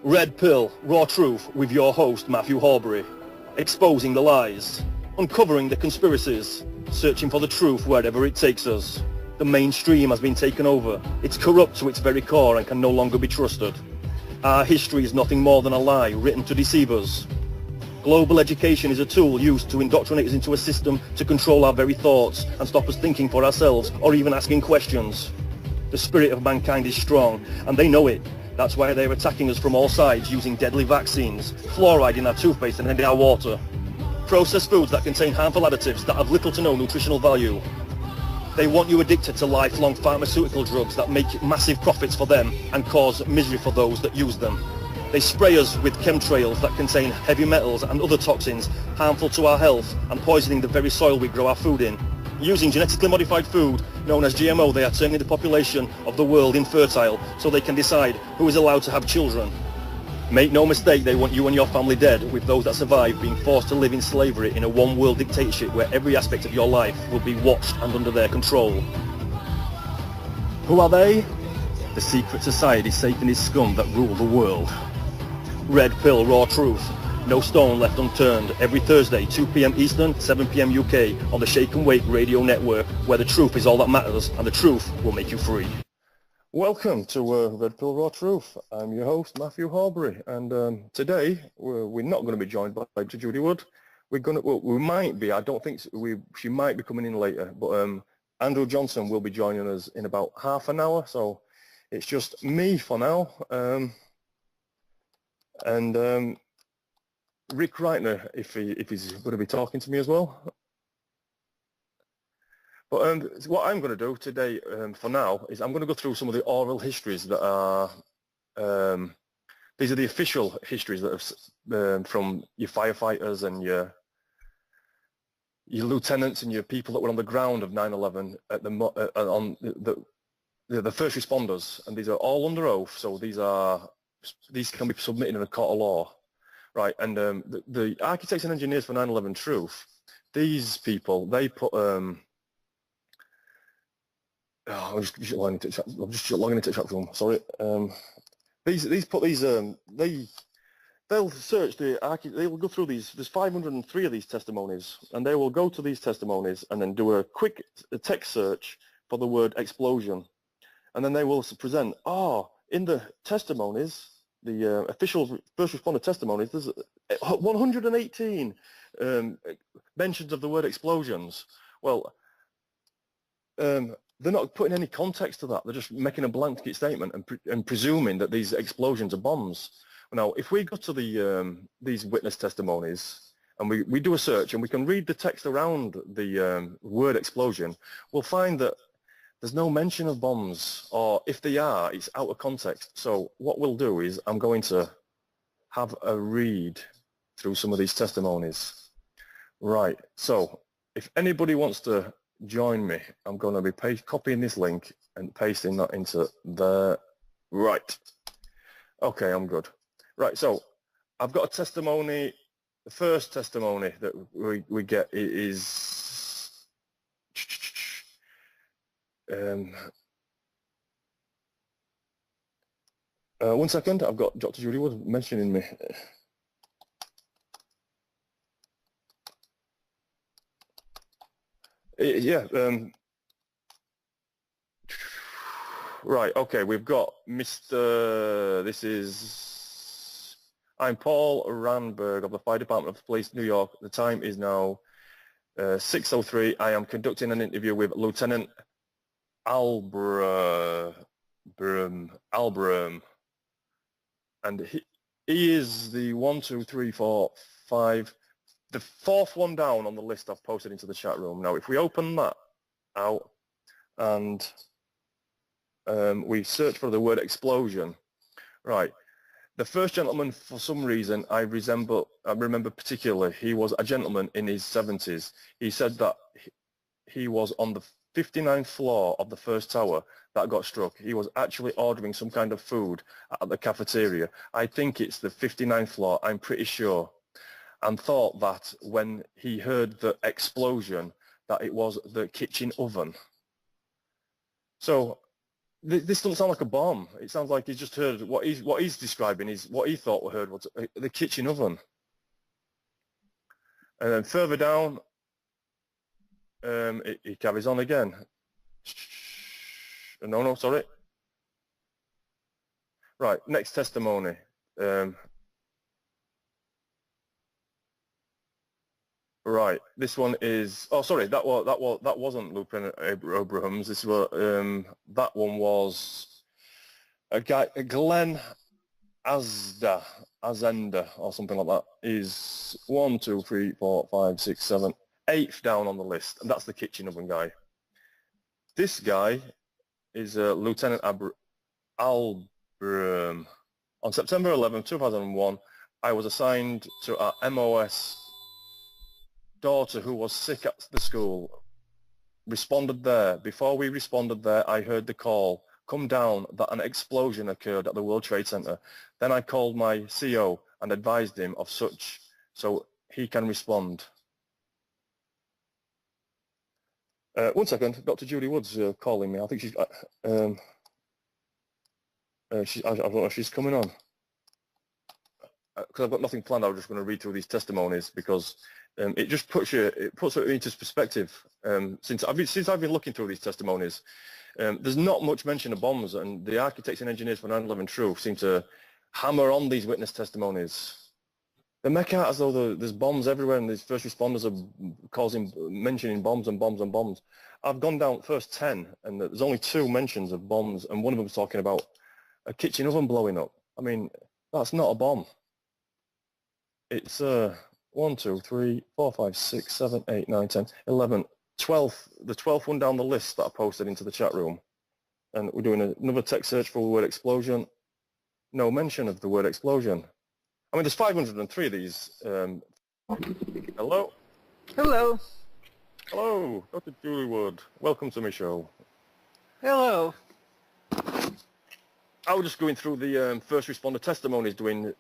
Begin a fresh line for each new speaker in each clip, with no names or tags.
Red Pill, Raw Truth with your host Matthew Horbury. Exposing the lies, uncovering the conspiracies, searching for the truth wherever it takes us. The mainstream has been taken over. It's corrupt to its very core and can no longer be trusted. Our history is nothing more than a lie written to deceive us. Global education is a tool used to indoctrinate us into a system to control our very thoughts and stop us thinking for ourselves or even asking questions. The spirit of mankind is strong, and they know it. That's why they're attacking us from all sides using deadly vaccines, fluoride in our toothpaste and in our water, processed foods that contain harmful additives that have little to no nutritional value. They want you addicted to lifelong pharmaceutical drugs that make massive profits for them and cause misery for those that use them. They spray us with chemtrails that contain heavy metals and other toxins harmful to our health and poisoning the very soil we grow our food in. Using genetically modified food, known as GMO, they are turning the population of the world infertile so they can decide who is allowed to have children. Make no mistake, they want you and your family dead, with those that survive being forced to live in slavery in a one-world dictatorship where every aspect of your life will be watched and under their control. Who are they? The secret society Satanist scum that rule the world. Red Pill, Raw Truth. No stone left unturned. Every Thursday, 2 p.m. Eastern, 7 p.m. UK, on the Shake and Wake radio network, where the truth is all that matters, and the truth will make you free. Welcome to Red Pill Raw Truth. I'm your host, Matthew Horbury, and today we're not going to be joined by Judy Wood. We might be. I don't think she might be coming in later, but Andrew Johnson will be joining us in about half an hour. So it's just me for now, and Rick Reitner, if he's going to be talking to me as well. But what I'm going to do today, for now, is I'm going to go through some of the oral histories that are, these are the official histories that have, from your firefighters and your lieutenants and your people that were on the ground of 9/11 at on the first responders, and these are all under oath. So these can be submitted in a court of law. Right, and the architects and engineers for 9/11 Truth, these people, they put, I'm just logging into the chat room, sorry. They'll search they'll go through these, there's 503 of these testimonies, and they will go to these testimonies and then do a quick text search for the word explosion. And then they will present, in the testimonies, the official first responder testimonies, there's 118 mentions of the word explosions. Well, they're not putting any context to that. They're just making a blanket statement and presuming that these explosions are bombs. Now, if we go to these witness testimonies and we do a search and we can read the text around the word explosion, we'll find that there's no mention of bombs, or if they are, it's out of context. So what we'll do is I'm going to have a read through some of these testimonies. Right, so if anybody wants to join me, I'm going to be copying this link and pasting that into the... Right. Okay, I'm good. Right, so I've got a testimony. The first testimony that we get is... one second, I've got Dr. Judy Wood mentioning me. Yeah. Right. Okay. We've got Mr. I'm Paul Ranberg of the Fire Department of Police, New York. The time is now 6:03. I am conducting an interview with Lieutenant Albrum, and he is the 1, 2, 3, 4, 5, the fourth one down on the list I've posted into the chat room. Now, if we open that out and we search for the word explosion, right, the first gentleman, for some reason, I remember particularly, he was a gentleman in his 70s. He said that he was on the 59th floor of the first tower that got struck. He was actually ordering some kind of food at the cafeteria. I think it's the 59th floor, I'm pretty sure, and thought that when he heard the explosion that it was the kitchen oven. So This doesn't sound like a bomb. It sounds like he's just heard what he's describing is what he thought we heard was the kitchen oven. And then further down, it carries on again. No, sorry. Right, next testimony. Right, this one is. Oh, sorry, that wasn't Lieutenant Abrahams. This was that one was a guy, Glenn Azenda, or something like that. Is 1, 2, 3, 4, 5, 6, 7, 8th down on the list, and that's the kitchen oven guy. This guy is Lieutenant Albram. On September 11, 2001, I was assigned to our MOS daughter who was sick at the school. Responded there. Before we responded there, I heard the call, come down, that an explosion occurred at the World Trade Center. Then I called my CO and advised him of such so he can respond. 1 second, Dr. Judy Wood's calling me. I think she's, I don't know if she's coming on. Because I've got nothing planned, I was just going to read through these testimonies because it just puts it into perspective. Since I've been looking through these testimonies, there's not much mention of bombs, and the architects and engineers for 9/11 Truth seem to hammer on these witness testimonies. They make out as though there's bombs everywhere, and these first responders are mentioning bombs and bombs and bombs. I've gone down first 10, and there's only 2 mentions of bombs, and one of them was talking about a kitchen oven blowing up. I mean, that's not a bomb. It's 1, 2, 3, 4, 5, 6, 7, 8, 9, 10, 11, 12th, the 12th one down the list that I posted into the chat room. And we're doing another text search for the word explosion. No mention of the word explosion. I mean, there's 503 of these. Hello?
Hello.
Hello, Dr. Julie Wood. Welcome to my show.
Hello.
I was just going through the first responder testimonies, doing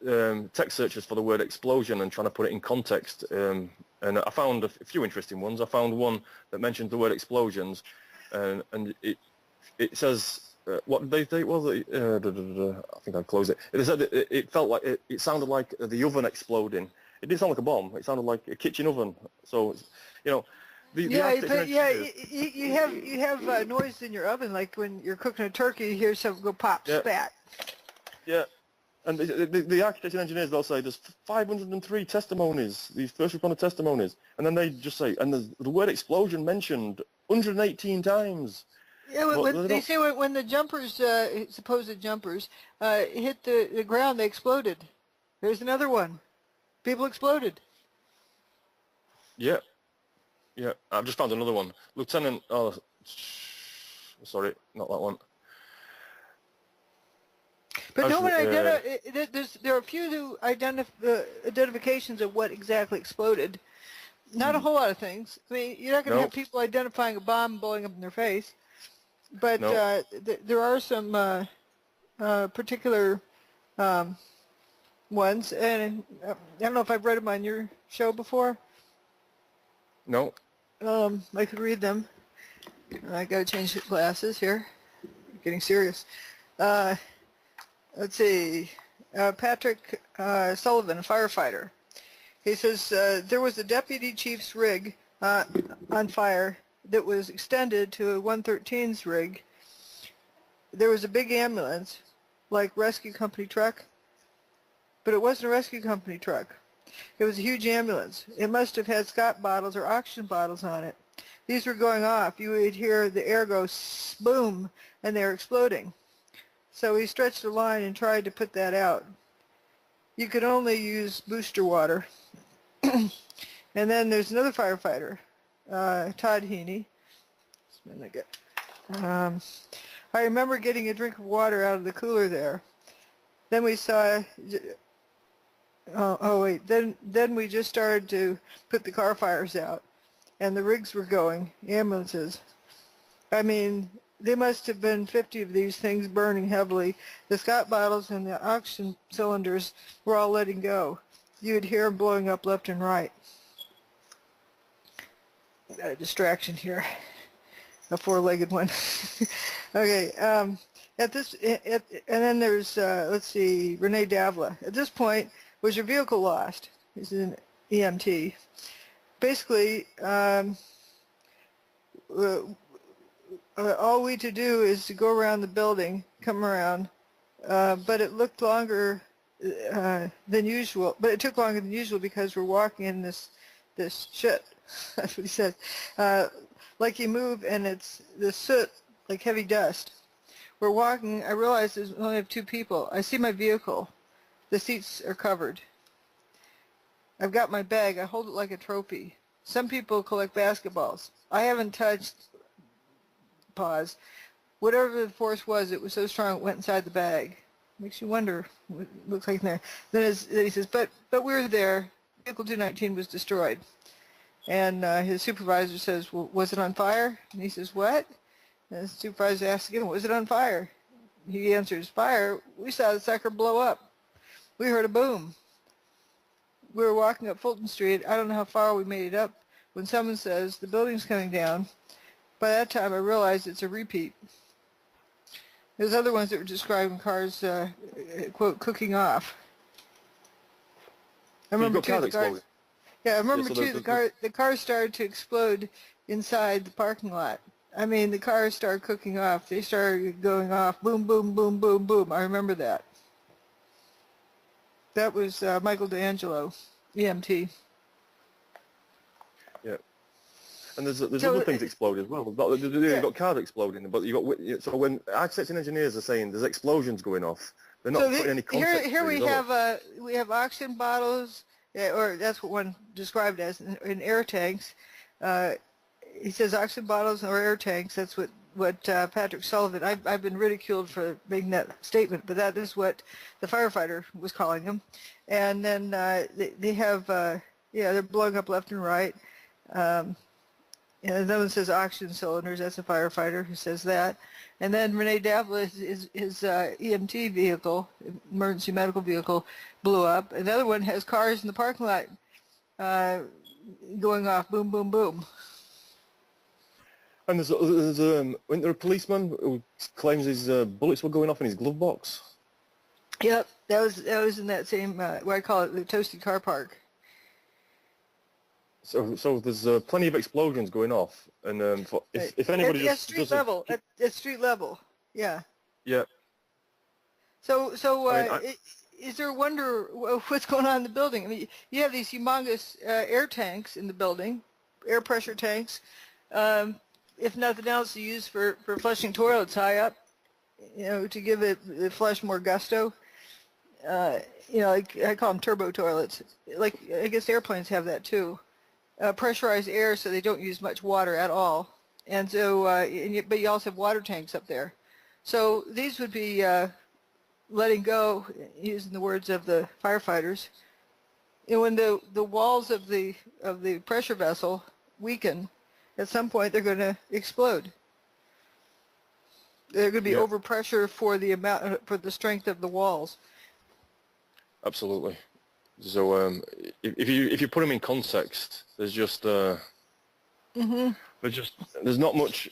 text searches for the word explosion and trying to put it in context. And I found a few interesting ones. I found one that mentioned the word explosions, and it says what they was it? I think I'll close it. It said it felt like it sounded like the oven exploding. It didn't sound like a bomb. It sounded like a kitchen oven. So, you know. You
have noise in your oven, like when you're cooking a turkey, you hear something go pop, spat.
Yeah, and the architects and engineers, they'll say there's 503 testimonies, these first responder testimonies, and then they just say, and the word explosion mentioned 118 times.
Yeah, they say when the jumpers, supposed jumpers, hit the ground, they exploded. There's another one. People exploded.
Yeah. Yeah, I've just found another one. Lieutenant, oh, sorry, not that one.
But no one there are a few identifications of what exactly exploded. Not a whole lot of things. I mean, you're not going to have people identifying a bomb blowing up in their face. But there are some particular ones, and I don't know if I've read them on your show before.
No.
I could read them. I got to change the glasses here. I'm getting serious. Let's see. Patrick Sullivan, a firefighter. He says there was a deputy chief's rig on fire that was extended to a 113's rig. There was a big ambulance, like rescue company truck, but it wasn't a rescue company truck. It was a huge ambulance. It must have had Scott bottles or oxygen bottles on it. These were going off. You would hear the air go boom, and they were exploding. So he stretched the line and tried to put that out. You could only use booster water. And then there's another firefighter, Todd Heaney. I remember getting a drink of water out of the cooler there. Then we saw... Then we just started to put the car fires out, and the rigs were going, ambulances. I mean, there must have been 50 of these things burning heavily. The Scott bottles and the oxygen cylinders were all letting go. You would hear them blowing up left and right. Got a distraction here. A four-legged one. Okay, And then there's let's see, Renee Davila. At this point, was your vehicle lost? He's an EMT. Basically, all we to do is to go around the building, come around, but it looked longer than usual. But it took longer than usual because we're walking in this shit. That's what he said. Like you move and it's the soot, like heavy dust. We're walking. I realize we only have two people. I see my vehicle. The seats are covered. I've got my bag. I hold it like a trophy. Some people collect basketballs. I haven't touched. Pause. Whatever the force was, it was so strong it went inside the bag. Makes you wonder what it looks like in there. Then he says, but we were there. Vehicle 219 was destroyed. And his supervisor says, well, was it on fire? And he says, what? And the supervisor asks again, was it on fire? He answers, fire? We saw the sucker blow up. We heard a boom. We were walking up Fulton Street. I don't know how far we made it up when someone says, the building's coming down. By that time, I realized it's a repeat. There's other ones that were describing cars, quote, cooking off. I remember too, the cars. Yeah, I remember too, the car started to explode inside the parking lot. I mean, the cars started cooking off. They started going off, boom, boom, boom, boom, boom. I remember that. That was Michael D'Angelo, EMT.
Yeah. And there's other things exploding as well. You've got cars exploding, but so when architects and engineers are saying there's explosions going off, they're not putting any context.
Here we have oxygen bottles, or that's what one described as in air tanks. He says oxygen bottles or air tanks. That's what Patrick Sullivan. I've been ridiculed for making that statement, but that is what the firefighter was calling them. And then they have they're blowing up left and right. And another one says oxygen cylinders. That's a firefighter who says that. And then Renee Davila, his EMT vehicle, emergency medical vehicle, blew up. Another one has cars in the parking lot going off, boom, boom, boom.
And wasn't there a policeman who claims his bullets were going off in his glove box?
Yep, that was in that same what I call it, the toasted car park.
So there's plenty of explosions going off, and if anybody
at street level, at street level, yeah.
Yeah.
So is there a wonder what's going on in the building? I mean, you have these humongous air tanks in the building, air pressure tanks. If nothing else, used for flushing toilets high up, to give the flush more gusto. Like I call them turbo toilets. Like I guess airplanes have that too. Pressurized air so they don't use much water at all. And so, but you also have water tanks up there. So these would be letting go, using the words of the firefighters. When the walls of the pressure vessel weaken, at some point they're going to explode. They're going to be overpressure for the strength of the walls.
Absolutely. So if you put them in context, there's just there's not much.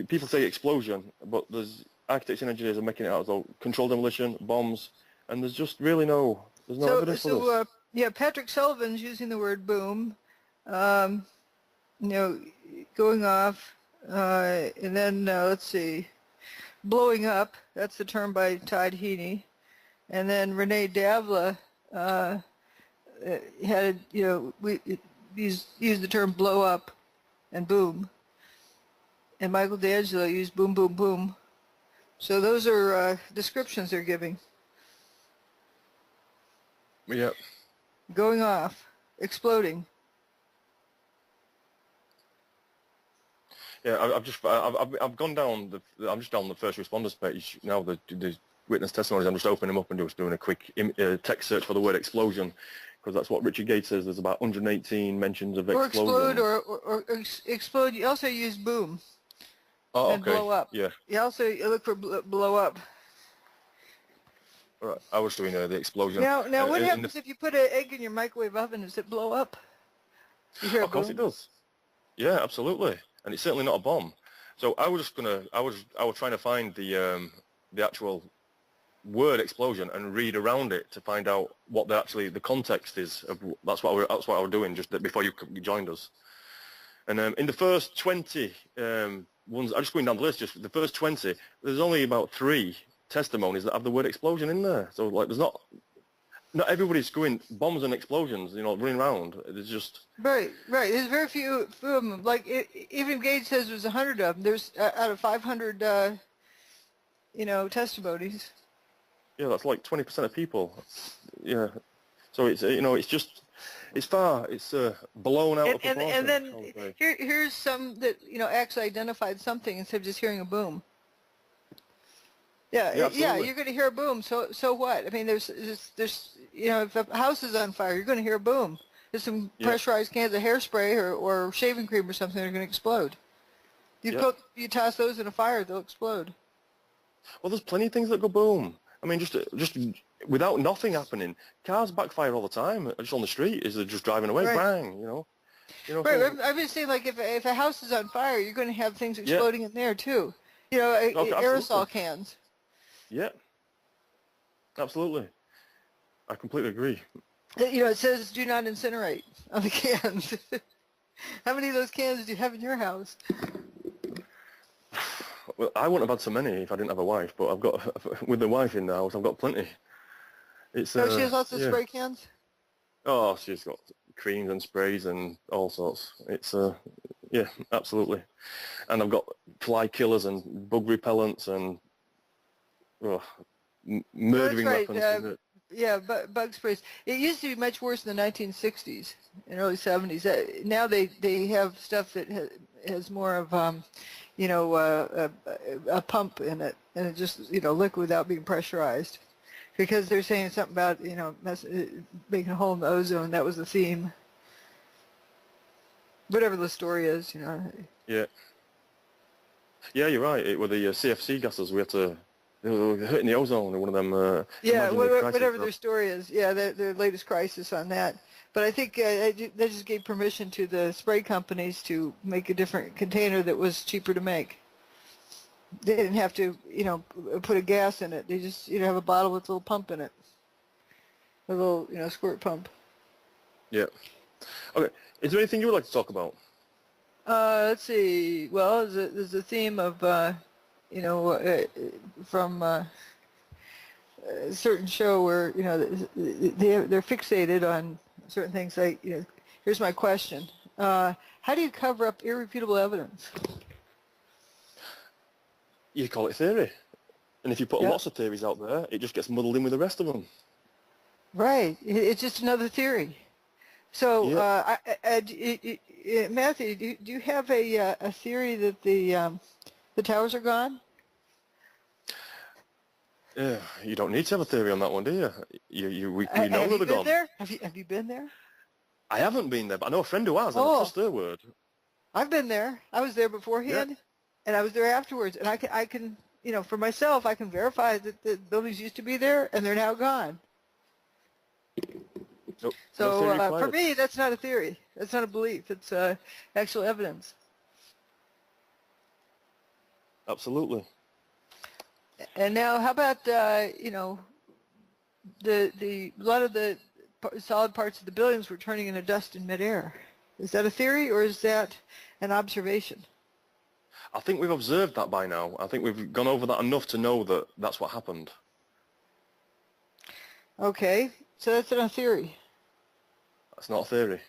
People say explosion, but there's architects and engineers are making it out as though controlled demolition, bombs, and there's just really no evidence for this.
Patrick Sullivan's using the word boom, going off, and then let's see, blowing up. That's the term by Todd Heaney, and then Renee Davila. Had used the term blow up and boom, and Michael D'Angelo used boom, boom, boom. So those are descriptions they're giving.
Yep.
Going off, exploding.
Yeah, I've gone down I'm just down the first responders page now. The witness testimonies. I'm just opening them up and just doing a quick text search for the word explosion, because that's what Richard Gates says. There's about 118 mentions of explosion.
Or explode. You also use boom.
Oh,
and blow up.
Yeah.
You also look for blow up.
Right. I was doing the explosion.
Now what happens if you put an egg in your microwave oven? Does it blow up? You hear
of course it does. Yeah, absolutely. And it's certainly not a bomb. So I was trying to find the actual word explosion and read around it to find out what the context is of. That's what I was doing just before you joined us. And in the first 20 ones, I'm just going down the list. Just the first 20, there's only about 3 testimonies that have the word explosion in there. So like, there's not everybody's screwing bombs and explosions, running around. It's just
right. There's very few of them. Like even Gage says there's 100 of them. There's out of 500, testimonies.
Yeah, that's like 20% of people. Yeah. So it's it's blown out of proportion.
And then here's some that actually identified something instead of just hearing a boom. Yeah, you're going to hear a boom. So what? I mean, there's if a house is on fire, you're going to hear a boom. There's some pressurized cans of hairspray or shaving cream or something that are going to explode. You toss those in a fire, they'll explode.
Well, there's plenty of things that go boom. I mean, just without nothing happening, cars backfire all the time. Just on the street, as they're just driving away, bang,
Right. I'm just saying, like, if a house is on fire, you're going to have things exploding in there too. Aerosol cans.
Yeah. Absolutely. I completely agree.
It says do not incinerate on the cans. How many of those cans do you have in your house?
Well, I wouldn't have had so many if I didn't have a wife, but I've got, with the wife in the house, I've got plenty.
So she has lots of spray cans?
Oh, she's got creams and sprays and all sorts. It's, yeah, absolutely. And I've got fly killers and bug repellents and murdering weapons.
Bug sprays. It used to be much worse in the 1960s and early 70s. Now they have stuff that has more of a pump in it, and it just liquid without being pressurized, because they're saying something about making a hole in the ozone. That was the theme. Whatever the story is,
Yeah. Yeah, you're right. With the CFC gases, we had to. They were hitting the ozone in one of them.
Whatever their story is. Yeah, their latest crisis on that. But I think they just gave permission to the spray companies to make a different container that was cheaper to make. They didn't have to, put a gas in it. They just, have a bottle with a little pump in it, a little, squirt pump.
Yeah. Okay. Is there anything you would like to talk about?
Let's see. Well, there's a theme of, from a certain show where they're fixated on certain things. Like, here's my question: how do you cover up irrefutable evidence?
You call it theory, and if you put lots of theories out there, it just gets muddled in with the rest of them. Right.
It's just another theory. So, Matthew, do you have a theory that the towers are gone?
You don't need to have a theory on that one, do you? We know that they're gone.
Have you been there?
I haven't been there, but I know a friend who has, and I trust their word.
I've been there. I was there beforehand, and I was there afterwards, and I can, for myself, I can verify that the buildings used to be there, and they're now gone.
Nope,
so for me, that's not a theory. That's not a belief. It's actual evidence.
Absolutely.
And now, how about a lot of the solid parts of the buildings were turning into dust in midair? Is that a theory, or is that an observation?
I think we've observed that by now. I think we've gone over that enough to know that that's what happened.
Okay, so that's not a theory.
That's not a theory.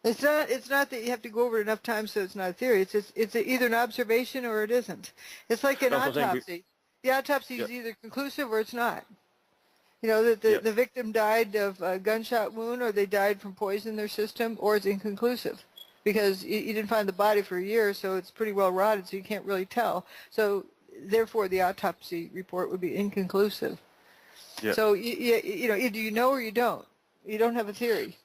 It's not that you have to go over it enough times so it's not a theory. It's either an observation or it isn't. It's like an autopsy. The autopsy is either conclusive or it's not. That the victim died of a gunshot wound, or they died from poison in their system, or it's inconclusive because you didn't find the body for a year, so it's pretty well rotted, so you can't really tell. So therefore, the autopsy report would be inconclusive. Yeah. So either you know or you don't. You don't have a theory.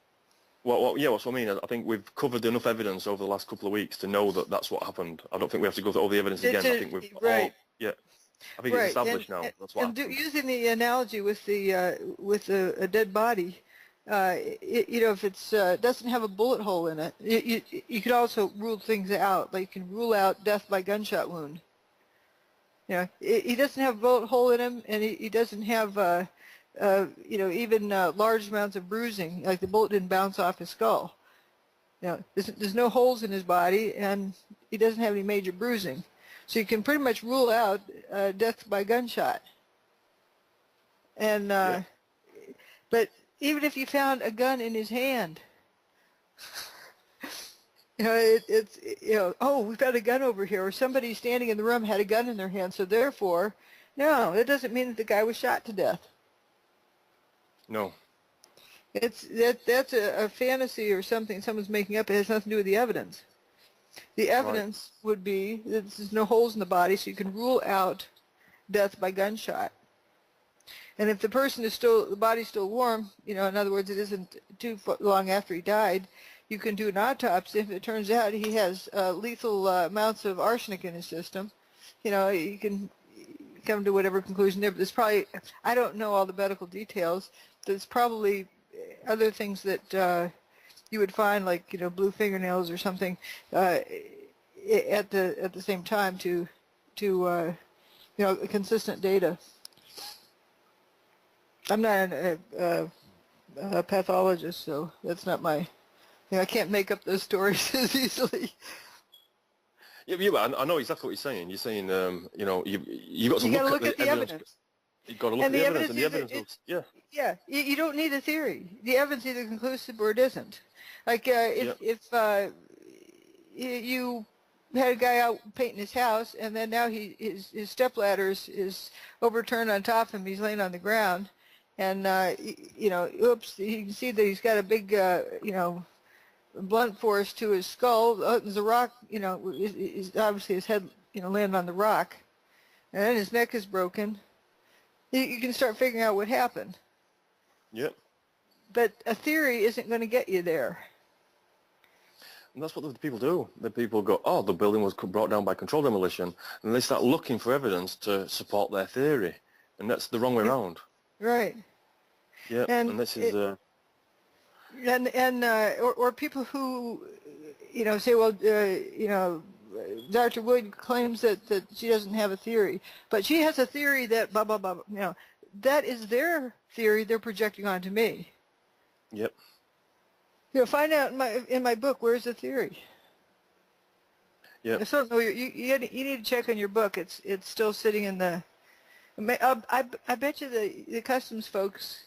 Well, yeah, that's what I mean. I think we've covered enough evidence over the last couple of weeks to know that that's what happened. I don't think we have to go through all the evidence again. I think we've I think it's established now. That's what happened.
Using the analogy with a dead body, if it's doesn't have a bullet hole in it, you could also rule things out. Like you can rule out death by gunshot wound. He doesn't have a bullet hole in him, and he doesn't have even large amounts of bruising. Like the bullet didn't bounce off his skull. There's no holes in his body, and he doesn't have any major bruising. So you can pretty much rule out death by gunshot. And but even if you found a gun in his hand, oh, we've got a gun over here, or somebody standing in the room had a gun in their hand, so therefore, no, it doesn't mean that the guy was shot to death.
No.
That's a fantasy or something someone's making up. It has nothing to do with the evidence. The evidence would be that there's no holes in the body, so you can rule out death by gunshot. And if the body's still warm, in other words, it isn't too long after he died, you can do an autopsy. If it turns out he has lethal amounts of arsenic in his system, you can come to whatever conclusion there. But there's probably, I don't know all the medical details. There's probably other things that you would find, like blue fingernails or something, at the same time to consistent data. I'm not a pathologist, so that's not my. I can't make up those stories as easily.
Yeah, but I know exactly what you're saying. You're saying, you've got to
look at the evidence.
You've got to look at the evidence, and the evidence looks,
Yeah, you don't need a theory. The evidence is either conclusive or it isn't. Like if you had a guy out painting his house, and then now his stepladder is overturned on top of him. He's laying on the ground, and oops, you can see that he's got a big blunt force to his skull. There's a rock, is obviously his head landed on the rock, and then his neck is broken. You can start figuring out what happened.
Yep.
But a theory isn't going to get you there.
And that's what the people do. The people go, oh, the building was brought down by controlled demolition, and they start looking for evidence to support their theory, and that's the wrong way around. Right. Yeah, and this is...
or people who, say, well, Dr. Wood claims that she doesn't have a theory, but she has a theory that blah, blah, blah, that is their theory they're projecting onto me.
Yep.
Find out in my book, where's the theory?
Yeah.
So no, you need to check on your book. It's still sitting in the. I bet you the customs folks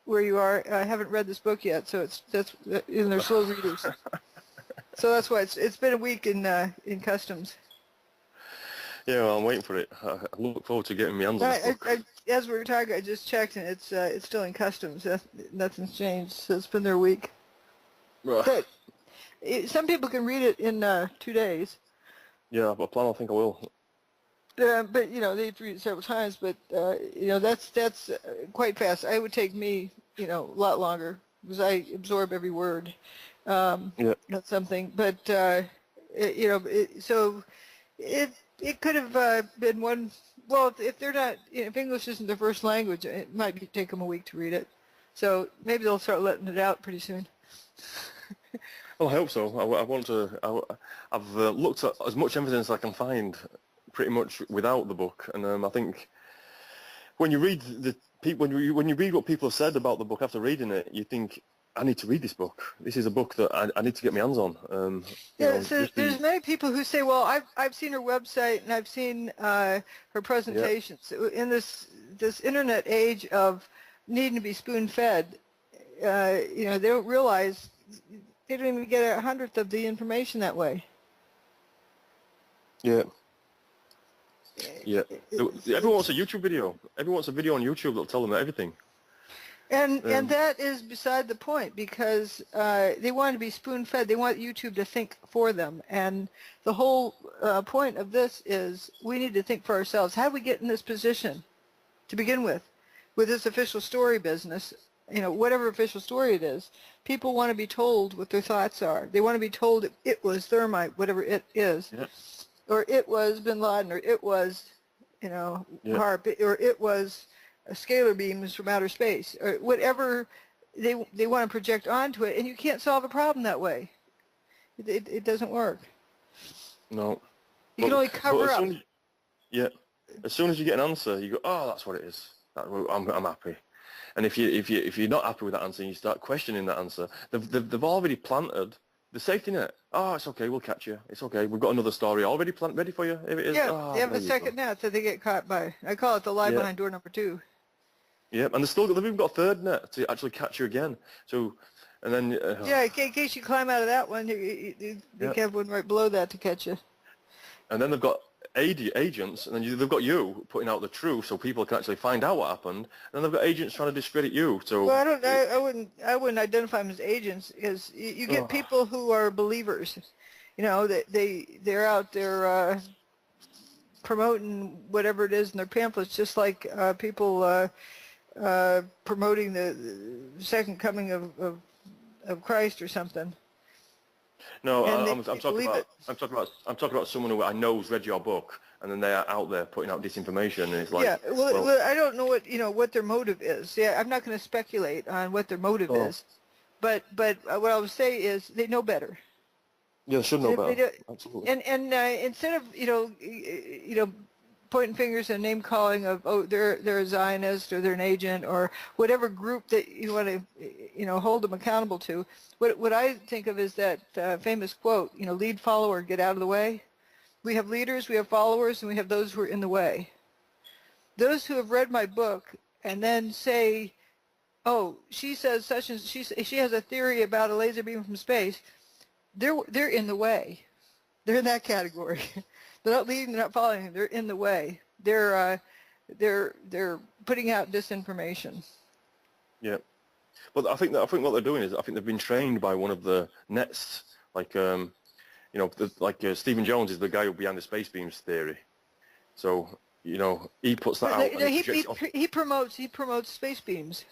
where you are haven't read this book yet, so they're slow readers. So that's why it's been a week in customs.
Yeah, well, I'm waiting for it. I look forward to getting my hands on this book.
As we were talking, I just checked, and it's still in customs. Nothing's changed. So it's been there a week.
Right.
Some people can read it in 2 days.
Yeah, I think I will.
But they have to read it several times. But that's quite fast. It would take me a lot longer because I absorb every word. That's something. But so it could have been one. Well, if they're not, if English isn't their first language, it might take them a week to read it. So maybe they'll start letting it out pretty soon.
Well, I hope so. I want to. I've looked at as much evidence as I can find, pretty much without the book, and I think when you read when you read what people have said about the book after reading it, you think, I need to read this book. This is a book that I need to get my hands on.
There's many people who say, well, I've seen her website and I've seen her presentations. Yeah. In this internet age of needing to be spoon-fed, they don't realize they don't even get 1/100th of the information that way.
Yeah. Yeah. Everyone wants a YouTube video. Everyone wants a video on YouTube that'll tell them everything.
And that is beside the point, because they want to be spoon-fed. They want YouTube to think for them. And the whole point of this is we need to think for ourselves. How do we get in this position to begin with this official story business? Whatever official story it is, people want to be told what their thoughts are. They want to be told it was thermite, whatever it is, or it was Bin Laden, or it was, HARP, or it was scalar beams from outer space, or whatever they want to project onto it, and you can't solve a problem that way. It doesn't work.
No.
You can only cover up.
As soon as you get an answer, you go, oh, that's what it is. I'm happy. And if you're not happy with that answer, and you start questioning that answer, they've already planted the safety net. Oh, it's okay, we'll catch you. It's okay, we've got another story already ready for you. If it is,
Yeah, they have a second net that they get caught by. I call it the lie behind door number 2.
Yep, and they've even got a third net to actually catch you again. So, and then
yeah, in case you climb out of that one, they have one right below that to catch you.
And then they've got agents, and then they've got you putting out the truth, so people can actually find out what happened. And then they've got agents trying to discredit you. So,
well, I wouldn't identify them as agents, because you get people who are believers. You know, they're out there promoting whatever it is in their pamphlets, just like people promoting the second coming of Christ or something.
No, I'm talking about someone who I know has read your book, and then they are out there putting out disinformation, and it's like,
yeah. Well, I don't know what their motive is. Yeah, I'm not going to speculate on what their motive is, but what I would say is they know better.
Yeah, they should know better. Absolutely.
And instead of pointing fingers and name calling of, oh, they're a Zionist, or they're an agent, or whatever group that you want to hold them accountable to, what I think of is that famous quote, lead, follower, get out of the way. We have leaders, we have followers, and we have those who are in the way. Those who have read my book and then say, oh, she says such and she has a theory about a laser beam from space, they're in the way. They're in that category. They're not leading, they're not following, they're in the way. They're putting out disinformation.
Yeah. But I think what they're doing is, I think they've been trained by one of the nets, like Stephen Jones is the guy who behind the space beams theory. So he puts that out.
He promotes space beams.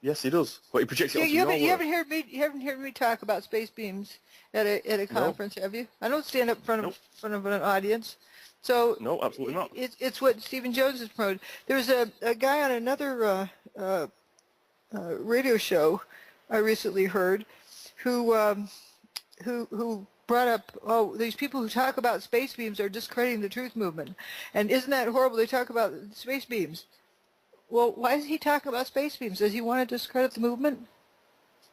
Yes, he does. But he projects it.
You haven't heard me talk about space beams at a conference, have you? I don't stand up in front of an audience. So
no, absolutely not.
It's what Stephen Jones has promoted. There's a guy on another radio show I recently heard who brought up, oh, these people who talk about space beams are discrediting the truth movement, and isn't that horrible? They talk about space beams. Well, why is he talking about space beams? Does he want to discredit the movement?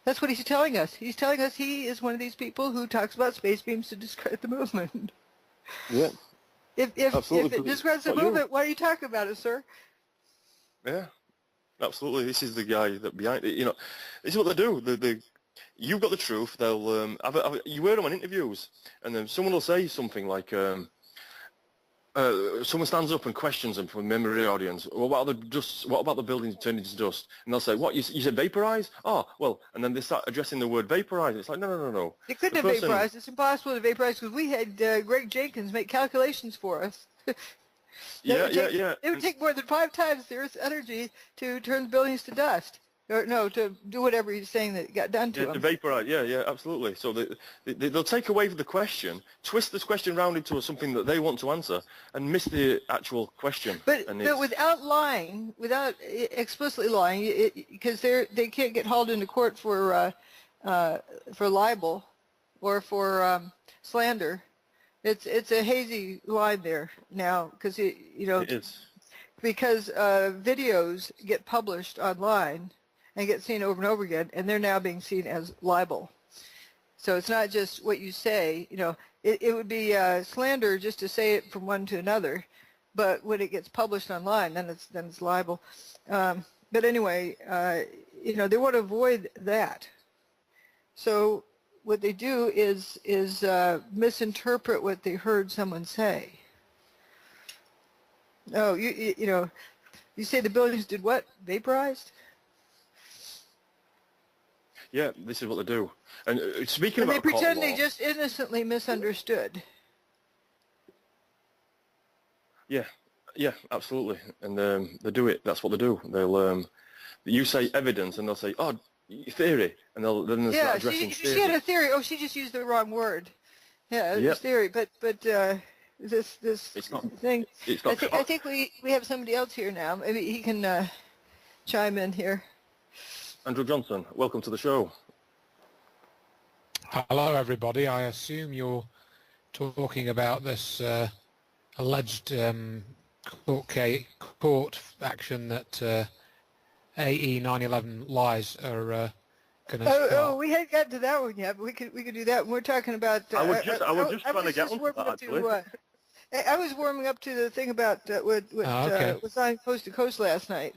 That's what he's telling us. He's telling us he is one of these people who talks about space beams to discredit the movement.
Yeah.
If it discredits the movement, why are you talking about it, sir?
Yeah. Absolutely, this is the guy that behind it. This is what they do. You've got the truth. They'll you hear them on interviews, and then someone will say something like, someone stands up and questions them from a memory audience. Well, what about the buildings turned into dust? And they'll say, what, you said vaporize? Oh, well, and then they start addressing the word vaporize. It's like, no.
They couldn't have vaporized. It's impossible to vaporize because we had Greg Jenkins make calculations for us. It would take more than 5 times the Earth's energy to turn the buildings to dust. Or no, to do whatever he's saying that got done to them.
To vaporize, absolutely. So they'll take away the question, twist this question round into something that they want to answer, and miss the actual question.
But without lying, without explicitly lying, because they can't get hauled into court for libel or for slander. It's a hazy line there now, because
it is.
Because videos get published online and get seen over and over again, and they're now being seen as libel. So it's not just what you say. It would be slander just to say it from one to another, but when it gets published online, then it's libel. But anyway, they want to avoid that. So what they do is misinterpret what they heard someone say. Oh, you say the buildings did what? Vaporized?
Yeah, this is what they do. And speaking about
they pretend they just innocently misunderstood.
Yeah, absolutely. And they do it. That's what they do. They'll you say evidence, and they'll say, oh, theory, and then they'll start addressing theory.
She had a theory. Oh, she just used the wrong word. Yeah, it's theory. But this thing. I think we have somebody else here now. Maybe he can chime in here.
Andrew Johnson, welcome to the show.
Hello, everybody. I assume you're talking about this alleged court action that AE 9/11 lies are going to start.
Oh, we hadn't gotten to that one yet, but we could do that. We're talking about.
I was just trying to get onto that, actually.
I was warming up to the thing about what was on Coast to Coast last night.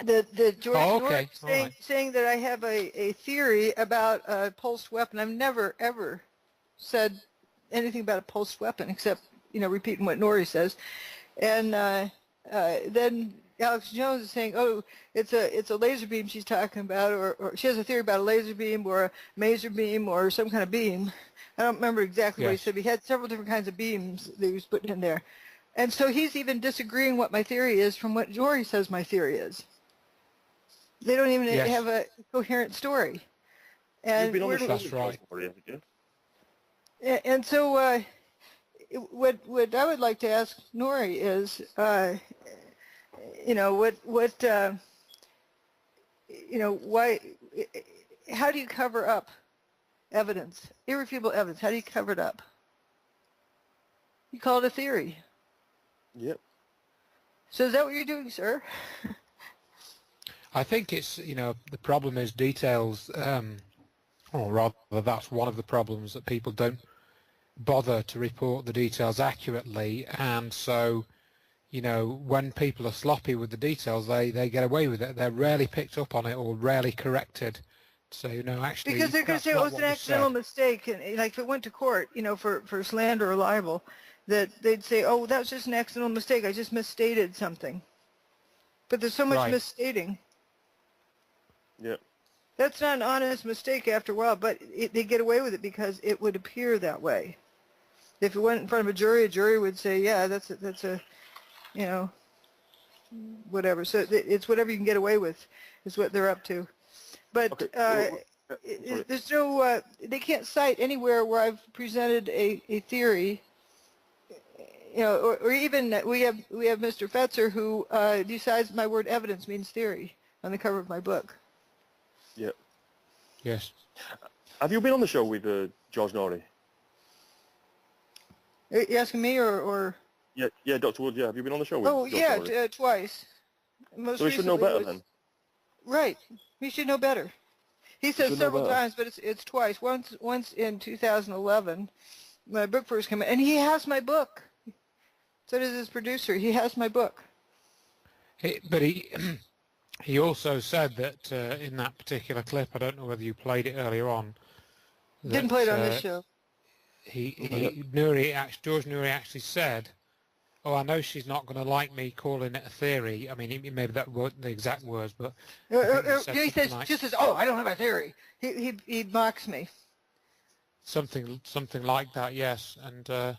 The George North saying that I have a theory about a pulsed weapon. I've never ever said anything about a pulsed weapon except repeating what Nori says, and then Alex Jones is saying, oh, it's a laser beam she's talking about, or she has a theory about a laser beam or a maser beam or some kind of beam. I don't remember exactly what he said. But he had several different kinds of beams that he was putting in there, and so he's even disagreeing what my theory is from what Jory says my theory is. They don't even have a coherent story. And
that's right.
And so what I would like to ask Nori is, why, how do you cover up evidence, irrefutable evidence? How do you cover it up? You call it a theory.
Yep.
So is that what you're doing, sir?
I think it's, the problem is details, or rather that's one of the problems, that people don't bother to report the details accurately, and so, when people are sloppy with the details, they get away with it. They're rarely picked up on it or rarely corrected. So, actually...
Because they're going to say, oh, it's an accidental mistake, and like if it went to court, for slander or libel, that they'd say, oh, that was just an accidental mistake, I just misstated something. But there's so much misstating.
Yeah.
That's not an honest mistake after a while, but they get away with it because it would appear that way. If it went in front of a jury would say, yeah, that's a whatever. So it's whatever you can get away with is what they're up to. But there's no, they can't cite anywhere where I've presented a theory, or even we have Mr. Fetzer who decides my word evidence means theory on the cover of my book.
Yep.
Yes.
Have you been on the show with George Norrie?
Are you asking me or?
Yeah, Dr. Wood, have you been on the show with George Norrie?
Twice.
So he should know better then?
Right. He should know better. He says several times, but it's twice. Once in 2011, when my book first came out, and he has my book. So does his producer. He has my book.
But he also said that in that particular clip, I don't know whether you played it earlier on.
Didn't play it on this show.
George Norrie actually said, oh, I know she's not going to like me calling it a theory. I mean, maybe that weren't the exact words, but...
he says, oh, I don't have a theory. He mocks me.
Something like that, yes. And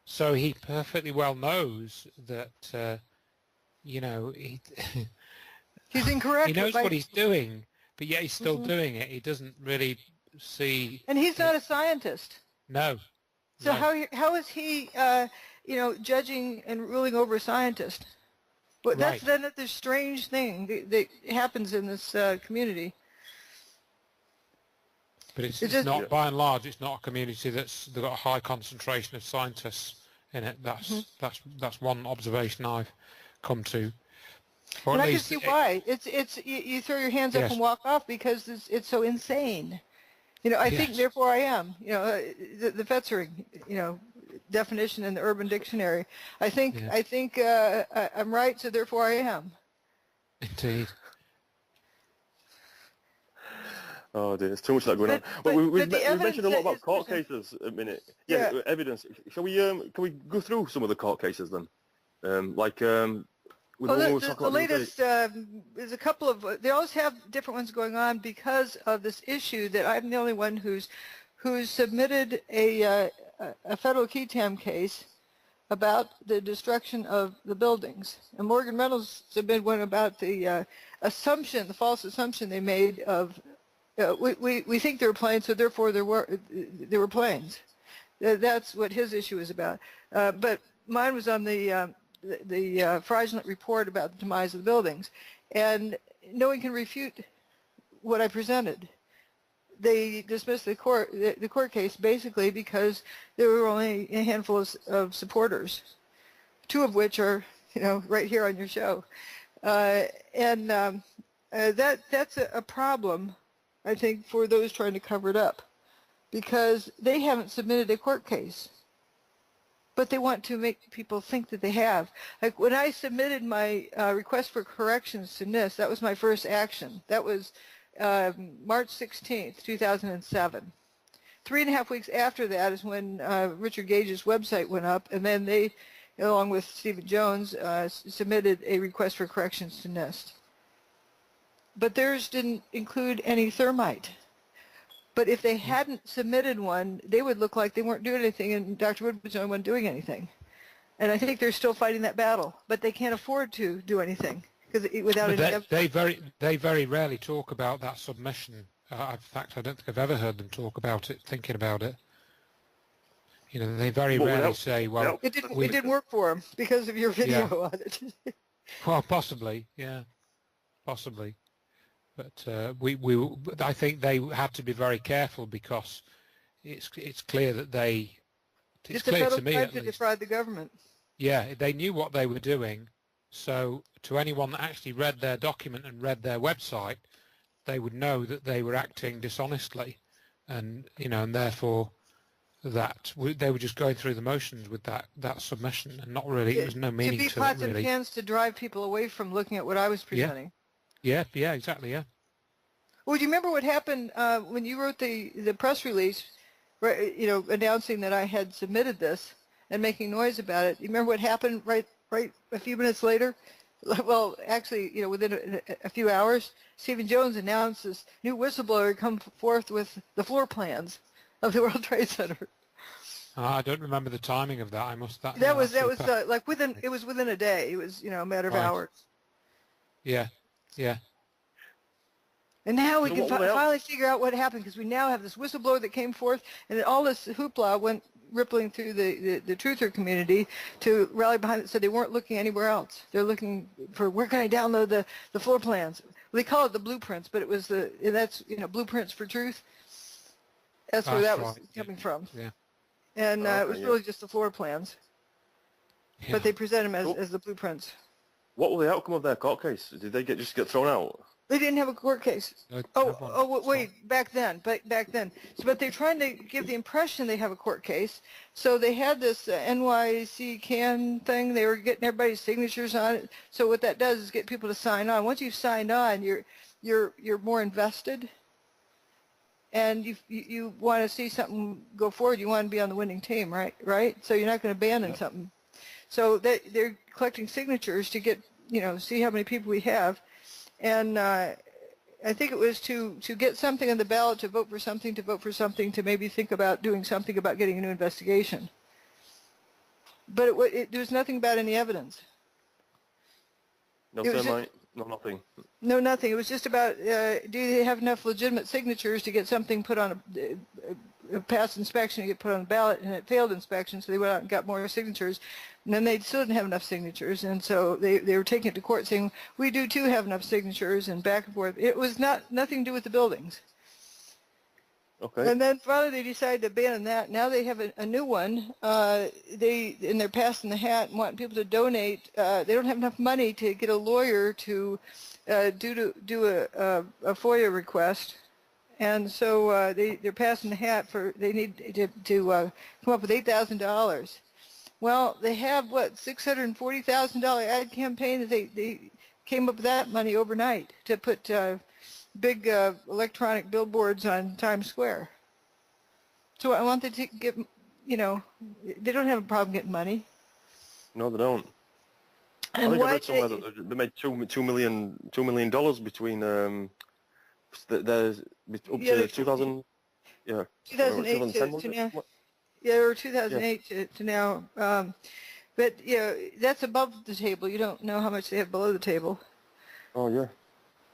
so he perfectly well knows that,
he's incorrect.
He knows what he's doing, but yet he's still doing it. He doesn't really see...
And he's not a scientist.
No.
So how is he, judging and ruling over a scientist? Well, that's the strange thing that happens in this community.
But it's not, by and large, it's not a community that's got a high concentration of scientists in it. That's one observation I've come to.
And I can see why. You throw your hands up and walk off because it's so insane. I think therefore I am. The Fetzering, definition in the Urban Dictionary. I think I'm right, so therefore I am.
Indeed.
Oh dear, there's too much of that going on. But we've mentioned a lot about court cases a minute. Yeah, evidence. Shall we? Can we go through some of the court cases then?
The latest, there's a couple of, they always have different ones going on because of this issue that I'm the only one who's submitted a federal QTAM case about the destruction of the buildings. And Morgan Reynolds submitted one about the assumption, the false assumption they made of, we think they were planes, so therefore there were planes. That's what his issue is about. But mine was on the the fraudulent report about the demise of the buildings, and no one can refute what I presented. They dismissed the court case basically because there were only a handful of supporters, two of which are, right here on your show, and that's a problem, I think, for those trying to cover it up, because they haven't submitted a court case, but they want to make people think that they have. Like when I submitted my request for corrections to NIST, that was my first action. That was March 16th, 2007. 3.5 weeks after that is when Richard Gage's website went up, and then they, along with Stephen Jones, submitted a request for corrections to NIST. But theirs didn't include any thermite. But if they hadn't submitted one, they would look like they weren't doing anything, and Dr. Wood was the only one doing anything. And I think they're still fighting that battle, but they can't afford to do anything. Without
they very rarely talk about that submission. In fact, I don't think I've ever heard them talk about it, thinking about it. They very rarely say, "Well,
it didn't work for them because of your video on it."
Well, possibly, yeah, possibly. But I think they had to be very careful because it's clear that it's clear to me at least.
To defraud the government.
Yeah, they knew what they were doing. So to anyone that actually read their document and read their website, they would know that they were acting dishonestly, and and therefore that they were just going through the motions with that submission, and not really. There was no meaning to it, really. To be pots and pans
to drive people away from looking at what I was presenting.
Yeah, exactly. Yeah.
Well, do you remember what happened when you wrote the press release, announcing that I had submitted this and making noise about it? You remember what happened right a few minutes later? Well, actually, within a few hours, Stephen Jones announced this new whistleblower come forth with the floor plans of the World Trade Center.
I don't remember the timing of that.
That was like within a day. It was a matter of hours.
Yeah.
And now we can finally figure out what happened, because we now have this whistleblower that came forth, and all this hoopla went rippling through the truther community to rally behind it. Said they weren't looking anywhere else. They're looking for, where can I download the floor plans? Well, they call it the blueprints, but it was that's blueprints for truth. That's where that was coming from.
Yeah.
And it was really just the floor plans. Yeah. But they present them as the blueprints.
What was the outcome of their court case? Did they just get thrown out?
They didn't have a court case. Wait, back then. So, but they're trying to give the impression they have a court case. So they had this NYC CAN thing. They were getting everybody's signatures on it. So what that does is get people to sign on. Once you've signed on, you're more invested, and you want to see something go forward. You want to be on the winning team, right? So you're not going to abandon something. So they're collecting signatures to get, see how many people we have. And I think it was to get something on the ballot, to vote for something, to maybe think about doing something about getting a new investigation. But there was nothing about any evidence.
No thermite, no nothing.
No, nothing. It was just about, do they have enough legitimate signatures to get something put on a past inspection to get put on the ballot, and it failed inspection, so they went out and got more signatures. And then they still didn't have enough signatures, and so they were taking it to court saying, we do too have enough signatures, and back and forth. It was nothing to do with the buildings.
Okay.
And then finally they decided to abandon that. Now they have a new one. They're passing the hat and wanting people to donate. They don't have enough money to get a lawyer to do a FOIA request. And so they're passing the hat for, they need to come up with $8,000. Well, they have, $640,000 ad campaign. They came up with that money overnight to put big electronic billboards on Times Square. So I want them to get, they don't have a problem getting money.
No, they don't.
And
I think I read somewhere that they made $2 million between up to 2000,
2008 to now. Yeah, or 2008 to now. But that's above the table. You don't know how much they have below the table.
Oh yeah.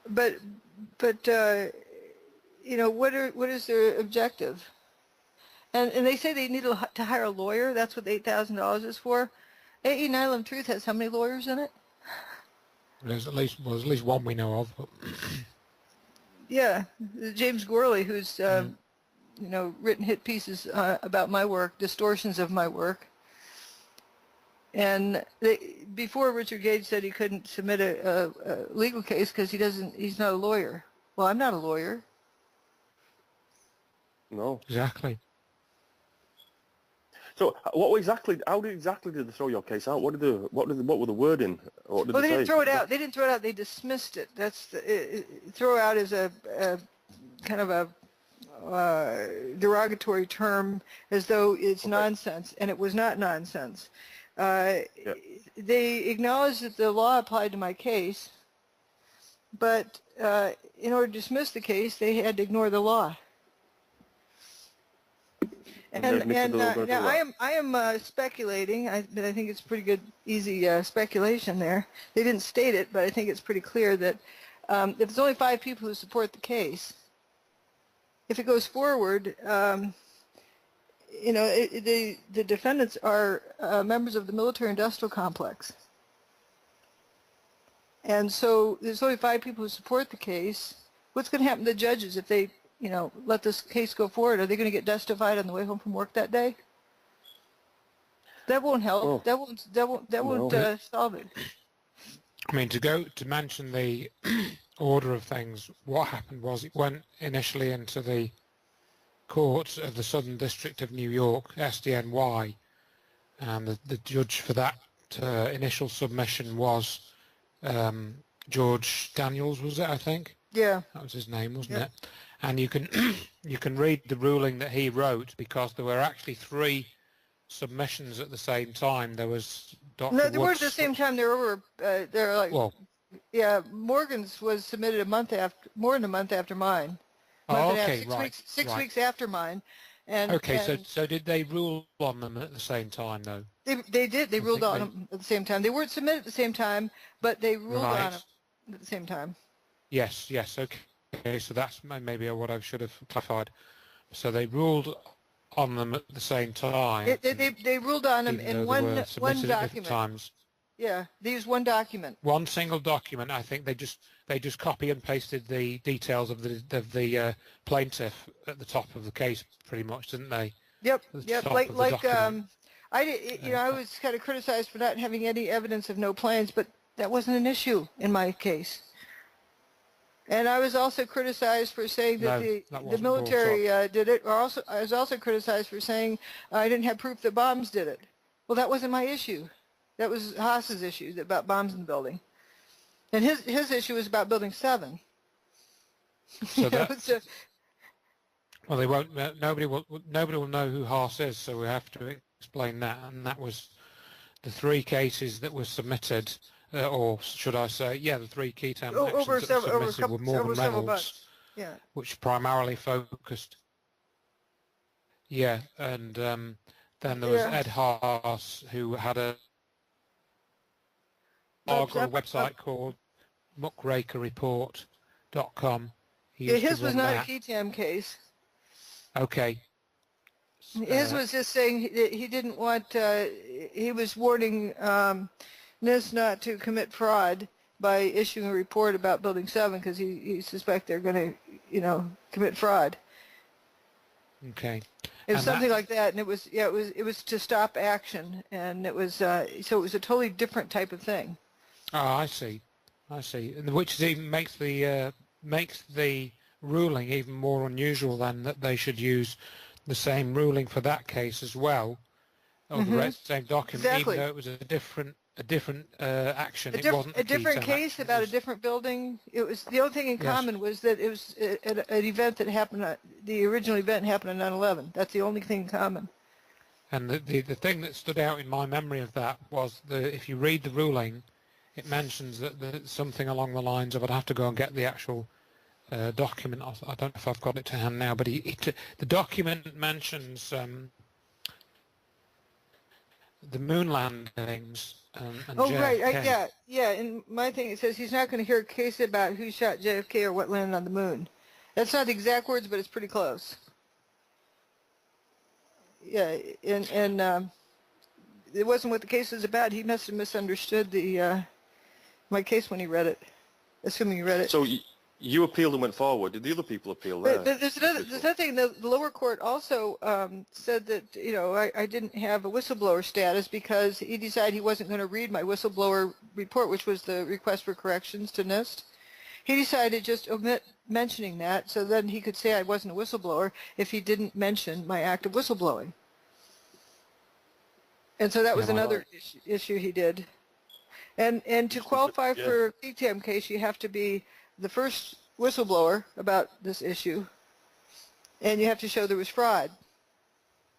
But what is their objective? And they say they need to hire a lawyer. That's what the $8,000 is for. AE 9/11 Truth has how many lawyers in it?
There's at least one we know of. But
Yeah, James Gorley, who's written hit pieces about my work, distortions of my work. And before Richard Gage said he couldn't submit a legal case because he's not a lawyer. Well, I'm not a lawyer.
No.
exactly.
So how exactly did they throw your case out? What were the wording? What did
Well,
they
they didn't
say?
throw it out. They didn't throw it out. They dismissed it. That's throw out is a kind of a derogatory term, as though it's nonsense, and it was not nonsense. They acknowledged that the law applied to my case, but in order to dismiss the case, they had to ignore the law. And now I am speculating, but I think it's pretty good, easy speculation there. They didn't state it, but I think it's pretty clear that if there's only 5 people who support the case, if it goes forward, the defendants are members of the military-industrial complex. And so there's only 5 people who support the case. What's going to happen to the judges if they let this case go forward? Are they going to get testified on the way home from work that day? That won't help.
Well,
That won't solve it.
I mean, to mention the order of things, what happened was it went initially into the court of the Southern District of New York, SDNY, and the judge for that initial submission was George Daniels, was it, I think?
Yeah.
That was his name, wasn't it? And you can read the ruling that he wrote, because there were actually 3 submissions at the same time. There was Dr.
No, they weren't
Wood's,
at the same time. They were over. They're like.
well,
yeah, Morgan's was submitted more than a month after mine.
okay,
6 weeks after mine. And
okay, so did they rule on them at the same time, though?
They did. They ruled on them at the same time. They weren't submitted at the same time, but they ruled on them at the same time.
Yes, okay, so that's maybe what I should have clarified. So they ruled on them at the same time.
They ruled on them in one document.
Times.
Yeah, they used one document.
One single document. I think they just copy and pasted the details of the plaintiff at the top of the case, pretty much, didn't they?
Yep. Like I was kind of criticized for not having any evidence of no planes, but that wasn't an issue in my case. And I was also criticized for saying that the military did it, or I was also criticized for saying I didn't have proof that bombs did it. Well, that wasn't my issue. That was Haas's issue about bombs in the building, and his issue was about Building 7.
So well, they won't. Nobody will know who Haas is, so we have to explain that. And that was the 3 cases that were submitted. Or should I say, the 3 key term actions that were submitted were Morgan Reynolds, which primarily focused. Yeah, and then there was Ed Haas, who had a website called muckrakerreport.com.
His was not a key term case.
Okay.
His was just saying that he didn't want. He was warning NIST not to commit fraud by issuing a report about Building 7 because he suspect they're going to, commit fraud.
Okay.
It was something like that, and it was to stop action, and it was so it was a totally different type of thing.
Oh, I see, and which even makes the ruling even more unusual than that they should use the same ruling for that case as well, or the same document, even though it was a different action. It wasn't
a different case about a different building. It was the only thing in common was that it was an event that happened. The original event happened on 9/11. That's the only thing in common.
And the thing that stood out in my memory of that was if you read the ruling, it mentions that something along the lines of, I'd have to go and get the actual document. I don't know if I've got it to hand now, but the document mentions the moon landings. And
JFK. Yeah. In my thing, it says he's not going to hear a case about who shot JFK or what landed on the moon. That's not the exact words, but it's pretty close. Yeah, and it wasn't what the case was about. He must have misunderstood my case when he read it, assuming he read it.
So you appealed and went forward. Did the other people appeal there?
But there's another thing. The lower court also said that, you know, I didn't have a whistleblower status because he decided he wasn't going to read my whistleblower report, which was the request for corrections to NIST. He decided to just omit mentioning that, so then he could say I wasn't a whistleblower if he didn't mention my act of whistleblowing. And so that was another issue he did. And to qualify for a PTM case, you have to be the first whistleblower about this issue, and you have to show there was fraud.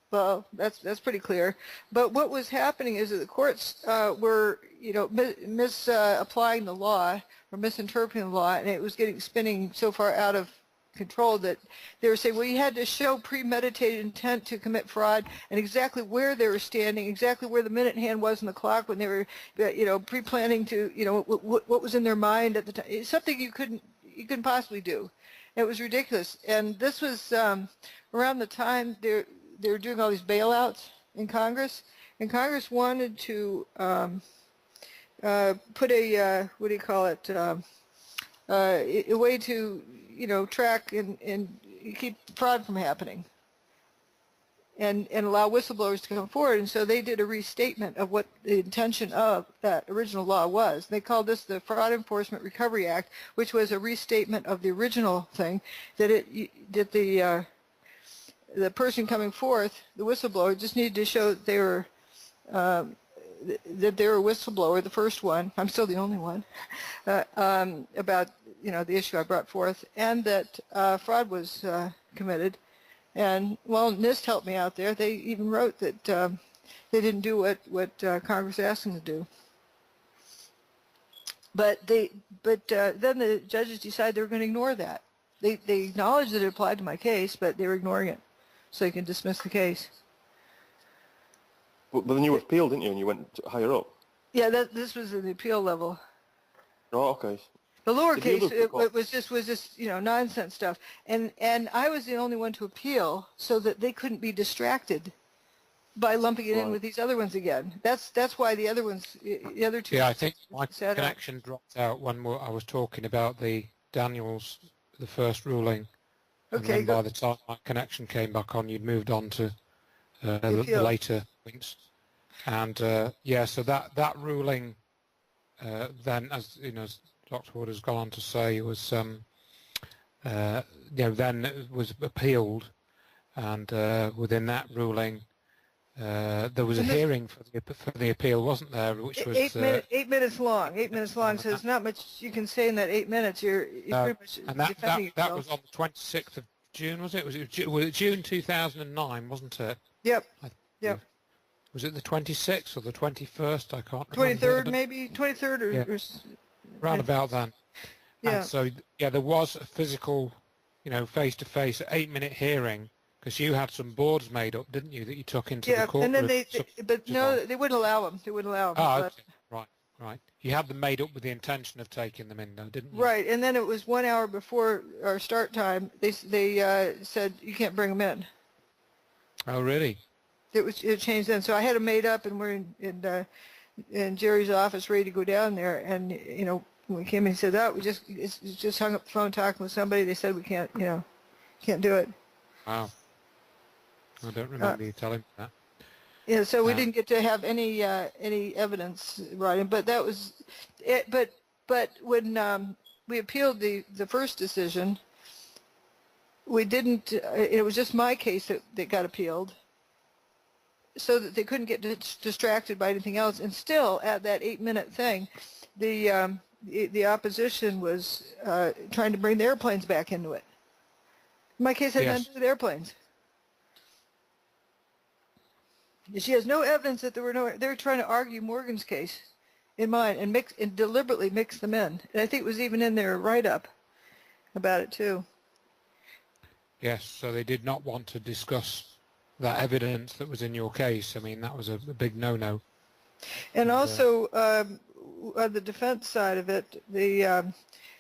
Well, that's pretty clear. But what was happening is that the courts were, you know, misapplying the law or misinterpreting the law, and it was spinning so far out of control that they were saying, well, you had to show premeditated intent to commit fraud and exactly where they were standing, exactly where the minute hand was in the clock when they were, you know, pre-planning to, you know, what was in their mind at the time. It's something you couldn't possibly do. It was ridiculous. And this was around the time they were doing all these bailouts in Congress, and Congress wanted to put a what do you call it, a way to, you know, track and keep fraud from happening and allow whistleblowers to come forward. And so they did a restatement of what the intention of that original law was. They called this the Fraud Enforcement Recovery Act, which was a restatement of the original thing, that the person coming forth, the whistleblower, just needed to show that they were a whistleblower, the first one, I'm still the only one, about, you know, the issue I brought forth, and that fraud was committed. And, well, NIST helped me out there. They even wrote that they didn't do what Congress asked them to do. But then the judges decided they were going to ignore that. They acknowledged that it applied to my case, but they were ignoring it, so they can dismiss the case.
But then you appealed, didn't you, and you went higher up?
Yeah, this was at the appeal level.
Oh, okay.
The lower case, it was just, you know, nonsense stuff. And I was the only one to appeal so that they couldn't be distracted by lumping it in with these other ones again. That's why the other ones, the other two.
Yeah, I think my connection dropped out when I was talking about the Daniels, the first ruling.
Okay.
And then by the time my connection came back on, you'd moved on to the later points. And yeah, so that ruling then, as you know, as Dr. Wood has gone on to say, was you know, then it was appealed, and within that ruling there was a hearing for the appeal, wasn't there? Which was
8 minutes long. 8 minutes long. So there's not much you can say in that 8 minutes. You're pretty much
and
defending yourself.
that was on the 26th of June, was it? Was it June 2009, wasn't it?
Yep. Yep.
Was it the 26th or the 21st? I can't remember.
23rd, maybe 23rd or,
yeah. Round about then.
Yeah.
And so yeah, there was a physical, you know, face-to-face 8-minute hearing, because you had some boards made up, didn't you, that you took into the courtroom?
Yeah, and then but no, they wouldn't allow them. They wouldn't allow them.
Oh, okay. Right. You had them made up with the intention of taking them in, though, didn't you?
Right, and then it was 1 hour before our start time. They said you can't bring them in.
Oh, really?
It changed then. So I had them made up, and we're in Jerry's office, ready to go down there. And you know, when we came in, he said, "Oh, we just hung up the phone talking with somebody. They said we can't, you know, can't do it." Wow.
I don't remember you telling me that.
Yeah, so we didn't get to have any evidence writing, but that was it. But when we appealed the first decision, we didn't. It was just my case that got appealed, so that they couldn't get distracted by anything else. And still, at that 8-minute thing, the opposition was trying to bring the airplanes back into it. My case had nothing to do with airplanes. She has no evidence that there were no. They were trying to argue Morgan's case in mine and deliberately mix them in. And I think it was even in their write-up about it too.
Yes, so they did not want to discuss that evidence that was in your case. I mean, that was a big no-no.
And also, on the defense side of it,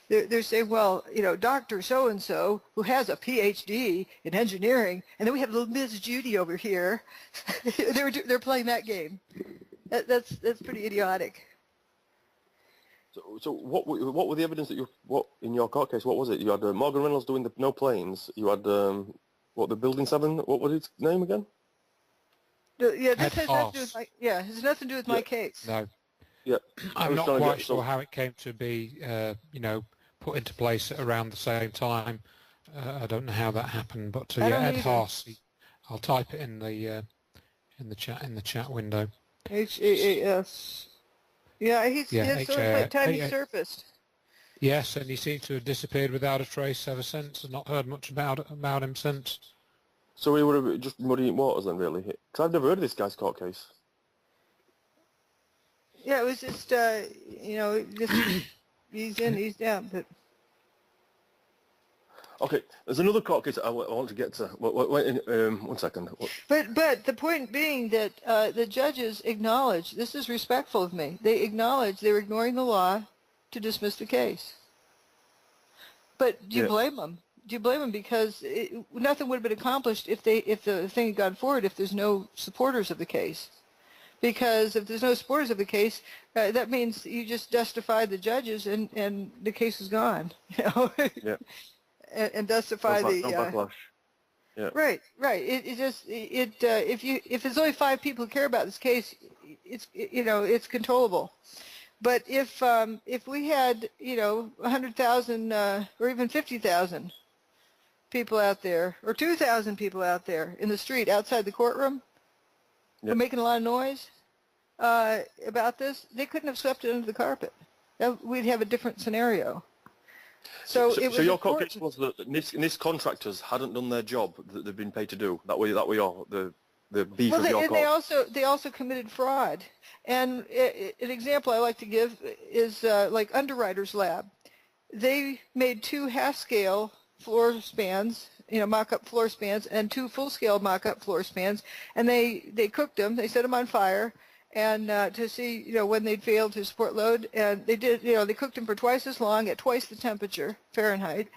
they're saying, well, you know, Dr. So-and-so who has a PhD in engineering, and then we have little Ms. Judy over here. they're playing that game. That's pretty idiotic.
So what were the evidence that what in your court case? What was it? You had Morgan Reynolds doing the no planes. You had the Building 7. What was his name again?
Yeah, this has nothing to do with my, it has nothing to do with my case.
No.
Yeah.
I'm not quite sure how it came to be, you know, put into place at around the same time. I don't know how that happened, but yeah, Ed Haas. I'll type it in the chat window.
H-A-A-S. Yeah, he's sort of like time he surfaced.
Yes, and he seems to have disappeared without a trace ever since. I've not heard much about him since.
So he would have just muddying waters then, really? Because I've never heard of this guy's court case.
Yeah, it was just, you know, just he's in, he's down. But
okay, there's another court case I want to get to. Wait, 1 second.
But the point being that the judges acknowledge, this is respectful of me, they acknowledge they were ignoring the law to dismiss the case. But do you blame them? Do you blame them? Because nothing would have been accomplished if the thing had gone forward if there's no supporters of the case. Because if there's no supporters of the case, that means you just justified the judges and the case is gone. You know, and justify
no backlash. Yeah.
Right. If there's only 5 people who care about this case, it's controllable. But if we had 100,000 or even 50,000 people out there, or 2,000 people out there in the street outside the courtroom, were making a lot of noise about this, they couldn't have swept it under the carpet. We'd have a different scenario. So
your court case was that NIST contractors hadn't done their job that they've been paid to do. That way, the beef of your court.
They also committed fraud. And an example I like to give is like Underwriters Lab. They made 2 half-scale floor spans, mock-up floor spans, and 2 full-scale mock-up floor spans, and they cooked them. They set them on fire, and to see when they'd fail to support load, and they did. They cooked them for twice as long at twice the temperature Fahrenheit,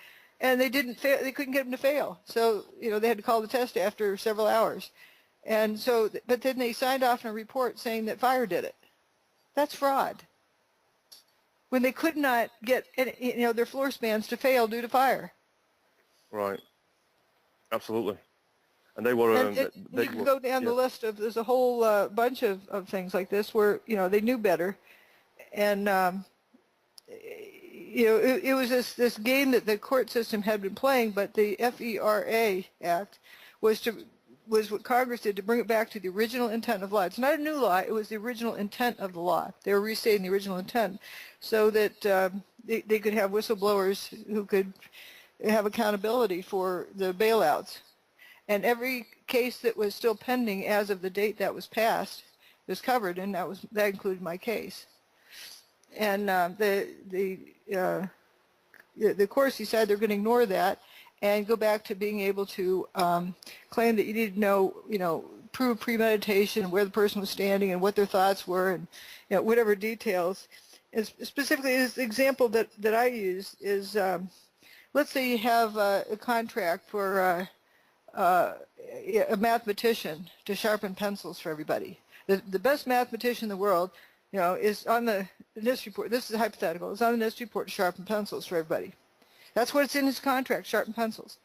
and they didn't fail. They couldn't get them to fail. So they had to call the test after several hours, and so but then they signed off on a report saying that fire did it. That's fraud. When they could not get their floor spans to fail due to fire.
Right. Absolutely. And they were.
You can go down the list of. There's a whole bunch of things like this where they knew better, and it was this game that the court system had been playing. But the FERA Act was what Congress did to bring it back to the original intent of law. It's not a new law. It was the original intent of the law. They were restating the original intent so that they could have whistleblowers who could have accountability for the bailouts. And every case that was still pending as of the date that was passed was covered, and that included my case. And the courts decided they're going to ignore that and go back to being able to claim that you need to know, prove premeditation, where the person was standing, and what their thoughts were, and whatever details. And specifically, this example that I use is, let's say you have a contract for a mathematician to sharpen pencils for everybody. The best mathematician in the world, is on the NIST report. This is hypothetical. Is on the NIST report to sharpen pencils for everybody. That's what it's in his contract, sharpen pencils.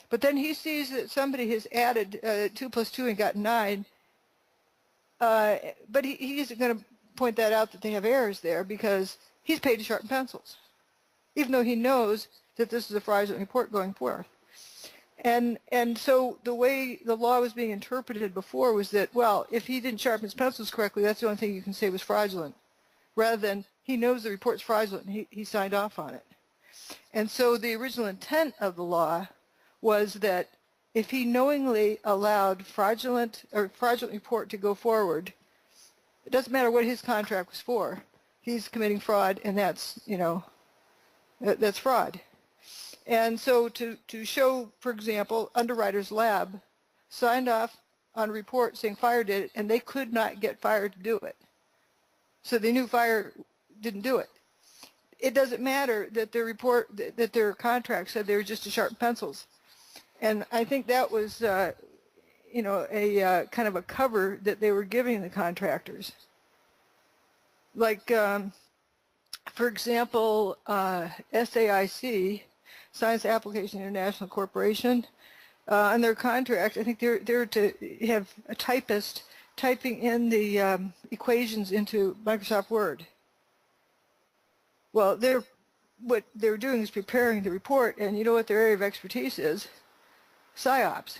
But then he sees that somebody has added 2 plus 2 and got 9, but he isn't going to point that out that they have errors there because he's paid to sharpen pencils, even though he knows that this is a fraudulent report going forth. And so the way the law was being interpreted before was that, well, if he didn't sharpen his pencils correctly, that's the only thing you can say was fraudulent, rather than he knows the report's fraudulent and he signed off on it. And so the original intent of the law was that if he knowingly allowed fraudulent report to go forward, it doesn't matter what his contract was for, he's committing fraud, and that's fraud. And so to show, for example, Underwriters Lab signed off on a report saying fire did it, and they could not get fire to do it. So they knew fire didn't do it. it doesn't matter that their report, that their contract said they were just to sharpen pencils. And I think that was, you know, a kind of a cover that they were giving the contractors. Like, for example, SAIC, Science Application International Corporation, on their contract, I think they're to have a typist typing in the equations into Microsoft Word. Well, what they're doing is preparing the report, and you know what their area of expertise is? PsyOps.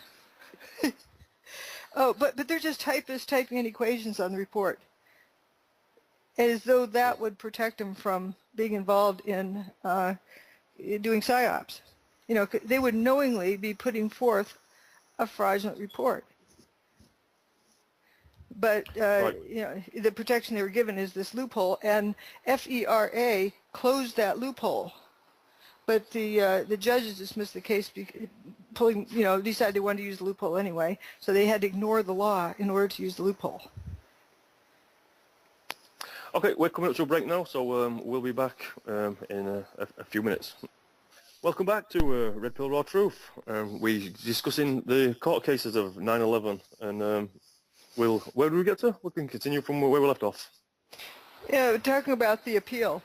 Oh, but they're just typists typing in equations on the report, as though that would protect them from being involved in doing PsyOps. You know, they would knowingly be putting forth a fraudulent report. But
Right.
you know, the protection they were given is this loophole, and FERA closed that loophole. But the judges dismissed the case, decided they wanted to use the loophole anyway, so they had to ignore the law in order to use the loophole.
Okay, we're coming up to a break now, so we'll be back in a few minutes. Welcome back to Red Pill Raw Truth. We're discussing the court cases of 9/11, and where do we get to? We can continue from where we left off.
Yeah, we're talking about the appeal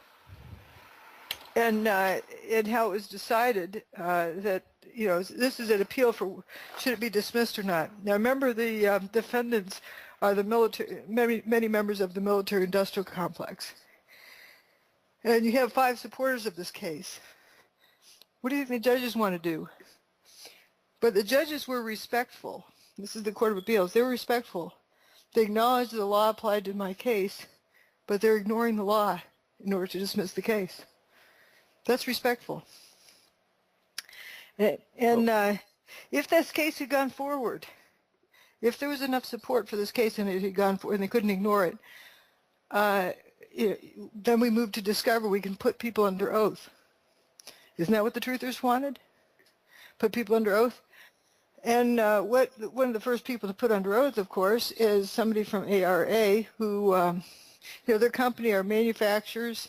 and how it was decided that, you know, this is an appeal for should it be dismissed or not. Now, remember, the defendants are the many members of the military-industrial complex, and you have 5 supporters of this case. What do you think the judges want to do? But the judges were respectful. This is the Court of Appeals. They were respectful. They acknowledged the law applied to my case, but they're ignoring the law in order to dismiss the case. That's respectful. And if this case had gone forward, if there was enough support for this case and it had gone forward and they couldn't ignore it, then we moved to discover we can put people under oath. Isn't that what the truthers wanted? Put people under oath? And one of the first people to put under oath, of course, is somebody from ARA who, their company are manufacturers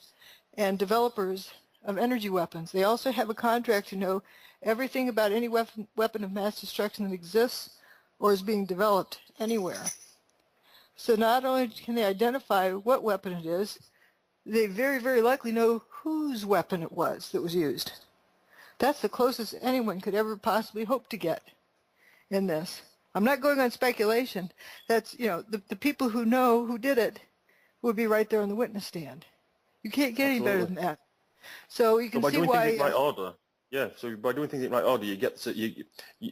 and developers of energy weapons. They also have a contract to know everything about any weapon of mass destruction that exists or is being developed anywhere. So not only can they identify what weapon it is, they very, very likely know whose weapon it was that was used. That's the closest anyone could ever possibly hope to get in this. I'm not going on speculation. That's, you know, the people who know who did it would be right there on the witness stand. You can't get any better than that. So you can see why.
By doing things in right order, yeah. So by doing things in right order, you get to,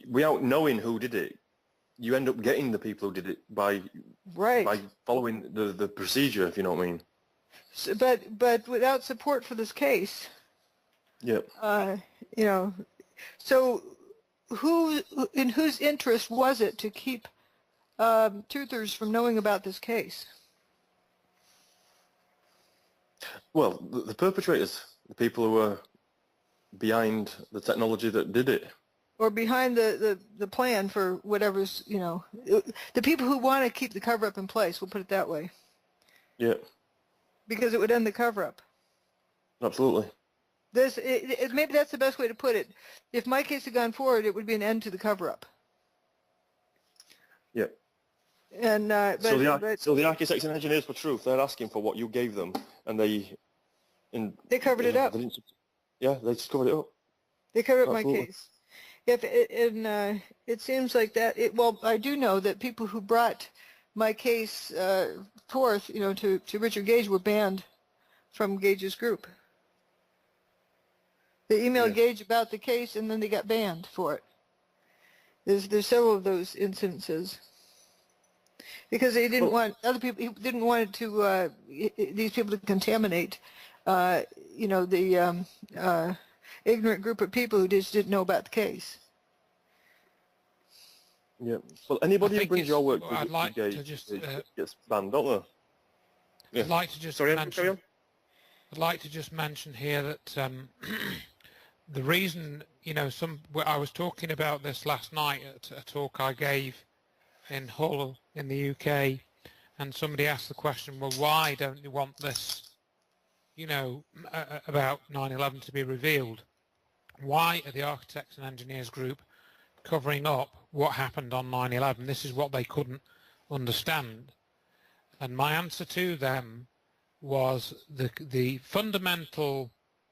without knowing who did it, you end up getting the people who did it by following the procedure, if you know what I mean.
So, but without support for this case,
yep.
You know, so in whose interest was it to keep truthers from knowing about this case?
Well, the perpetrators, the people who were behind the technology that did it.
Or behind the plan for whatever's, you know, the people who want to keep the cover-up in place, we'll put it that way.
Yeah.
Because it would end the cover-up.
Absolutely.
Maybe that's the best way to put it. If my case had gone forward, it would be an end to the cover-up.
Yeah.
And
so the architects and engineers for truth, they're asking for what you gave them, and they
covered it up.
They just covered it up.
They covered up my case. It seems like that. Well, I do know that people who brought my case forth, you know, to Richard Gage were banned from Gage's group. They emailed Gage about the case, and then they got banned for it. There's several of those instances because they didn't want other people. He didn't want to these people to contaminate, you know, the ignorant group of people who just didn't know about the case.
Yeah. Well, anybody who brings your work
to
Gage
just
gets banned, don't they? Yeah.
I'd like to just mention. I'd like to just mention here that the reason, you know, I was talking about this last night at a talk I gave in Hull in the UK, and somebody asked the question, well, why don't you want this about 9/11 to be revealed, why are the architects and engineers group covering up what happened on 9/11? This is what they couldn't understand. And my answer to them was the fundamental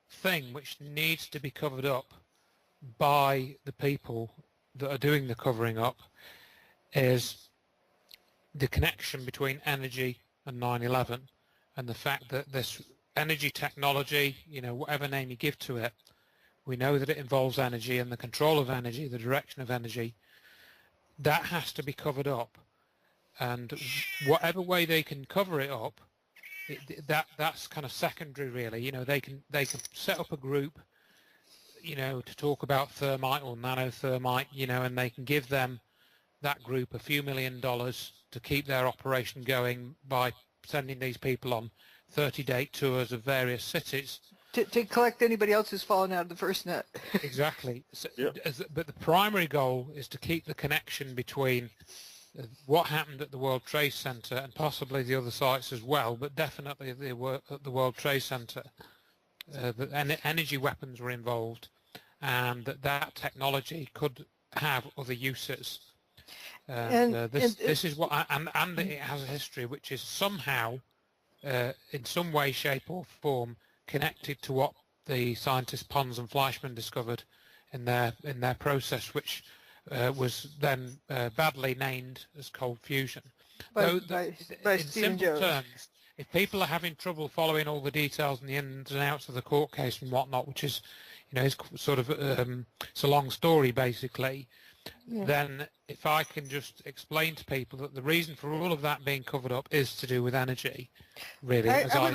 thing which needs to be covered up by the people that are doing the covering up is the connection between energy and 9/11, and the fact that this energy technology, whatever name you give to it, we know that it involves energy and the control of energy, the direction of energy. That has to be covered up, and whatever way they can cover it up, that's kind of secondary, really. They can set up a group, to talk about thermite or nanothermite, and they can give that group a few $1 million to keep their operation going by sending these people on 30-day tours of various cities.
To collect anybody else who's fallen out of the first net.
Exactly. So,
Yep.
But the primary goal is to keep the connection between what happened at the World Trade Center and possibly the other sites as well, but definitely at the World Trade Center. That energy weapons were involved, and that technology could have other uses. This is what, and it has a history which is somehow, in some way, shape, or form, connected to what the scientists Pons and Fleischmann discovered in their process, which was then badly named as cold fusion.
By
In
Stephen
simple
Jones.
terms, if people are having trouble following all the details and the ins and outs of the court case and whatnot, which is, is sort of it's a long story basically, then if I can just explain to people that the reason for all of that being covered up is to do with energy, really.
I would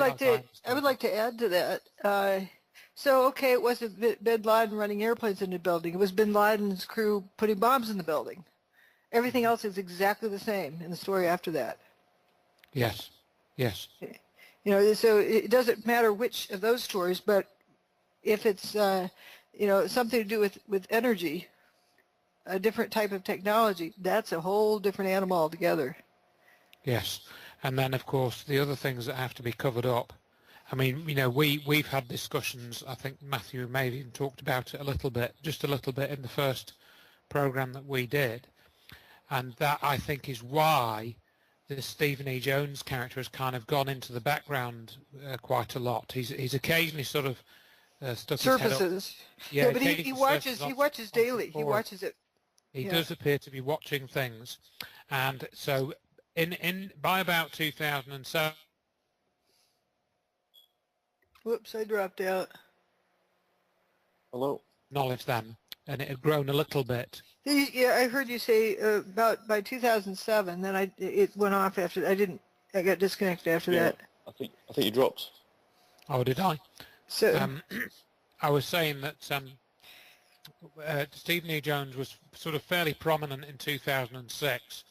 like to add to that. So, okay, it wasn't Bin Laden running airplanes in the building. It was Bin Laden's crew putting bombs in the building. Everything else is exactly the same in the story after that.
Yes.
So it doesn't matter which of those stories, but if it's, something to do with energy, a different type of technology, that's a whole different animal altogether.
Yes. And then, of course, the other things that have to be covered up. I mean, we've had discussions, I think Matthew may have even talked about it just a little bit in the first program that we did. And that, I think, is why the Stephen E. Jones character has kind of gone into the background quite a lot. He's occasionally sort of stuck
surfaces.
his head up.
Yeah, but he watches daily. He watches it.
He does appear to be watching things. And so by about 2007...
Whoops, I dropped out.
Hello.
Knowledge then, and it had grown a little bit.
Yeah, I heard you say about by 2007. Then it went off after. I got disconnected after that.
I think you dropped.
Oh, did I?
So
I was saying that Stephen E. Jones was sort of fairly prominent in 2006,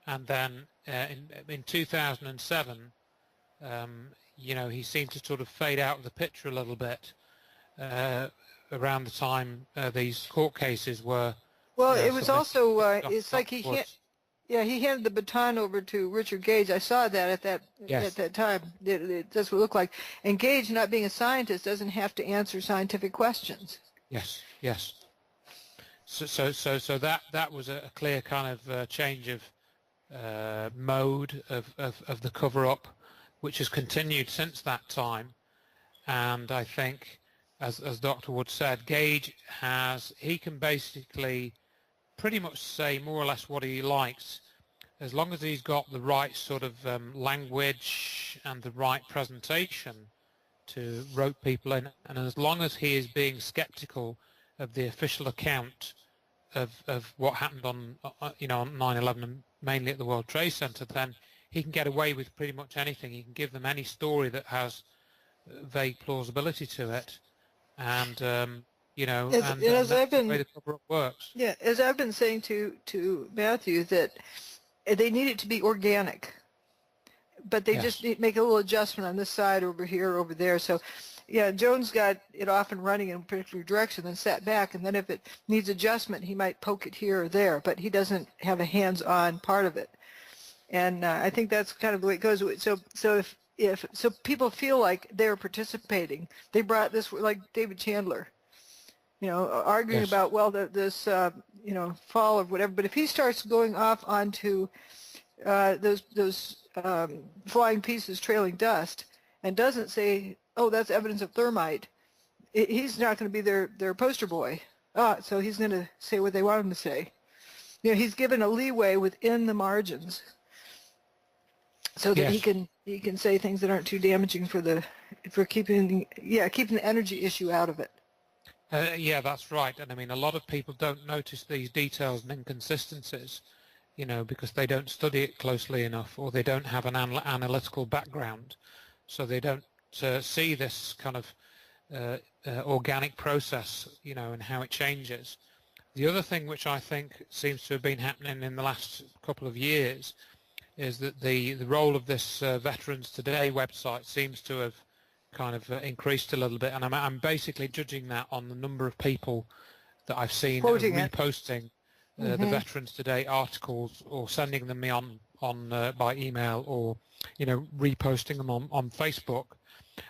and then in 2007, he seemed to sort of fade out of the picture a little bit around the time these court cases were. Well,
it was also it's like he handed the baton over to Richard Gage. I saw that at that time. That's what it looked like. And Gage, not being a scientist, doesn't have to answer scientific questions.
Yes. So that was a clear kind of change of mode of the cover-up, which has continued since that time. And I think, as Dr. Wood said, Gage he can basically pretty much say more or less what he likes, as long as he's got the right sort of language and the right presentation to rope people in, and as long as he is being skeptical of the official account of what happened on 9/11 and mainly at the World Trade Center, then he can get away with pretty much anything. He can give them any story that has vague plausibility to it, and that's the way the cover-up works.
Yeah, as I've been saying to Matthew, that they need it to be organic, but they just need to make a little adjustment on this side, over here, over there. So, yeah, Jones got it off and running in a particular direction, then sat back, and then if it needs adjustment, he might poke it here or there, but he doesn't have a hands-on part of it. And I think that's kind of the way it goes. So so people feel like they're participating. They brought this, like David Chandler, arguing
Yes.
about, well, this fall of whatever. But if he starts going off onto those flying pieces trailing dust and doesn't say, oh, that's evidence of thermite, he's not going to be their poster boy. So he's going to say what they want him to say. He's given a leeway within the margins so that
Yes.
he can say things that aren't too damaging for keeping the energy issue out of it.
Yeah, that's right. And I mean, a lot of people don't notice these details and inconsistencies, because they don't study it closely enough, or they don't have an analytical background, so they don't see this kind of organic process, and how it changes. The other thing which I think seems to have been happening in the last couple of years is that the role of this Veterans Today website seems to have kind of increased a little bit, and I'm basically judging that on the number of people that I've seen
Quoting it.
reposting the Veterans Today articles, or sending them me on by email, or reposting them on Facebook.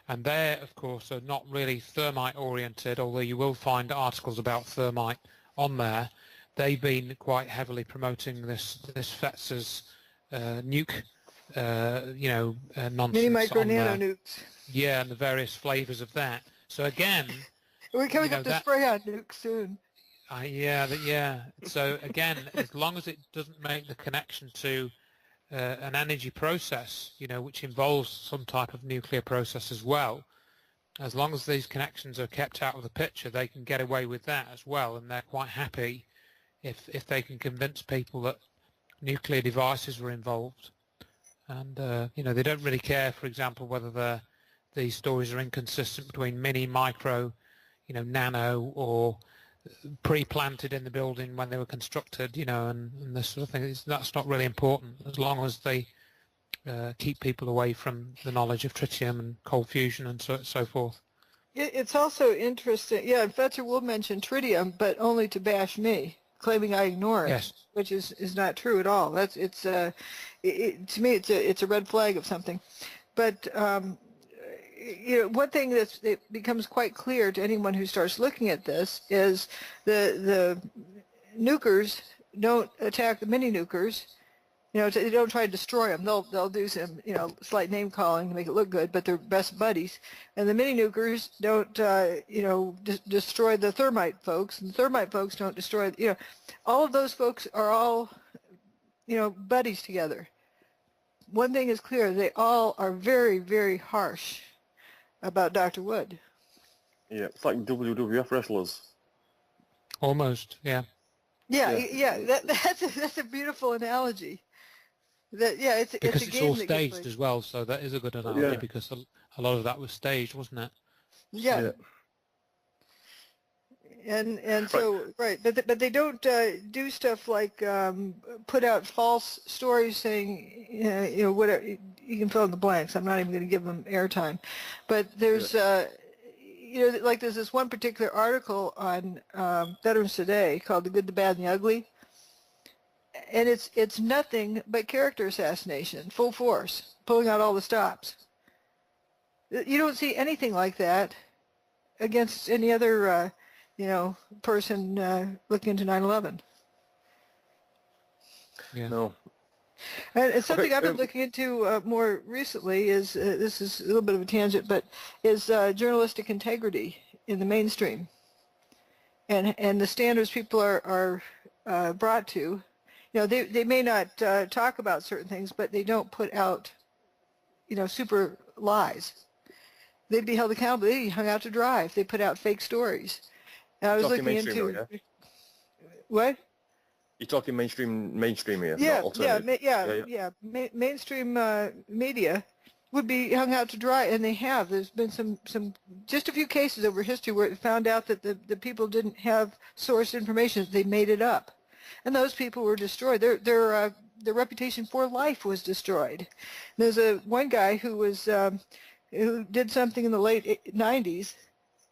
And they, of course, are not really thermite oriented, although you will find articles about thermite on there. They've been quite heavily promoting this vesves nuke, nonsense.
Mini, micro,
on
nano
there.
nukes.
Yeah, and the various flavors of that. So again,
We're coming up to spray on nukes soon.
yeah. So again, as long as it doesn't make the connection to an energy process, which involves some type of nuclear process as well, as long as these connections are kept out of the picture, they can get away with that as well, and they're quite happy if they can convince people that nuclear devices were involved. And they don't really care, for example, whether these stories are inconsistent between mini, micro, nano, or pre-planted in the building when they were constructed, and this sort of thing. That's not really important, as long as they keep people away from the knowledge of tritium and cold fusion and so forth.
It's also interesting. Yeah, Fetzer will mention tritium, but only to bash me, claiming I ignore it,
Yes.
which is not true at all. To me, it's a red flag of something. But one thing that becomes quite clear to anyone who starts looking at this is the nukers don't attack the mini nukers. They don't try to destroy them. They'll do some slight name calling to make it look good, but they're best buddies. And the mini nukers don't destroy the thermite folks, and the thermite folks don't destroy. All of those folks are all buddies together. One thing is clear: they all are very, very harsh about Dr. Wood.
Yeah, it's like WWF wrestlers.
Almost, yeah.
Yeah. That's a beautiful analogy. It's a
Because
game
it's all
that gets
staged
played.
as well, so that is a good analogy,
Yeah.
because a lot of that was staged, wasn't it?
Yeah. And so right, but they don't do stuff like put out false stories saying whatever. You can fill in the blanks. I'm not even going to give them airtime, but there's like there's this one particular article on Veterans Today called "The Good, the Bad, and the Ugly," and it's nothing but character assassination, full force, pulling out all the stops. You don't see anything like that against any other person looking into 9/11.
Yeah.
No.
And it's something
Okay,
I've been looking into more recently is, this is a little bit of a tangent, but is journalistic integrity in the mainstream. And the standards people are brought to. They may not talk about certain things, but they don't put out, super lies. They'd be held accountable. They'd be hung out to dry if they put out fake stories. And I was
Talking
looking
mainstream,
into...
yeah?
What?
You're talking mainstream here,
Yeah,
not alternative.
Mainstream media would be hung out to dry, and they have. There's been some just a few cases over history where it found out that the people didn't have source information. They made it up, and those people were destroyed. Their reputation for life was destroyed. There's one guy who was who did something in the late 90s,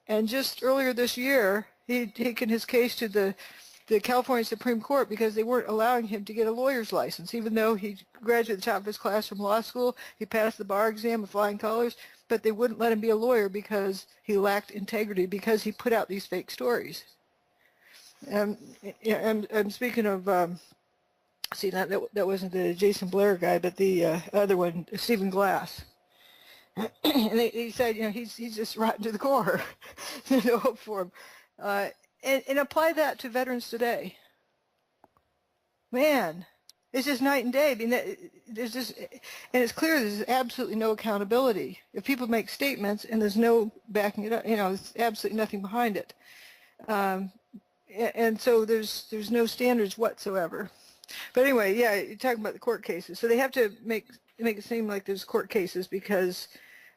and just earlier this year he'd taken his case to the the California Supreme Court because they weren't allowing him to get a lawyer's license, even though he graduated the top of his class from law school. He passed the bar exam with flying colors, but they wouldn't let him be a lawyer because he lacked integrity, because he put out these fake stories. And speaking of, see, that wasn't the Jason Blair guy, but the other one, Stephen Glass. And he said, he's just rotten to the core. No hope for him. And apply that to veterans today. Man, it's just night and day. I mean, there's just, and it's clear there's absolutely no accountability. If people make statements and there's no backing it up, there's absolutely nothing behind it. And so there's no standards whatsoever. But anyway, yeah, you're talking about the court cases. So they have to make it seem like there's court cases because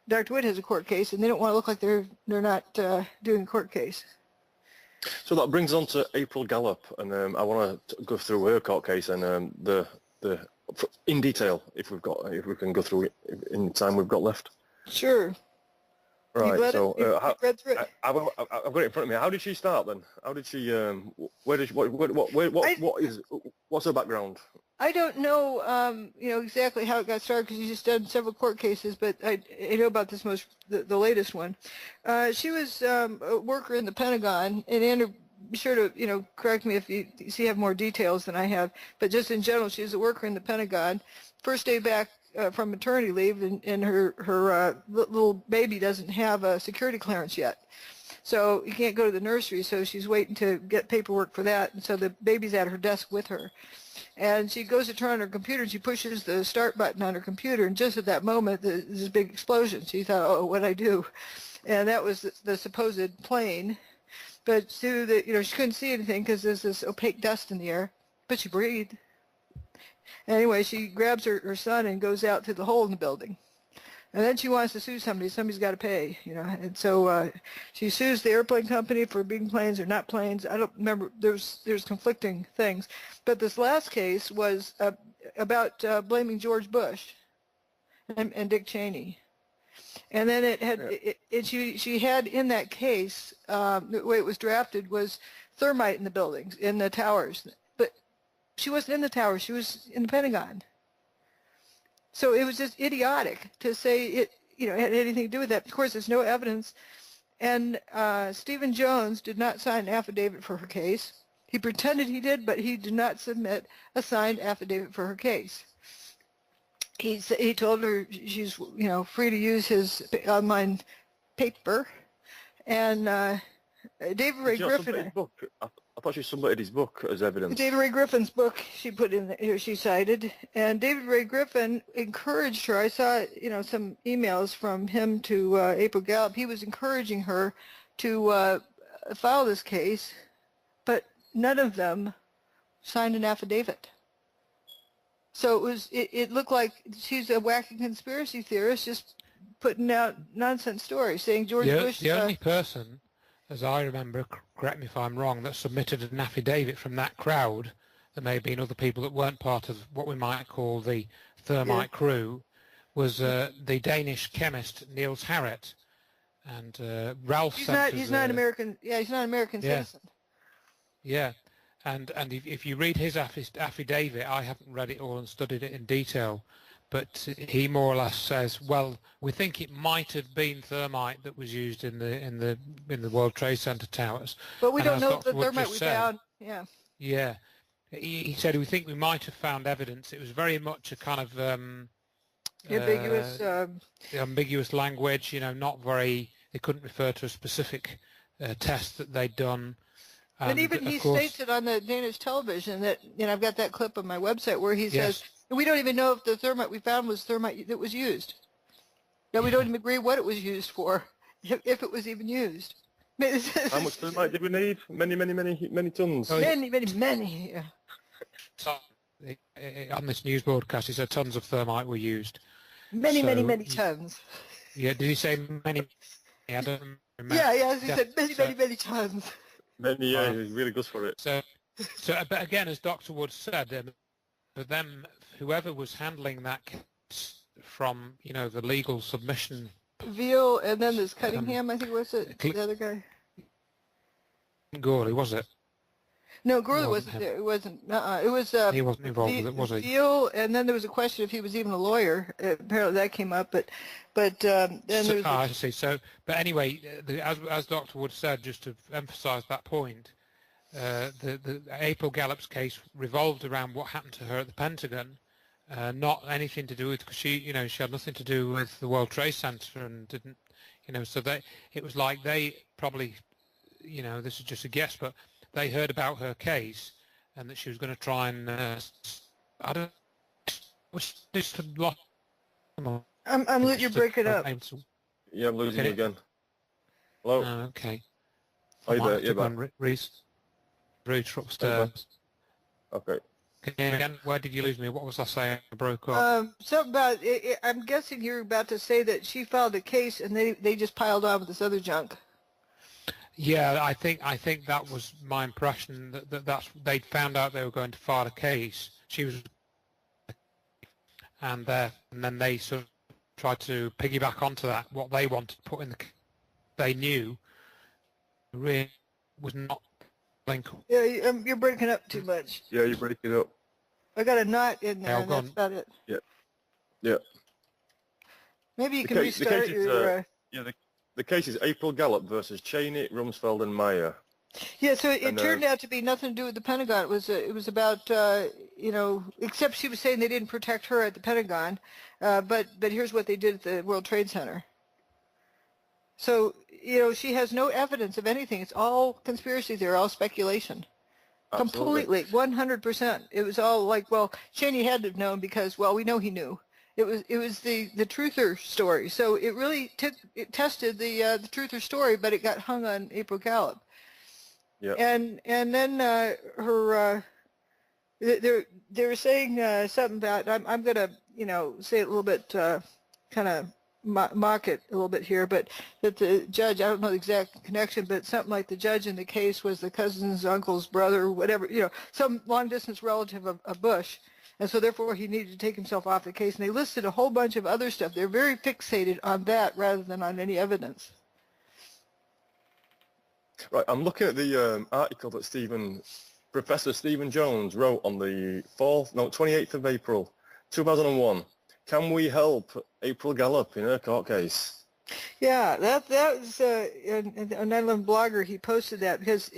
Dr. Wood has a court case, and they don't want to look like they're not doing a court case.
So that brings on to April Gallup, and I want to go through her court case and the in detail if we can go through it in the time we've got left.
Sure.
Right. So
you've read through it.
I've got it in front of me. How did she start then? How did she? What's her background?
I don't know, exactly how it got started because she's just done several court cases, but I know about this the latest one. She was a worker in the Pentagon, and Andrew, be sure to, correct me if you have more details than I have, but just in general, she was a worker in the Pentagon. First day back from maternity leave, and her little baby doesn't have a security clearance yet. So you can't go to the nursery, so she's waiting to get paperwork for that, and so the baby's at her desk with her. And she goes to turn on her computer, and she pushes the start button on her computer, and just at that moment, there's this big explosion. She thought, oh, what'd I do? And that was the supposed plane. But through she couldn't see anything because there's this opaque dust in the air, but she breathed. Anyway, she grabs her son and goes out through the hole in the building. And then she wants to sue somebody. Somebody's got to pay, And so she sues the airplane company for being planes or not planes. I don't remember. There's conflicting things. But this last case was about blaming George Bush and Dick Cheney. And then it had she had in that case, the way it was drafted was thermite in the buildings, in the towers. But she wasn't in the towers. She was in the Pentagon. So it was just idiotic to say it, had anything to do with that. Of course, there's no evidence. And Stephen Jones did not sign an affidavit for her case. He pretended he did, but he did not submit a signed affidavit for her case. He told her she's, free to use his online paper. And David Ray Griffin.
I thought she submitted his book as evidence.
David Ray Griffin's book she put in here, she cited, and David Ray Griffin encouraged her. I saw, some emails from him to April Gallup. He was encouraging her to file this case, but none of them signed an affidavit. So it looked like she's a wacky conspiracy theorist just putting out nonsense stories, saying George Bush.
The only person, as I remember, correct me if I'm wrong, that submitted an affidavit from that crowd, there may have been other people that weren't part of what we might call the thermite crew, was the Danish chemist Niels Harrit. And Ralph
he's not an American. Yeah, he's not an American citizen.
Yeah, and if you read his affidavit, I haven't read it all and studied it in detail, but he more or less says, well, we think it might have been thermite that was used in the World Trade Center towers.
But we don't know the thermite we found. Yeah.
Yeah. He said we think we might have found evidence. It was very much a kind of ambiguous language. Not very. They couldn't refer to a specific test that they'd done.
But even he states it on the Danish television that I've got that clip on my website where he says. We don't even know if the thermite we found was thermite that was used. No, we don't even agree what it was used for, if it was even used.
How much thermite did we need? Many tons.
Many. Yeah.
So, on this news broadcast, he said tons of thermite were used.
Many tons.
Yeah, did he say many? I don't remember.
Yeah, he said many tons.
Many, yeah, he really goes for it.
So, but again, as Dr. Wood said, for them, whoever was handling that case from, the legal submission.
Veal, and then there's Cunningham, I think, was it? The other guy?
Gawley, was it?
No, Gorley
Wasn't
wasn't
him.
there. It wasn't. It was
He wasn't involved with it, was he?
Veal, and then there was a question if he was even a lawyer. Apparently that came up, but then there was.
I see. So, but anyway, as Dr. Wood said, just to emphasise that point, the April Gallup's case revolved around what happened to her at the Pentagon, not anything to do with, because she had nothing to do with the World Trade Center and didn't, so it was like they probably, this is just a guess, but they heard about her case and that she was going to try and, I don't, was this a lot?
You're breaking up.
Yeah, I'm losing you again. Hello?
Oh, okay.
Are you there? Yeah, back.
Reese upstairs.
Okay.
Again, where did you lose me? What was I saying? I broke up.
Something about, I'm guessing you're about to say that she filed a case and they just piled on with this other junk.
Yeah, I think that was my impression, that's they'd found out they were going to file a case. She was, and then they sort of tried to piggyback onto that. What they wanted to put in they knew really was not linkable.
Yeah, you're breaking up too much.
Yeah, you're breaking up.
I got a knot in there, and that's about it.
Yeah. Yeah.
Maybe you can restart your...
The case is April Gallup versus Cheney, Rumsfeld, and Meyer.
Yeah, so it turned out to be nothing to do with the Pentagon. It was about, except she was saying they didn't protect her at the Pentagon, but here's what they did at the World Trade Center. So, she has no evidence of anything. It's all conspiracy theory, all speculation.
Absolutely.
Completely, 100%. It was all like, well, Cheney had to have known because, well, we know he knew. It was the truther story. So it really tested the truther story, but it got hung on April Gallup.
Yeah.
And then her they were saying something about, I'm gonna say it a little bit kind of mock it a little bit here, but that the judge, I don't know the exact connection, but something like the judge in the case was the cousin's uncle's brother, whatever, some long distance relative of Bush. And so therefore he needed to take himself off the case. And they listed a whole bunch of other stuff. They're very fixated on that rather than on any evidence.
Right, I'm looking at the article that Professor Stephen Jones wrote on the 28th of April, 2001. Can we help April Gallup in her court case?
Yeah, that was a 9/11 blogger. He posted that because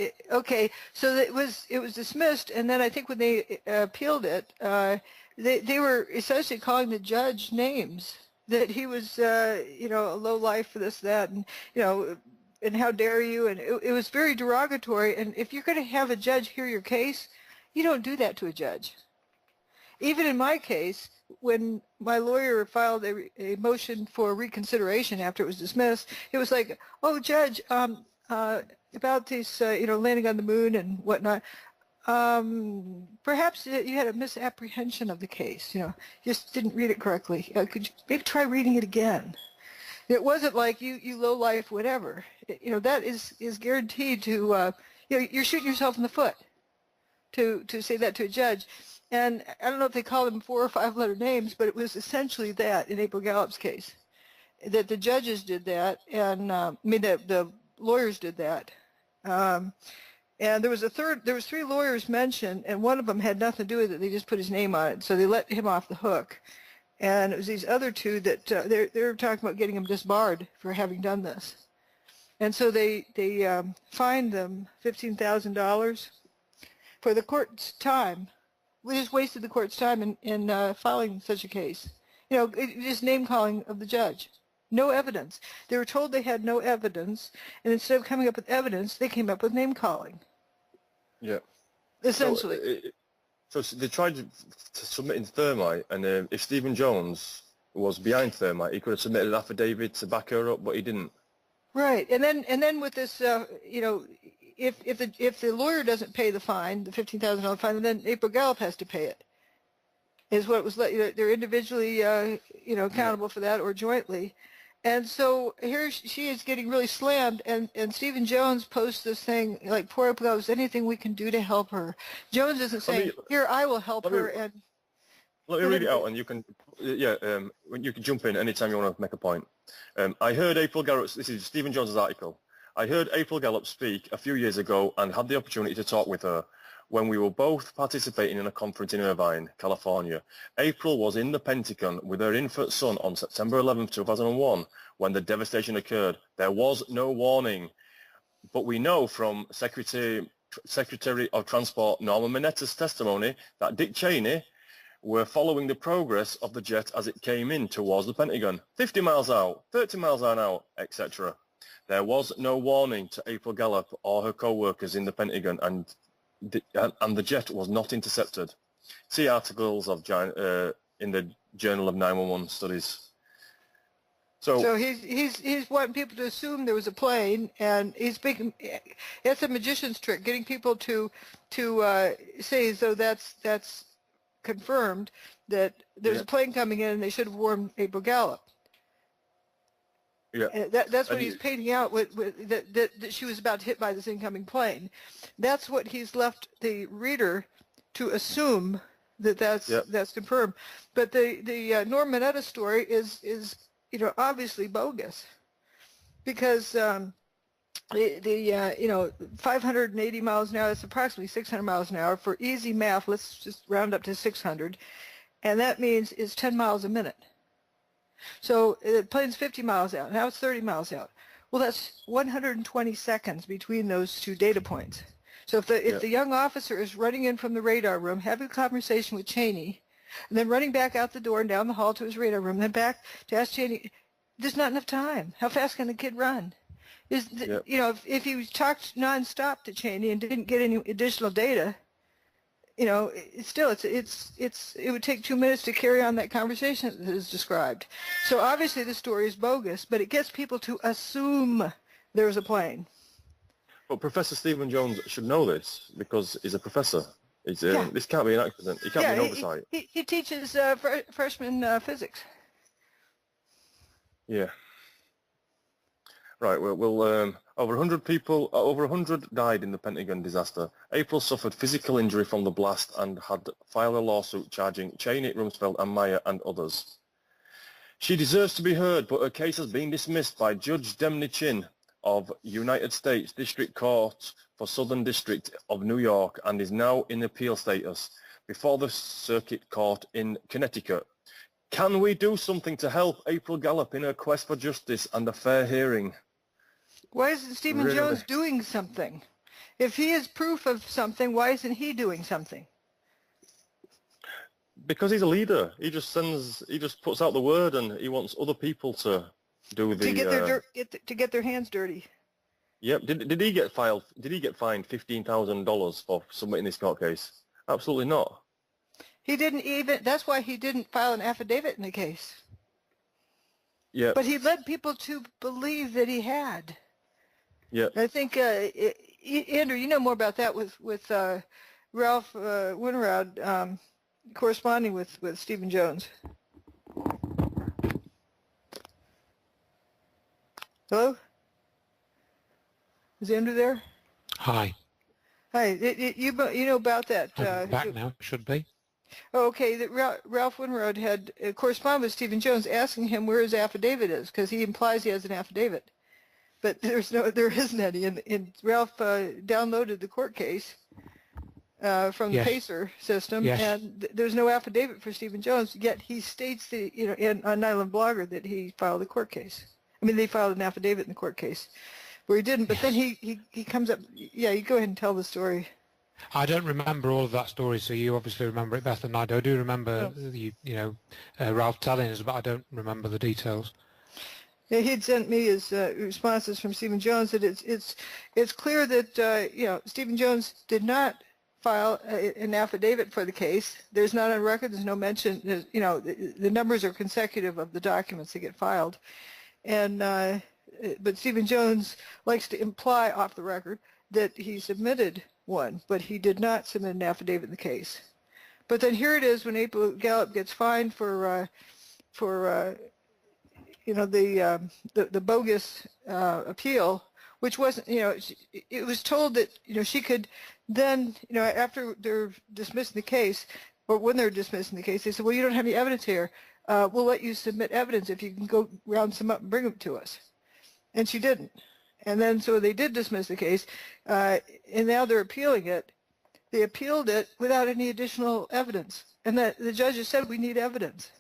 so it was dismissed, and then I think when they appealed it, they were essentially calling the judge names, that he was a low life for this, that, and and how dare you, and it was very derogatory. And if you're going to have a judge hear your case, you don't do that to a judge. Even in my case, when my lawyer filed a motion for reconsideration after it was dismissed, it was like, oh, Judge, about this, landing on the moon and whatnot, perhaps you had a misapprehension of the case, just didn't read it correctly. Could you maybe try reading it again? It wasn't like you low life, whatever. That is guaranteed to, you're shooting yourself in the foot to say that to a judge. And I don't know if they call them 4 or 5 letter names, but it was essentially that in April Gallup's case, that the judges did that, and the lawyers did that. And there was 3 lawyers mentioned, and one of them had nothing to do with it. They just put his name on it, so they let him off the hook. And it was these other 2 that they're talking about getting him disbarred for having done this. And so they fined them $15,000 for the court's time. We just wasted the court's time in filing such a case. Just name-calling of the judge. No evidence. They were told they had no evidence, and instead of coming up with evidence, they came up with name-calling.
Yeah.
Essentially.
So they tried to submit in Thermite, and if Stephen Jones was behind Thermite, he could have submitted an affidavit to back her up, but he didn't.
Right. And then with this, if the lawyer doesn't pay the fine, the $15,000 fine, then April Gallup has to pay it. Is what was they're individually accountable for that, or jointly. And so here she is getting really slammed, and Stephen Jones posts this thing like, poor April Gallup, is there anything we can do to help her? Jones isn't saying, here, I will help her. And
let me read it out, and you can you can jump in anytime you want to make a point. I heard April Gallup, this is Stephen Jones's article. I heard April Gallup speak a few years ago and had the opportunity to talk with her when we were both participating in a conference in Irvine, California. April was in the Pentagon with her infant son on September 11, 2001, when the devastation occurred. There was no warning, but we know from Secretary of Transport Norman Minetta's testimony that Dick Cheney were following the progress of the jet as it came in towards the Pentagon, 50 miles out, 30 miles an hour, etc. There was no warning to April Gallup or her co-workers in the Pentagon, and the jet was not intercepted. See articles of in the Journal of 911 Studies.
So he's wanting people to assume there was a plane, and it's a magician's trick, getting people to say as though that's confirmed that there's a plane coming in and they should have warned April Gallup.
Yeah,
that's what he's painting out that she was about to hit by this incoming plane. That's what he's left the reader to assume that's confirmed. But the Norm Mineta story is obviously bogus, because the 580 miles an hour, it's approximately 600 miles an hour. For easy math, let's just round up to 600, and that means it's 10 miles a minute. So the plane's 50 miles out. Now it's 30 miles out. Well, that's 120 seconds between those two data points. So if the young officer is running in from the radar room, having a conversation with Cheney, and then running back out the door and down the hall to his radar room, then back to ask Cheney, there's not enough time. How fast can the kid run? If he talked nonstop to Cheney and didn't get any additional data, it would take 2 minutes to carry on that conversation that is described. So obviously the story is bogus, but it gets people to assume there's a plane.
But Professor Stephen Jones should know this because he's a professor. This can't be an accident. It can't be an oversight.
He teaches freshman physics.
Yeah. Right. Well, over 100 died in the Pentagon disaster. April suffered physical injury from the blast and had filed a lawsuit charging Cheney, Rumsfeld, and Meyer and others. She deserves to be heard, but her case has been dismissed by Judge Demny Chin of United States District Court for Southern District of New York and is now in appeal status before the Circuit Court in Connecticut. Can we do something to help April Gallup in her quest for justice and a fair hearing?
Why isn't Stephen Jones doing something? If he is proof of something, why isn't he doing something?
Because he's a leader. He just puts out the word, and he wants other people to do the
to get their hands dirty.
Yep. Did he get fined $15,000 for submitting this court case? Absolutely not.
He didn't even. That's why he didn't file an affidavit in the case.
Yeah.
But he led people to believe that he had.
Yeah.
I think Andrew, you know more about that with Ralph Winterrod corresponding with Stephen Jones. Hello? Is Andrew there?
Hi.
Hi. You know about that?
I'm back now. Should be.
Oh, okay. That Ralph Winterrod had corresponded with Stephen Jones, asking him where his affidavit is, because he implies he has an affidavit, but there isn't any. And Ralph downloaded the court case from the Pacer system, and there's no affidavit for Stephen Jones. Yet he states on Nylon Blogger that he filed a court case. I mean, they filed an affidavit in the court case where he didn't. But then he comes up. Yeah, you go ahead and tell the story.
I don't remember all of that story, so you obviously remember it better than I do. I do remember Ralph telling us, but I don't remember the details.
Yeah, he'd sent me his responses from Stephen Jones that it's clear that Stephen Jones did not file an affidavit for the case. There's not on record. There's no mention. The numbers are consecutive of the documents that get filed, and but Stephen Jones likes to imply off the record that he submitted one, but he did not submit an affidavit in the case. But then here it is when April Gallup gets fined for the bogus appeal, which wasn't, it was told that she could then, after they're dismissing the case, or when they're dismissing the case, they said, well, you don't have any evidence here. We'll let you submit evidence if you can go round some up and bring them to us. And she didn't. And then so they did dismiss the case, and now they're appealing it. They appealed it without any additional evidence, and the judges said we need evidence.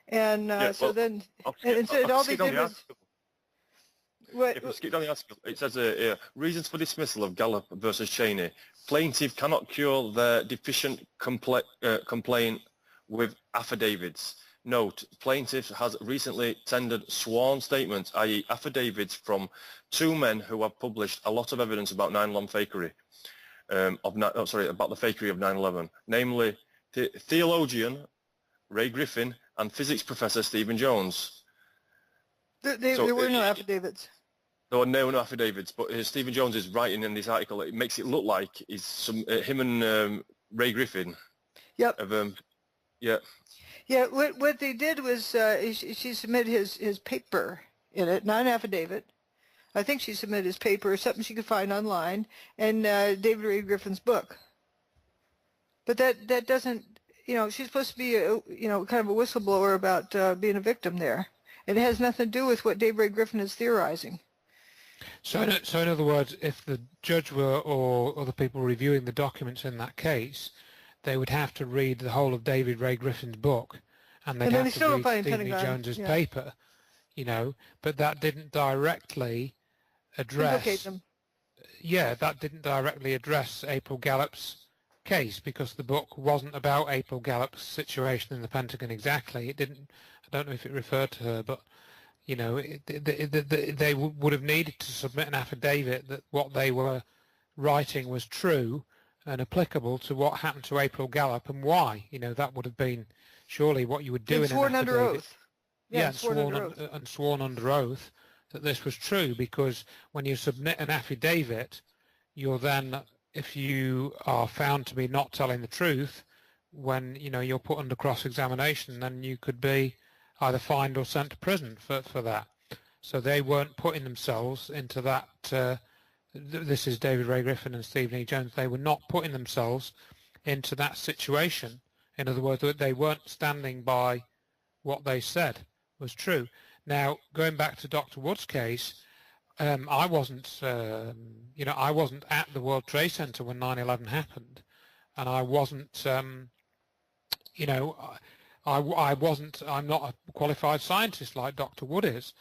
And so then, and so all they did was.
If we skip down the article, it says reasons for dismissal of Gallup versus Cheney. Plaintiff cannot cure their deficient complaint with affidavits. Note, plaintiff has recently tendered sworn statements, i.e. affidavits from two men who have published a lot of evidence about 9/11 fakery, about the fakery of 9/11, namely theologian Ray Griffin and physics professor Stephen Jones.
There were no affidavits.
There were no affidavits, but Stephen Jones is writing in this article. It makes it look like it's him and Ray Griffin.
Yep.
Yeah.
Yeah. What they did was she submitted his paper in it, not an affidavit. I think she submitted his paper, something she could find online, and David Ray Griffin's book. But that doesn't, she's supposed to be kind of a whistleblower about being a victim there. It has nothing to do with what David Ray Griffin is theorizing.
So in other words, if the judge were or other people reviewing the documents in that case, they would have to read the whole of David Ray Griffin's book, and they'd have to read Stephen Jones's paper, but that didn't directly address them. Yeah, that didn't directly address April Gallup's case, because the book wasn't about April Gallup's situation in the Pentagon exactly. It didn't. I don't know if it referred to her, but they would have needed to submit an affidavit that what they were writing was true and applicable to what happened to April Gallup and why. That would have been surely what you would do in an affidavit.
Under oath.
Yeah, and sworn under oath that this was true, because when you submit an affidavit, you're then, if you are found to be not telling the truth, when you're put under cross-examination, then you could be either fined or sent to prison for that. So they weren't putting themselves into that. This is David Ray Griffin and Stephen E. Jones. They were not putting themselves into that situation. In other words, they weren't standing by what they said was true. Now, going back to Dr. Wood's case, I wasn't, I wasn't at the World Trade Center when 9/11 happened, and I wasn't, I'm not a qualified scientist like Dr. Wood is,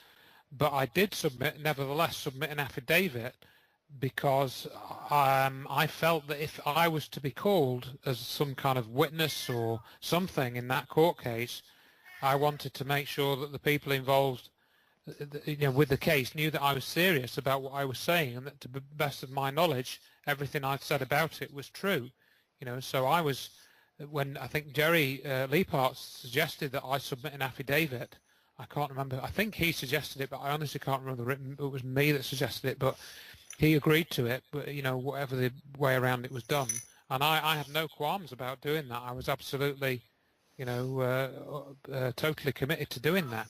but I did nevertheless submit an affidavit, because I felt that if I was to be called as some kind of witness or something in that court case, I wanted to make sure that the people involved with the case knew that I was serious about what I was saying, and that to the best of my knowledge, everything I'd said about it was true. So I was, when I think Jerry Leapart suggested that I submit an affidavit, I can't remember, I think he suggested it, but I honestly can't remember it was me that suggested it, but he agreed to it, but whatever the way around it was done. And I had no qualms about doing that. I was absolutely, totally committed to doing that.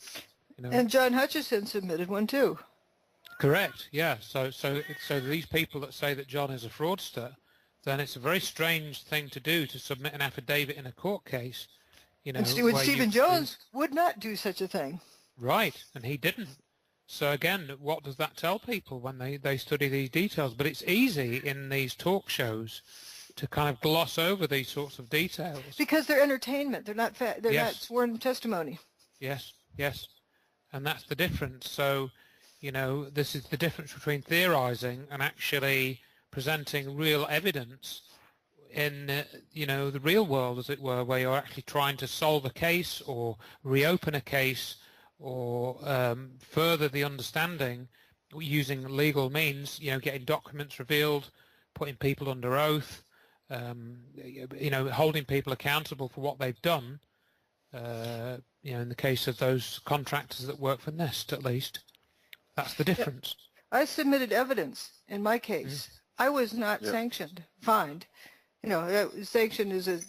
And John Hutchison submitted one too.
Correct. Yeah. So these people that say that John is a fraudster, then it's a very strange thing to do, to submit an affidavit in a court case.
And Stephen Jones would not do such a thing.
Right, and he didn't. So again, what does that tell people when they study these details? But it's easy in these talk shows to kind of gloss over these sorts of details. Because
they're entertainment. They're not not sworn testimony.
Yes. And that's the difference. So, this is the difference between theorizing and actually presenting real evidence in, the real world, as it were, where you're actually trying to solve a case or reopen a case or further the understanding using legal means, getting documents revealed, putting people under oath, holding people accountable for what they've done. In the case of those contractors that work for NIST, at least, that's the difference.
I submitted evidence in my case. I was not sanctioned, fined. Sanction is a,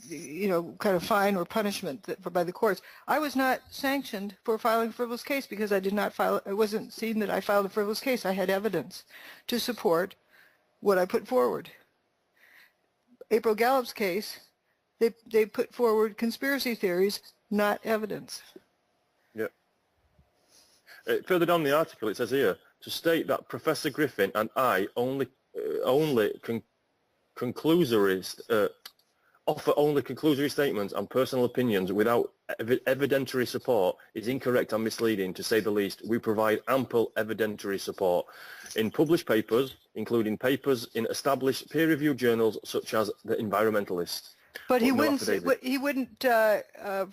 kind of fine or punishment by the courts. I was not sanctioned for filing a frivolous case because I did not file. It wasn't seen that I filed a frivolous case. I had evidence to support what I put forward. April Gallup's case, they put forward conspiracy theories, not evidence.
Yeah. Further down the article, it says here, to state that Professor Griffin and I offer only conclusory statements and personal opinions without evidentiary support is incorrect and misleading, to say the least. We provide ample evidentiary support in published papers, including papers in established peer-reviewed journals such as The Environmentalist.
But he wouldn't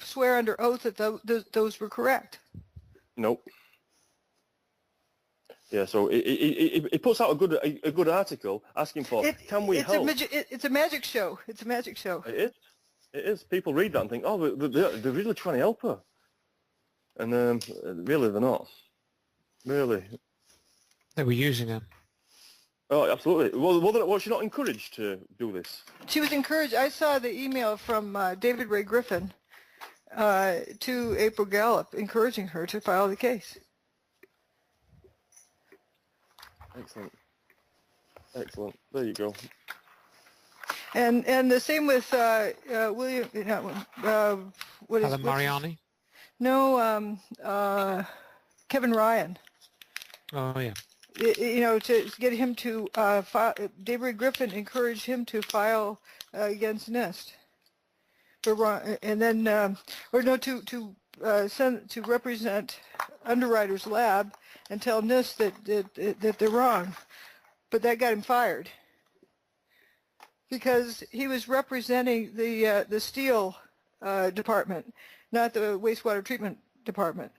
swear under oath that those were correct.
Nope. Yeah, so it puts out a good article asking for, can we help?
It's a magic show. It's a magic show.
It is. It is. People read that and think, oh, they're really trying to help her. And really they're not. Really.
They were using her.
Oh, absolutely. Well, was she not encouraged to do this?
She was encouraged. I saw the email from David Ray Griffin to April Gallup encouraging her to file the case.
Excellent. Excellent. There you go.
And the same with William. What is
Helen Mariani?
No, Kevin Ryan.
Oh yeah.
To get him to file. David Griffin encouraged him to file against NIST. And then, to represent Underwriters Lab and tell NIST that they're wrong. But that got him fired because he was representing the steel department, not the wastewater treatment department.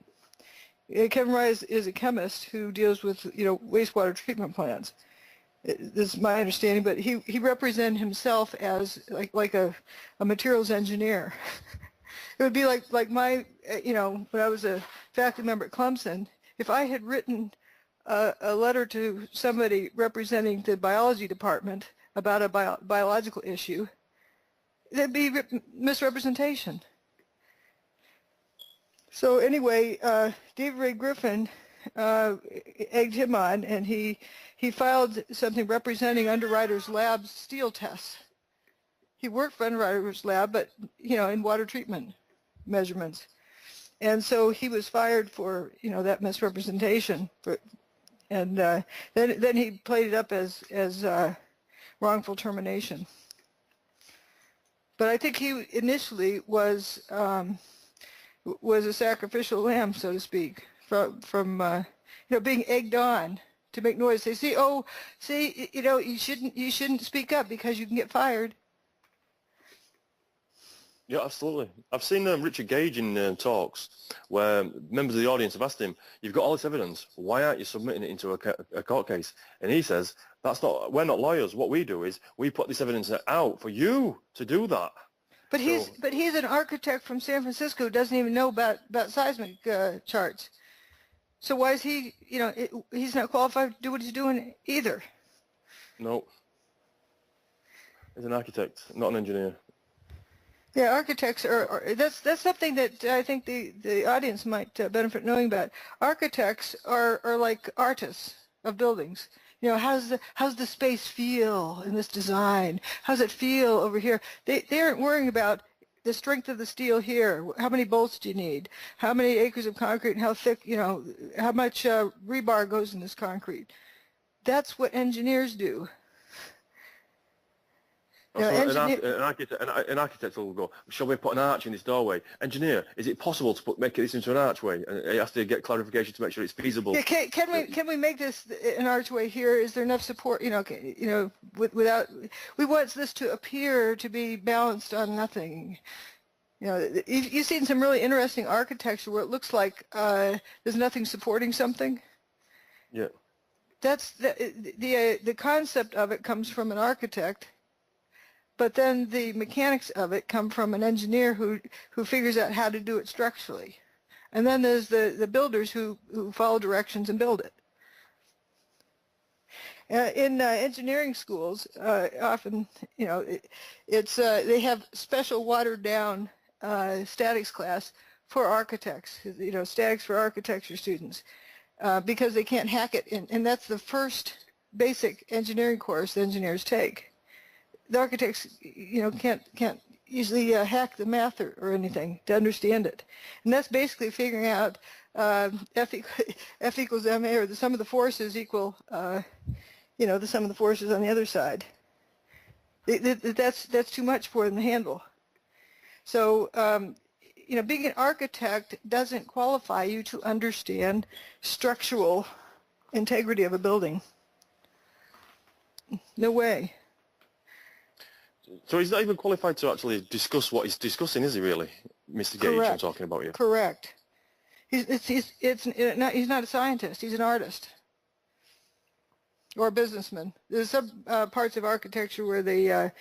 Kevin Ryan is a chemist who deals with wastewater treatment plants. This is my understanding, but he represented himself as like a materials engineer. It would be like my, when I was a faculty member at Clemson, if I had written a letter to somebody representing the biology department about a biological issue, there'd be misrepresentation. So anyway, David Ray Griffin egged him on, and he filed something representing Underwriters Lab's steel tests. He worked for Underwriters Lab, but in water treatment measurements, and so he was fired for that misrepresentation. And then he played it up as wrongful termination. But I think he initially was a sacrificial lamb, so to speak, from being egged on to make noise. They say, you shouldn't speak up because you can get fired.
Yeah, absolutely. I've seen Richard Gage in talks where members of the audience have asked him, "You've got all this evidence. Why aren't you submitting it into a court case?" And he says, "We're not lawyers. What we do is we put this evidence out for you to do that."
But he's an architect from San Francisco who doesn't even know about seismic charts. So why is he? He's not qualified to do what he's doing either.
No. He's an architect, not an engineer.
Yeah, architects that's something that I think the audience might benefit knowing about. Architects are like artists of buildings. How's the space feel in this design? How's it feel over here? They aren't worrying about the strength of the steel here. How many bolts do you need? How many acres of concrete and how thick, how much rebar goes in this concrete? That's what engineers do.
An architect will go, "Shall we put an arch in this doorway?" Engineer, is it possible to make this into an archway? And he has to get clarification to make sure it's feasible.
Yeah, can we make this an archway here? Is there enough support? Without, we want this to appear to be balanced on nothing. You've seen some really interesting architecture where it looks like there's nothing supporting something.
Yeah.
That's the concept of it comes from an architect. But then the mechanics of it come from an engineer who figures out how to do it structurally. And then there's the builders who follow directions and build it. In engineering schools, often, they have special watered down statics class for architects, statics for architecture students, because they can't hack it. And that's the first basic engineering course the engineers take. The architects, can't easily hack the math or anything to understand it. And that's basically figuring out F equals ma, or the sum of the forces equal, the sum of the forces on the other side. That's too much for them to handle. So, being an architect doesn't qualify you to understand structural integrity of a building. No way.
So he's not even qualified to actually discuss what he's discussing, is he really, Mr. Gage?
Correct.
I'm talking about you.
Correct. He's not a scientist. He's an artist or a businessman. There's some parts of architecture where they,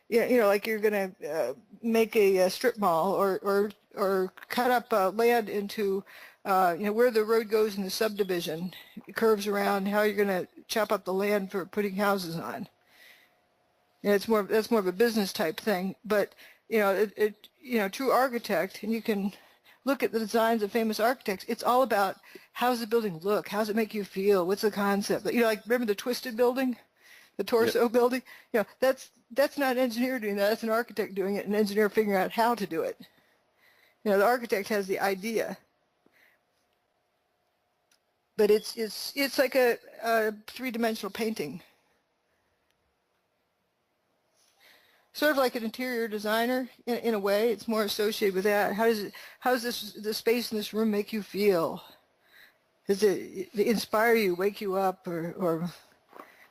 like you're going to make a strip mall or cut up land into, where the road goes in the subdivision, it curves around, how you're going to chop up the land for putting houses on. That's more of a business type thing. But true architect, and you can look at the designs of famous architects. It's all about how's the building look, how's it make you feel, what's the concept. Like remember the twisted building, the torso building. That's not an engineer doing that. That's an architect doing it, an engineer figuring out how to do it. The architect has the idea. But it's like a three-dimensional painting. Sort of like an interior designer in a way. It's more associated with that. How does the space in this room make you feel? Does it inspire you, wake you up, or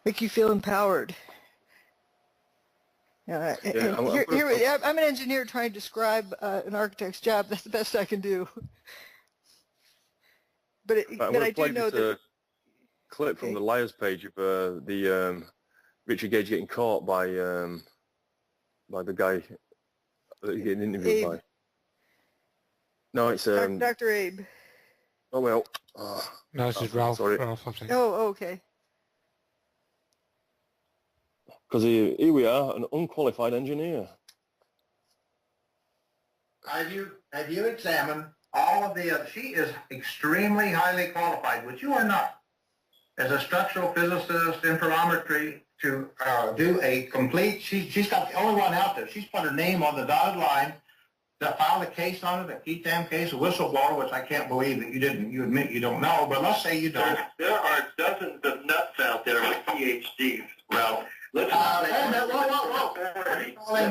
make you feel empowered? I'm an engineer trying to describe an architect's job. That's the best I can do. But I do know that
clip from the Liars page of the Richard Gage getting caught by the guy that he's getting interviewed by. No, it's
Dr. Abe.
Oh well.
No, this is Ralph.
Sorry.
Ralph, I think.
Oh, okay.
Because here we are, an unqualified engineer.
Have you examined all of the? She is extremely highly qualified, which you are not, as a structural physicist, interferometry, to do a complete. She's got the only one out there. She's put her name on the dotted line to file a case on it, a key tam case, a whistleblower, which I can't believe that you didn't. You admit you don't know, but let's say you don't.
There are dozens of nuts out there with PhDs. Well, let's
whoa.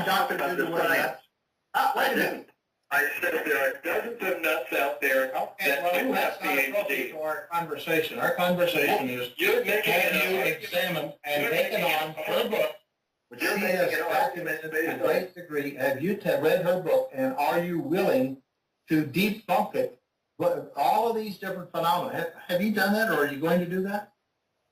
Dr. Judy, wait a minute.
I said there are dozens of nuts out there that do have PhDs.
Our conversation. Our conversation is, can you examine and taken on her book, which she has documented to a great degree. Have you read her book, and are you willing to debunk it? But all of these different phenomena, have you done that, or are you going to do that?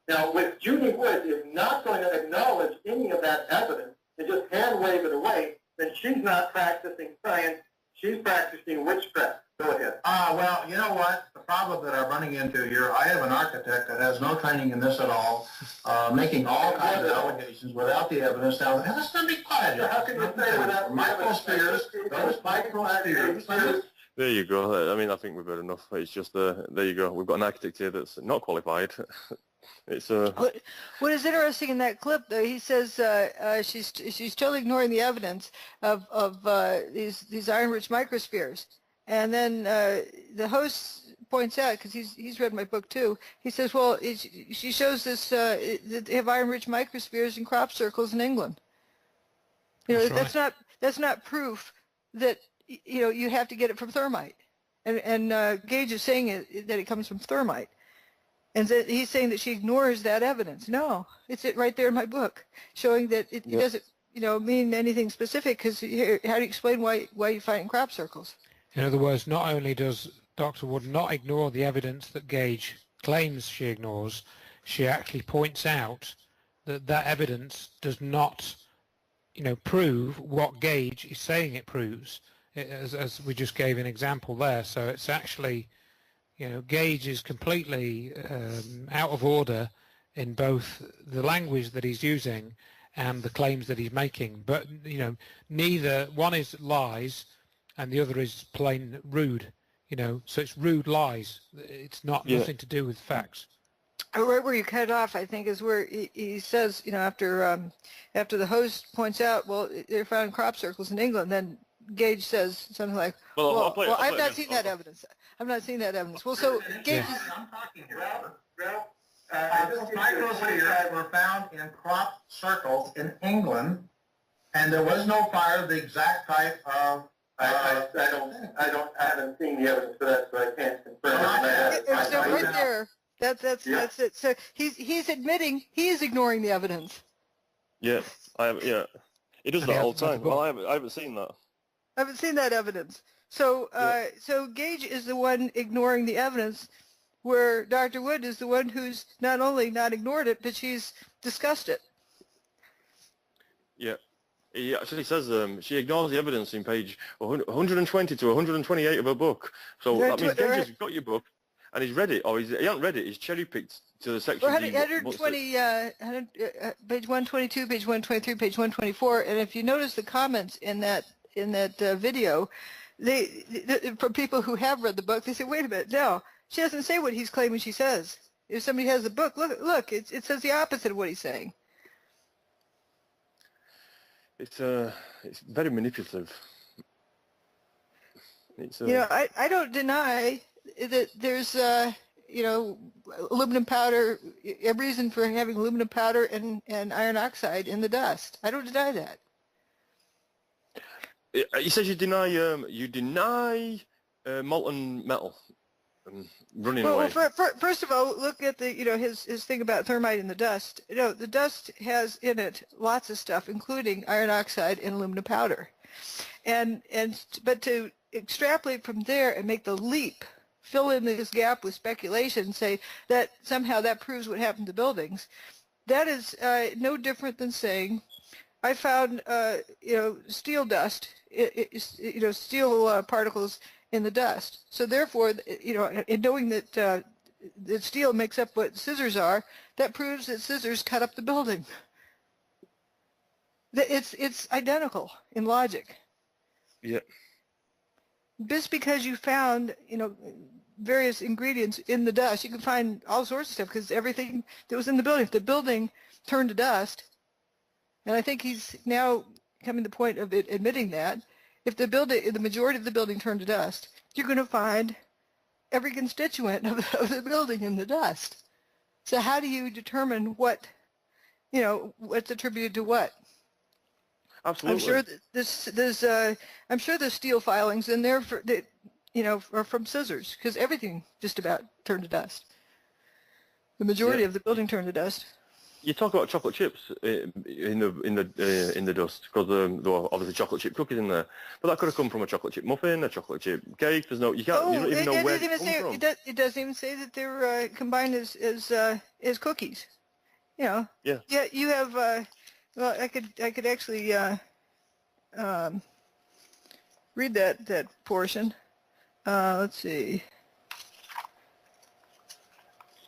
Now, with Judy Wood is not going to acknowledge any of that evidence and just hand wave it away, then she's not practicing science. She's practicing witchcraft. Go ahead.
Well, you know what? The problem that I'm running into here, I have an architect that has no training in this at all, making all kinds of allegations without the evidence. Now, let's not be quiet.
So how can you say without
microspheres, those microspheres.
There you go. I mean, I think we've heard enough. It's just, there you go. We've got an architect here that's not qualified. It's
What is interesting in that clip, though, he says she's totally ignoring the evidence of these iron-rich microspheres, and then the host points out, because he's read my book too. He says, well, she shows this that they have iron-rich microspheres in crop circles in England. That's not proof that you have to get it from thermite, and Gage is saying that it comes from thermite. And he's saying that she ignores that evidence. No, it's right there in my book, showing that it doesn't, mean anything specific. Because how do you explain why you find it in crop circles?
In other words, not only does Dr. Wood not ignore the evidence that Gage claims she ignores, she actually points out that evidence does not, prove what Gage is saying it proves, as we just gave an example there. So it's actually, Gage is completely out of order in both the language that he's using and the claims that he's making. But, neither one is lies and the other is plain rude, so it's rude lies. It's nothing to do with facts.
Right where you cut off, I think, is where he says, after the host points out, well, they're found in crop circles in England, then Gage says something like, well, I've not seen that evidence. I've not seen that evidence. Well, so Gage is,
I'm talking here. Those microspheres were found in crop circles in England, and there was no fire of the exact type of.
I haven't seen the evidence for that, so I can't confirm.
so right there, that's it. So he's admitting he is ignoring the evidence.
Yeah, he does that all the time. Well, I haven't seen that.
I haven't seen that evidence. So so Gage is the one ignoring the evidence, where Dr. Wood is the one who's not only not ignored it, but she's discussed it.
Yeah. He actually says she ignores the evidence in page 120 to 128 of her book. So that means Gage has got your book, and he's read it, or he hasn't read it, he's cherry-picked to the section.
120, page 122, page 123, page 124, and if you notice the comments in that video, for people who have read the book, they say, wait a minute, no, she doesn't say what he's claiming she says. If somebody has the book, look, it says the opposite of what he's saying.
It's very manipulative.
I don't deny that there's aluminum powder, a reason for having aluminum powder and iron oxide in the dust. I don't deny that.
He says you deny molten metal running away.
Well, first of all, look at the his thing about thermite in the dust. The dust has in it lots of stuff, including iron oxide and aluminum powder, but to extrapolate from there and make the leap, fill in this gap with speculation, say that somehow that proves what happened to buildings, that is no different than saying I found steel dust, steel particles in the dust. So therefore, in knowing that that steel makes up what scissors are, that proves that scissors cut up the building. It's identical in logic.
Yeah.
Just because you found various ingredients in the dust, you can find all sorts of stuff because everything that was in the building, if the building turned to dust, and I think he's now coming to the point of admitting that, if the majority of the building turned to dust, you're going to find every constituent of the building in the dust. So how do you determine what's attributed to what?
Absolutely.
I'm sure there's steel filings in there are from scissors, because everything just about turned to dust. The majority of the building turned to dust.
You talk about chocolate chips in the dust, because there were obviously chocolate chip cookies in there, but that could have come from a chocolate chip muffin, a chocolate chip cake. You don't even know where it comes from.
It doesn't even say that they're combined as cookies. Yeah. You have. Well, I could actually read that portion. Let's see.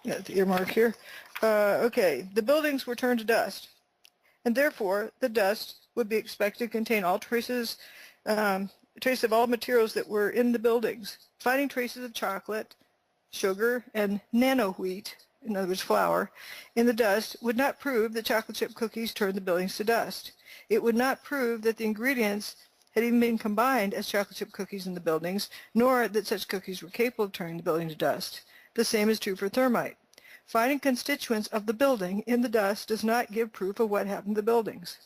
Got the earmark here. Okay, the buildings were turned to dust, and therefore the dust would be expected to contain all traces of all materials that were in the buildings. Finding traces of chocolate, sugar, and nano wheat, in other words flour, in the dust would not prove that chocolate chip cookies turned the buildings to dust. It would not prove that the ingredients had even been combined as chocolate chip cookies in the buildings, nor that such cookies were capable of turning the building to dust. The same is true for thermite. Finding constituents of the building in the dust does not give proof of what happened to the buildings.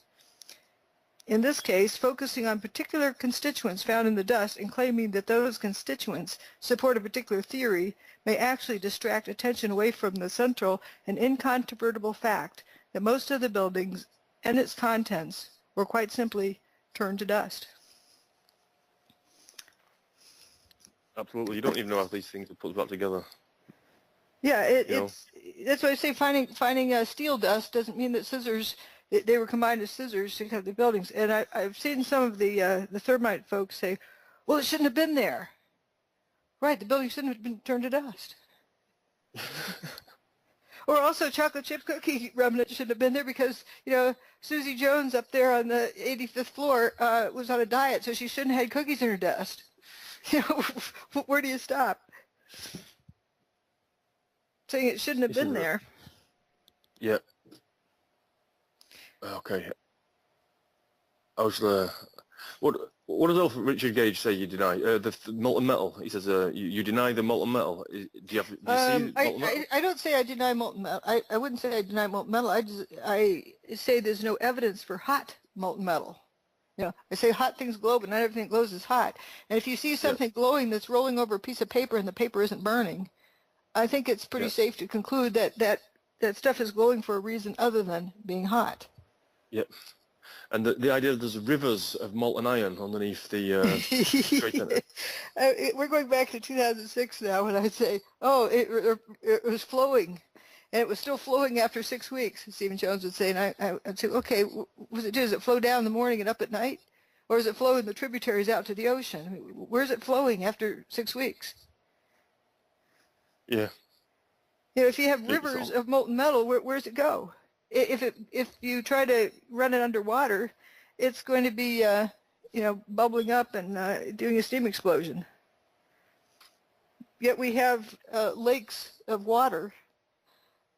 In this case, focusing on particular constituents found in the dust and claiming that those constituents support a particular theory may actually distract attention away from the central and incontrovertible fact that most of the buildings and its contents were quite simply turned to dust.
Absolutely. You don't even know how these things are put back together.
Yeah, that's why I say finding steel dust doesn't mean that scissors, they were combined as scissors to cut the buildings. And I've seen some of the thermite folks say, well, it shouldn't have been there. Right, the building shouldn't have been turned to dust. Or also chocolate chip cookie remnant shouldn't have been there because, Susie Jones up there on the 85th floor was on a diet, so she shouldn't have had cookies in her dust. Where do you stop? Saying it shouldn't have been there.
Yeah. Okay. I was What does else Richard Gage say you deny? The molten metal. He says you deny the molten metal. Do you see molten metal?
I don't say I deny molten metal. I wouldn't say I deny molten metal. I say there's no evidence for hot molten metal. You know, I say hot things glow, but not everything that glows is hot. And if you see something glowing that's rolling over a piece of paper and the paper isn't burning, I think it's pretty safe to conclude that stuff is glowing for a reason other than being hot.
Yep. And the idea that there's rivers of molten iron underneath the Trade Center.
We're going back to 2006 now when I say, oh, it was flowing. And it was still flowing after 6 weeks, Stephen Jones would say. And I'd say, okay, does it flow down in the morning and up at night? Or does it flow in the tributaries out to the ocean? I mean, where's it flowing after 6 weeks?
Yeah.
You know, if you have rivers of molten metal, where's it go? If you try to run it underwater, it's going to be, bubbling up and doing a steam explosion. Yet we have lakes of water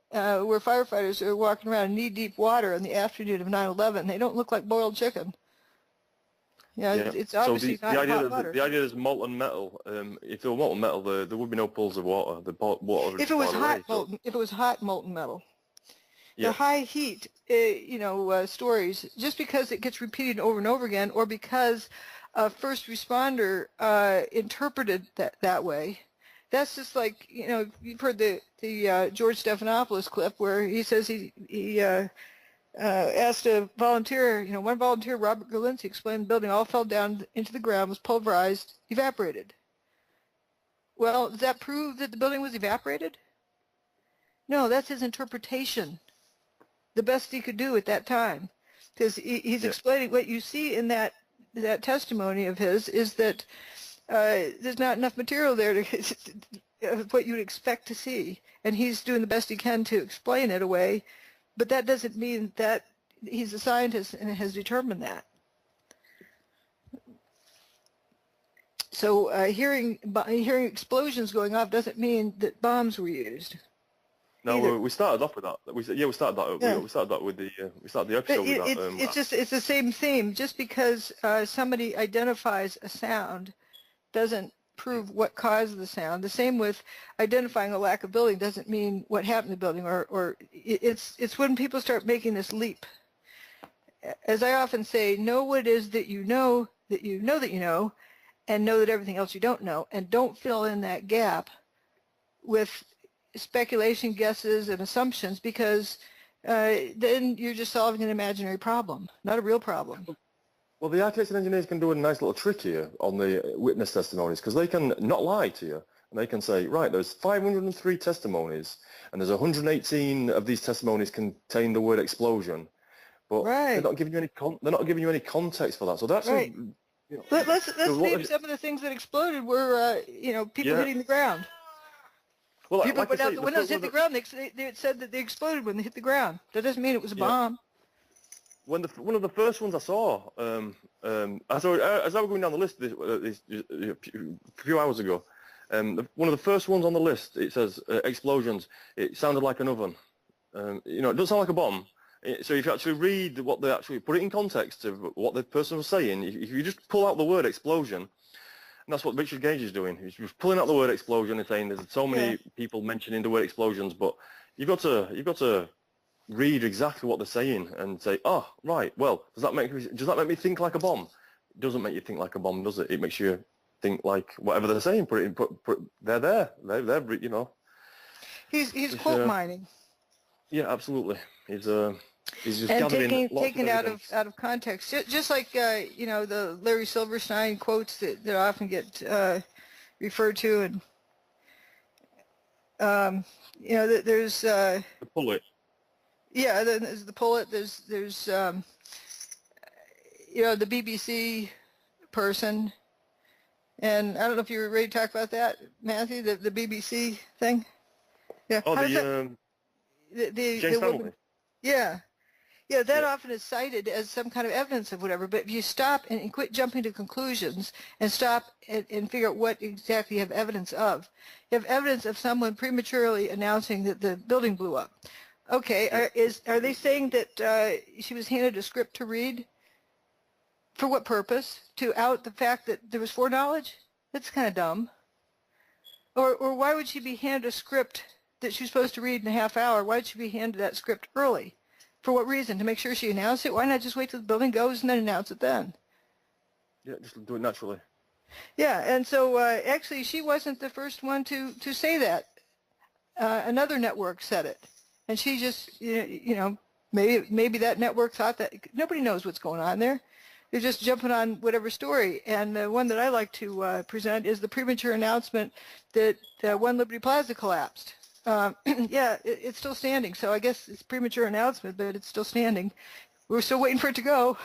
where firefighters are walking around in knee-deep water in the afternoon of 9/11. They don't look like boiled chicken. It's obviously not hot water.
The idea is molten metal. If there were molten metal, there would be no pools of water. The water.
If it was hot molten metal.
Yeah.
The high heat, stories, just because it gets repeated over and over again, or because a first responder interpreted that way, that's just like, you've heard the George Stephanopoulos clip where he says he asked a volunteer, one volunteer, Robert Galinsky, explained the building all fell down into the ground, was pulverized, evaporated. Well, does that prove that the building was evaporated? No, that's his interpretation. The best he could do at that time, because he's explaining what you see in that testimony of his is that there's not enough material there to what you would expect to see, and he's doing the best he can to explain it away, but that doesn't mean that he's a scientist and has determined that. So hearing explosions going off doesn't mean that bombs were used.
No, we started off with that. We started that. Yeah. We started that with the. We started the episode with that.
It's the same theme. Just because somebody identifies a sound doesn't prove what caused the sound. The same with identifying a lack of building doesn't mean what happened to the building. Or it's when people start making this leap. As I often say, know what it is that you know that you know that you know, and know that everything else you don't know, and don't fill in that gap with speculation, guesses, and assumptions, because then you're just solving an imaginary problem, not a real problem.
Well, the architects and engineers can do a nice little trick here on the witness testimonies, because they can not lie to you, and they can say, right, there's 503 testimonies, and there's 118 of these testimonies contain the word explosion, but they're not giving you any context for that. So that's
right. Let's name some of the things that exploded were people hitting the ground.
Well,
people
like
went out
say,
the windows, hit the ground. They said that they exploded when they hit the ground. That doesn't mean it was a bomb.
When one of the first ones I saw, as I was going down the list a few hours ago, one of the first ones on the list, it says explosions. It sounded like an oven. It doesn't sound like a bomb. So if you actually read what they actually put it in context of what the person was saying, if you just pull out the word explosion. And that's what Richard Gage is doing. He's just pulling out the word explosion and saying there's so many people mentioning the word explosions, but you've got to read exactly what they're saying and say, oh, right, well, does that make me think like a bomb? It doesn't make you think like a bomb, does it? It makes you think like whatever they're saying. They're there. They're
He's quote mining.
Yeah, absolutely. He's just
and
gathering
taken out of context, just like the Larry Silverstein quotes that often get referred to, and there's
the pullet.
Yeah, there's the pullet. There's the BBC person, and I don't know if you're ready to talk about that, Matthew, the BBC thing. Yeah.
Oh, the James
woman, Yeah, that often is cited as some kind of evidence of whatever, but if you stop and quit jumping to conclusions and stop and figure out what exactly you have evidence of. You have evidence of someone prematurely announcing that the building blew up. Okay, are they saying that she was handed a script to read? For what purpose? To out the fact that there was foreknowledge? That's kind of dumb. Or why would she be handed a script that she's supposed to read in a half hour? Why would she be handed that script early? For what reason? To make sure she announced it? Why not just wait till the building goes and then announce it then?
Yeah, just do it naturally.
Yeah, and so actually she wasn't the first one to say that. Another network said it. And she just, maybe that network thought that nobody knows what's going on there. They're just jumping on whatever story. And the one that I like to present is the premature announcement that One Liberty Plaza collapsed. Yeah, it's still standing. So I guess it's premature announcement, but it's still standing. We're still waiting for it to go.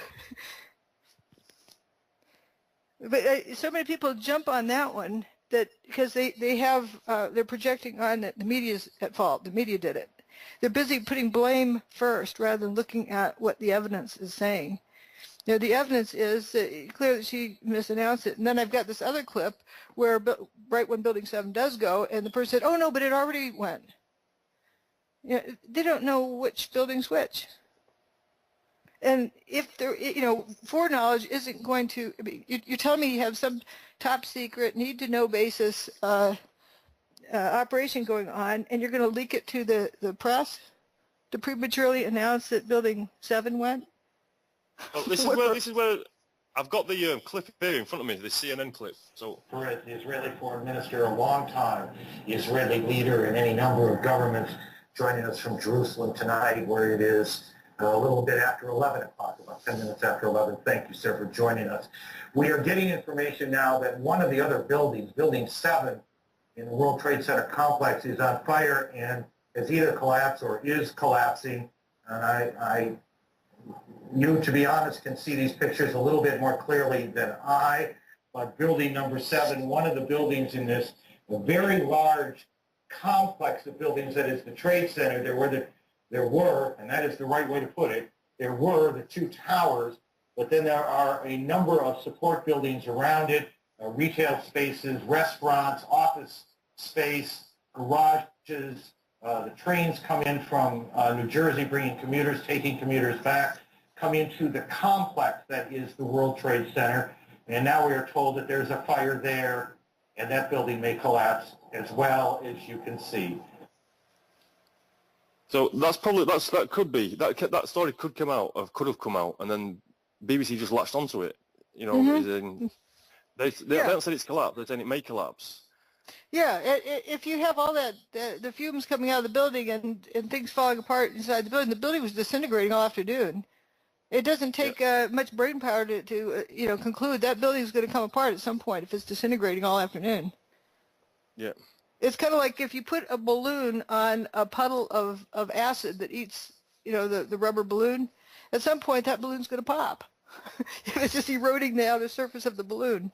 But so many people jump on that one that because they're projecting on that the media's at fault. The media did it. They're busy putting blame first rather than looking at what the evidence is saying. The evidence is clear that she misannounced it. And then I've got this other clip where right when Building 7 does go, and the person said, oh, no, but it already went. They don't know which building's which. And if there, foreknowledge isn't going to, you're telling me you have some top secret, need-to-know basis operation going on, and you're going to leak it to the press to prematurely announce that Building 7 went?
Oh, this is where I've got the clip here in front of me, the CNN clip. So,
For the Israeli foreign minister, a long time Israeli leader in any number of governments, joining us from Jerusalem tonight, where it is a little bit after 11 o'clock, about 10 minutes after 11. Thank you, sir, for joining us. We are getting information now that one of the other buildings, Building 7 in the World Trade Center complex, is on fire and has either collapsed or is collapsing. And you, to be honest, can see these pictures a little bit more clearly than I, but building number 7, one of the buildings in this very large complex of buildings that is the Trade Center, there were, and that is the right way to put it, there were the 2 towers, but then there are a number of support buildings around it, retail spaces, restaurants, office space, garages. The trains come in from New Jersey, bringing commuters, taking commuters back, come into the complex that is the World Trade Center, and now we are told that there's a fire there, and that building may collapse as well, as you can see.
So that could be that story could have come out, and then BBC just latched onto it. They haven't said it's collapsed. They're saying it may collapse.
Yeah, if you have all that the fumes coming out of the building and things falling apart inside the building was disintegrating all afternoon. It doesn't take much brain power to conclude that building is going to come apart at some point if it's disintegrating all afternoon.
Yeah.
It's kind of like if you put a balloon on a puddle of acid that eats, the rubber balloon, at some point that balloon's going to pop. It's just eroding the outer surface of the balloon.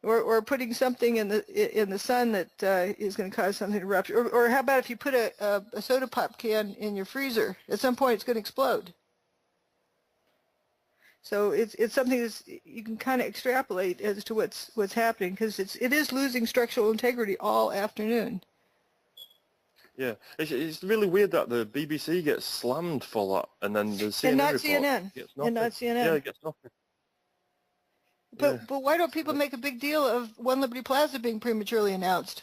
Or putting something in the sun that is going to cause something to rupture. Or how about if you put a soda pop can in your freezer? At some point it's going to explode. So it's something that you can kind of extrapolate as to what's happening, because it is losing structural integrity all afternoon.
Yeah, it's really weird that the BBC gets slammed for that, and then the CNN
and not
report
CNN.
gets nothing.
And not CNN.
Yeah, it gets nothing.
But why don't people make a big deal of One Liberty Plaza being prematurely announced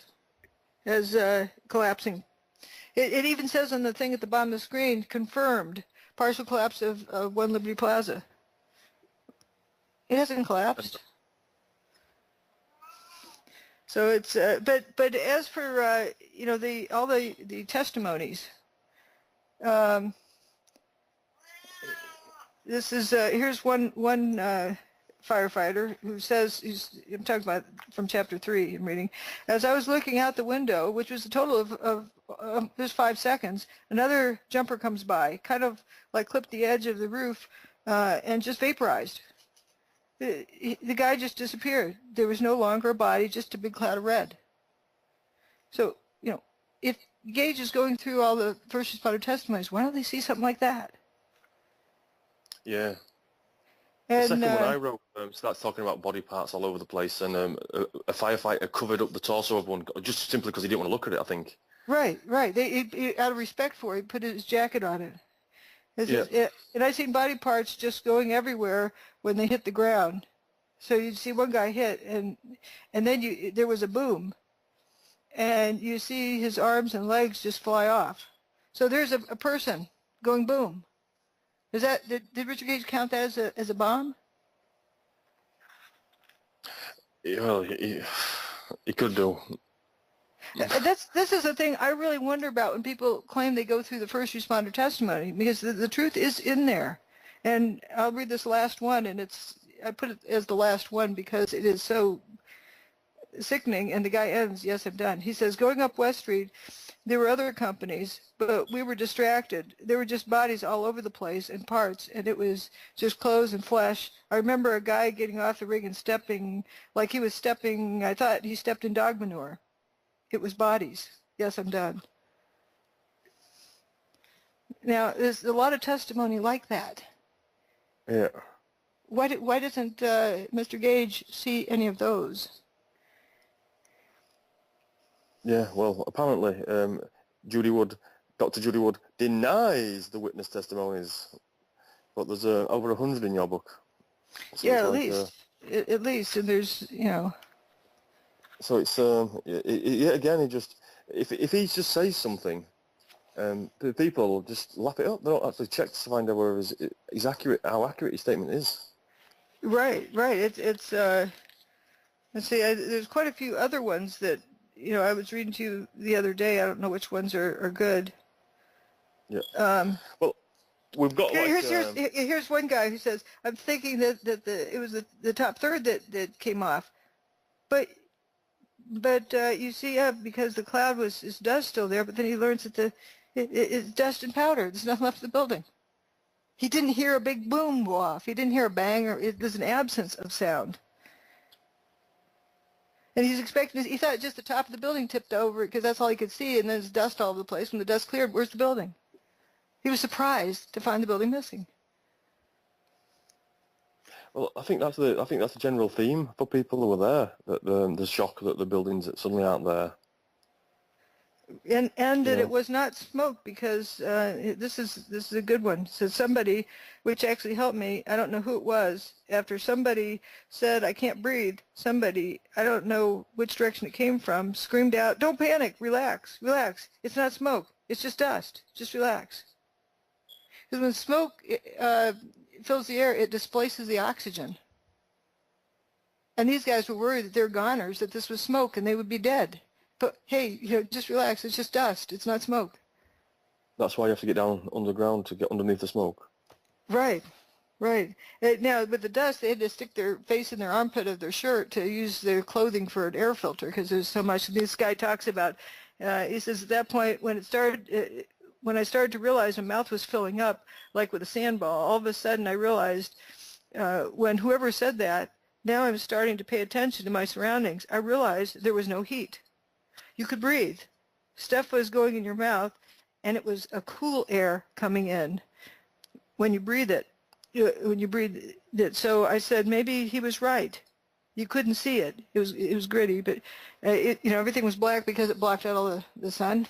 as collapsing? It even says on the thing at the bottom of the screen, confirmed, partial collapse of One Liberty Plaza. It hasn't collapsed. So it's but as for all the testimonies, this is here's one firefighter who says, I'm talking about from chapter 3 I'm reading, as I was looking out the window, which was a total of there's 5 seconds, another jumper comes by, kind of like clipped the edge of the roof and just vaporized. The guy just disappeared. There was no longer a body, just a big cloud of red. So, if Gage is going through all the first responder testimonies, why don't they see something like that?
Yeah.
And,
the second one I wrote starts talking about body parts all over the place, and a firefighter covered up the torso of one, just simply because he didn't want to look at it, I think.
Right. They, out of respect for it, he put his jacket on it. And I've seen body parts just going everywhere when they hit the ground. So you'd see one guy hit, and then there was a boom, and you see his arms and legs just fly off. So there's a person going boom. Did Richard Gage count that as a bomb?
Well, he could do.
This is the thing I really wonder about when people claim they go through the first responder testimony, because the truth is in there. And I'll read this last one, and I put it as the last one because it is so sickening, and the guy ends, "Yes, I'm done." He says, "Going up West Street, there were other companies, but we were distracted. There were just bodies all over the place and parts, and it was just clothes and flesh. I remember a guy getting off the rig and stepping like he was stepping, I thought he stepped in dog manure. It was bodies. Yes, I'm done." Now, there's a lot of testimony like that.
Yeah.
Why doesn't Mr. Gage see any of those?
Yeah, well, apparently, Dr. Judy Wood denies the witness testimonies, but there's over 100 in your book. So
yeah, at least, and there's,
So it's again, if he just says something, people just lap it up. They don't actually check to find out whether he's accurate, how accurate his statement is.
Right. It's let's see. There's quite a few other ones that I was reading to you the other day. I don't know which ones are good.
Yeah. Well, we've got
here's one guy who says, "I'm thinking that it was the top third that came off, but you see, because the cloud is dust still there, but then he learns that it's dust and powder. There's nothing left of the building. He didn't hear a big boom go off. He didn't hear a bang, or there's an absence of sound. And he's expecting, he thought just the top of the building tipped over because that's all he could see, and then there's dust all over the place. When the dust cleared, where's the building? He was surprised to find the building missing.
Well, I think that's the general theme for people who were there. That the shock that the buildings suddenly aren't there.
And that it was not smoke, because this is a good one. So somebody, which actually helped me, I don't know who it was, after somebody said, "I can't breathe," somebody, I don't know which direction it came from, screamed out, "Don't panic, relax, it's not smoke, it's just dust, just relax." Because when smoke fills the air, it displaces the oxygen. And these guys were worried that they're goners, that this was smoke and they would be dead. But hey, just relax. It's just dust. It's not smoke.
That's why you have to get down underground to get underneath the smoke.
Right. Now, with the dust, they had to stick their face in their armpit of their shirt to use their clothing for an air filter because there's so much. This guy talks about, he says at that point when I started to realize my mouth was filling up like with a sandball, all of a sudden I realized when whoever said that, now I'm starting to pay attention to my surroundings. I realized there was no heat. You could breathe. Stuff was going in your mouth, and it was a cool air coming in when you breathe it. So I said maybe he was right. You couldn't see it. It was gritty, but everything was black because it blocked out all the sun.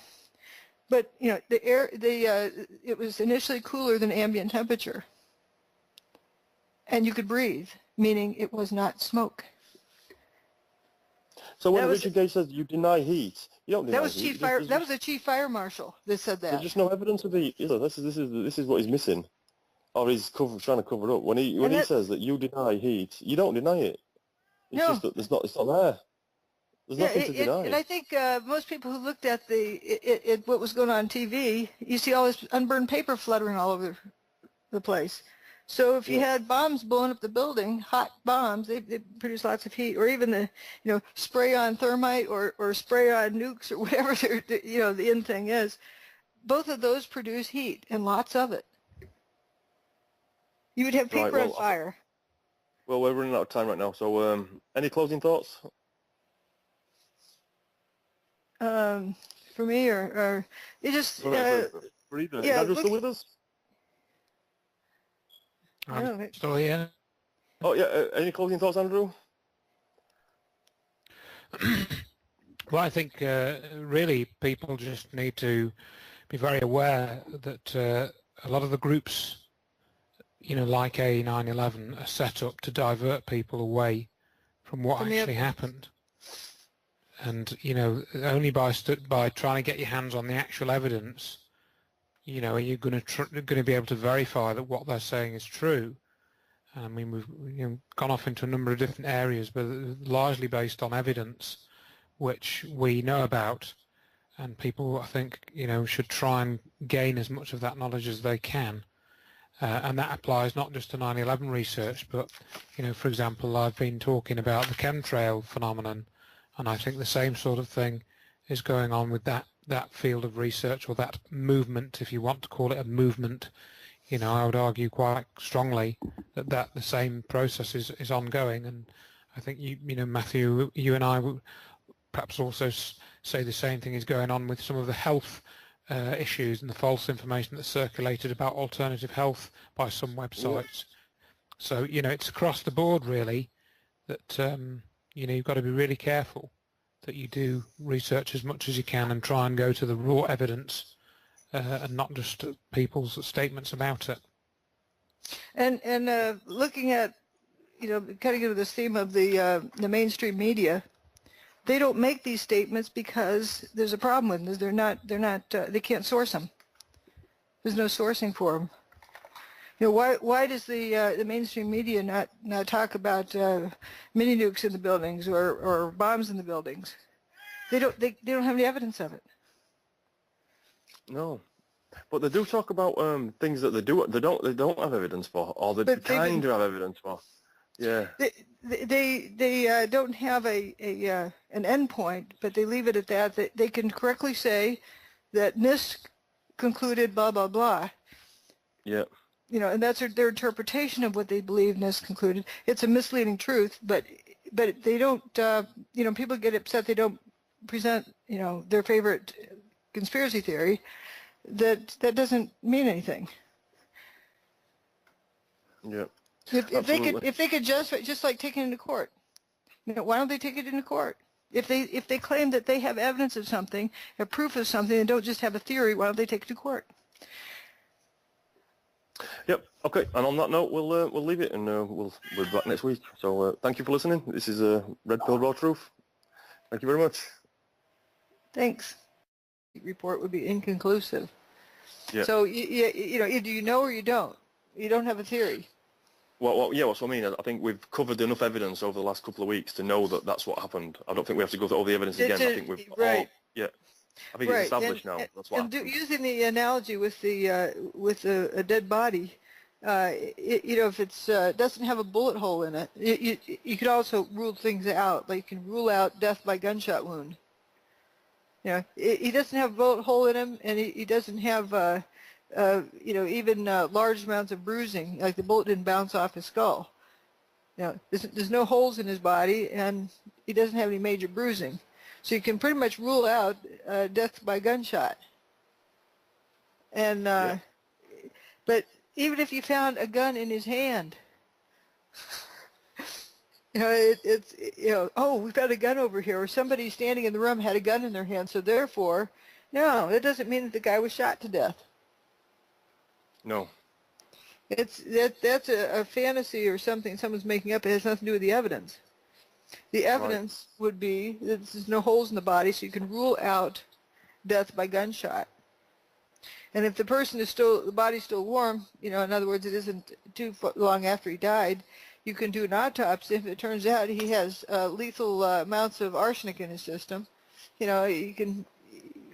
But the air, it was initially cooler than ambient temperature, and you could breathe, meaning it was not smoke.
So when Richard Gage says you deny heat, you don't deny heat.
That was a chief fire marshal that said that.
There's just no evidence of heat. This is what he's missing, or he's trying to cover up. When he says that you deny heat, you don't deny it. It's just that it's not there. There's nothing to deny.
And I think most people who looked at what was going on TV, you see all this unburned paper fluttering all over the place. So if you had bombs blowing up the building, hot bombs, they produce lots of heat, or even the spray on thermite or spray on nukes or whatever the end thing is. Both of those produce heat and lots of it. You would have paper on fire.
Well, we're running out of time right now. So any closing thoughts?
For me, or it just
for either. Is Andrew still with us?
I'm still here.
Oh yeah. Any closing thoughts, Andrew?
Well, I think really people just need to be very aware that a lot of the groups, like A9/11, are set up to divert people away from what actually happened. And only by trying to get your hands on the actual evidence, are you going to be able to verify that what they're saying is true. I mean, we've gone off into a number of different areas, but largely based on evidence which we know about, and people, I think, should try and gain as much of that knowledge as they can. And that applies not just to 9/11 research, but, for example, I've been talking about the chemtrail phenomenon, and I think the same sort of thing is going on with that field of research, or that movement, if you want to call it a movement. I would argue quite strongly that the same process is ongoing, and I think Matthew, you and I would perhaps also say the same thing is going on with some of the health issues and the false information that's circulated about alternative health by some websites. So it's across the board really that you've got to be really careful that you do research as much as you can and try and go to the raw evidence and not just people's statements about it.
And looking at cutting into this theme of the mainstream media, they don't make these statements because there's a problem with them. They can't source them. There's no sourcing for them. Why does the mainstream media not talk about mini nukes in the buildings or bombs in the buildings? They don't have any evidence of it.
No, but they do talk about things that they don't have evidence for, or they kind of have evidence for. Yeah.
They don't have an endpoint, but they leave it at that. They can correctly say that NIST concluded blah blah blah.
Yeah.
And that's their interpretation of what they believe NIST concluded. It's a misleading truth, but they don't. People get upset. They don't present their favorite conspiracy theory. That doesn't mean anything.
Yeah.
If they could just like take it into court, why don't they take it into court? If they claim that they have evidence of something, have proof of something, and don't just have a theory, why don't they take it to court?
Yep. Okay. And on that note, we'll leave it, and we'll be back next week. So thank you for listening. This is Red Pill Raw Truth. Thank you very much.
Thanks. The report would be inconclusive.
Yeah.
So either you know or you don't. You don't have a theory.
Well, yeah, that's what I mean. I think we've covered enough evidence over the last couple of weeks to know that that's what happened. I don't think we have to go through all the evidence again. I think we've
right.
I think it's established now. That's what happened.
Using the analogy with a dead body, if it's doesn't have a bullet hole in it, you could also rule things out. Like you can rule out death by gunshot wound. He doesn't have a bullet hole in him, and he doesn't have even large amounts of bruising, like the bullet didn't bounce off his skull. There's no holes in his body, and he doesn't have any major bruising. So you can pretty much rule out death by gunshot. And but even if you found a gun in his hand, oh, we found a gun over here, or somebody standing in the room had a gun in their hand, so therefore, no, it doesn't mean that the guy was shot to death.
No.
That's a fantasy or something someone's making up. It has nothing to do with the evidence. The evidence would be that there's no holes in the body, so you can rule out death by gunshot. And if the body's still warm, in other words, it isn't too long after he died, you can do an autopsy. If it turns out he has lethal amounts of arsenic in his system, you can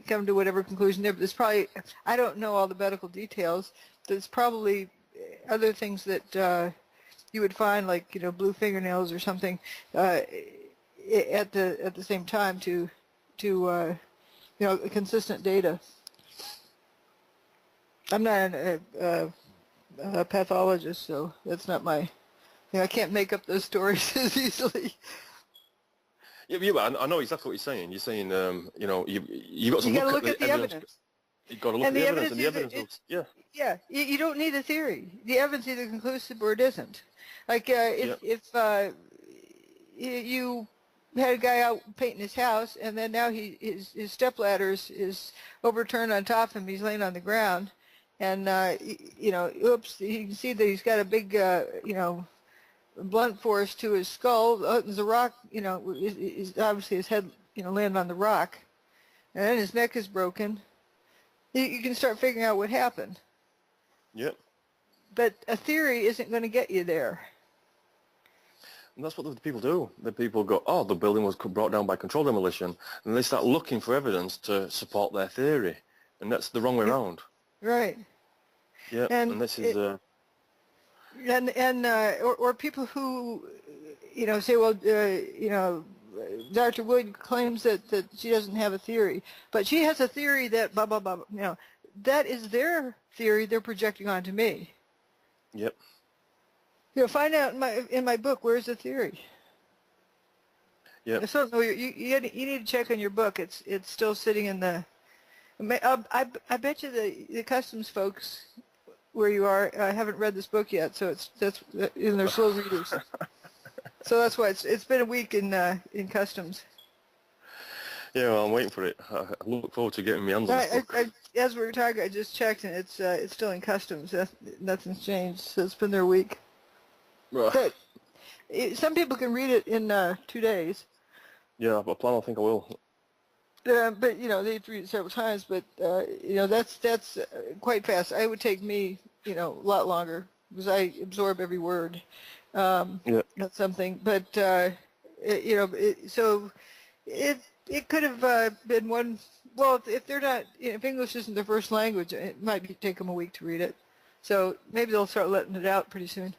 come to whatever conclusion there. But there's probably, I don't know all the medical details. There's probably other things that you would find, like blue fingernails or something, at the same time to consistent data. I'm not a pathologist, so that's not my. I can't make up those stories as easily.
Yeah, but I know exactly what you're saying. You're saying, you've got to
look at the evidence.
You've got to look at the evidence, and the evidence looks, yeah.
Yeah, you don't need a theory. The evidence is either conclusive or it isn't. Like if you had a guy out painting his house, and then now his stepladder is overturned on top of him. He's laying on the ground, and oops, you can see that he's got a big, blunt force to his skull. There's a rock, is obviously his head, landed on the rock, and then his neck is broken. You can start figuring out what happened.
Yep.
But a theory isn't going to get you there.
And that's what the people do. The people go, oh, the building was brought down by controlled demolition, and they start looking for evidence to support their theory, and that's the wrong way around.
Right.
Yeah, and this is...
or people who, say, well, Dr. Wood claims that she doesn't have a theory, but she has a theory that blah, blah, blah, that is their theory they're projecting onto me.
Yep.
Find out in my book, where's the theory?
Yep.
I don't know, you need to check on your book. It's still sitting in the, I bet you the customs folks where you are haven't read this book yet, so they're slow readers. So that's why it's been a week in customs.
Yeah, well, I'm waiting for it. I look forward to getting my hands on this book.
As we were talking, I just checked, and it's still in customs. Nothing's changed. So it's been there a week.
Right.
But some people can read it in 2 days.
Yeah, I think I will.
But they have to read it several times. But that's quite fast. It would take me a lot longer because I absorb every word. That's something. But so it could have been one. Well, if they're not, if English isn't their first language, it might take them a week to read it. So maybe they'll start letting it out pretty soon.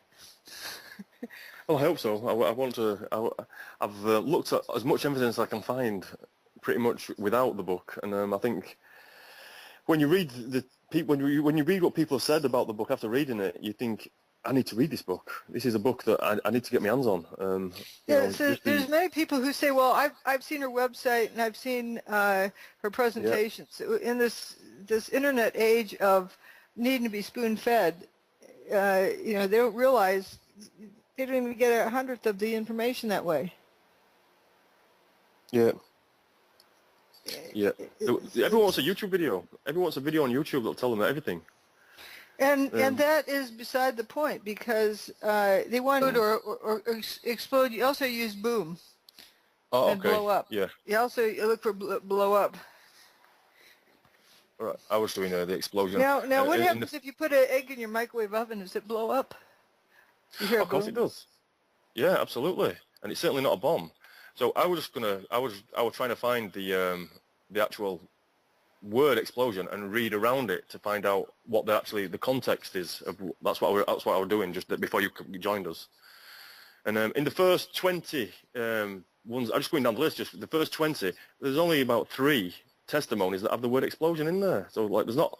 Well, I hope so. I want to. I've looked at as much evidence as I can find, pretty much without the book, and I think when you read when you read what people have said about the book after reading it, you think, I need to read this book. This is a book that I need to get my hands on.
There's many people who say, well, I've seen her website and I've seen her presentations. In this internet age of needing to be spoon-fed, they don't realize they don't even get 1/100th of the information that way.
Yeah. Yeah. Everyone wants a YouTube video. Everyone wants a video on YouTube that'll tell them everything.
And that is beside the point, because they want to or explode. You also use boom and blow up.
Yeah.
You also look for blow up.
All right. I was doing the explosion.
Now what happens if you put an egg in your microwave oven? Does it blow up? You hear
of course it does. Yeah, absolutely. And it's certainly not a bomb. So I was trying to find the actual word explosion and read around it to find out what the context is of. That's what I was doing just before you joined us. And in the first 20 ones, I'm just going down the list. Just the first 20, there's only about 3 testimonies that have the word explosion in there. So like, there's not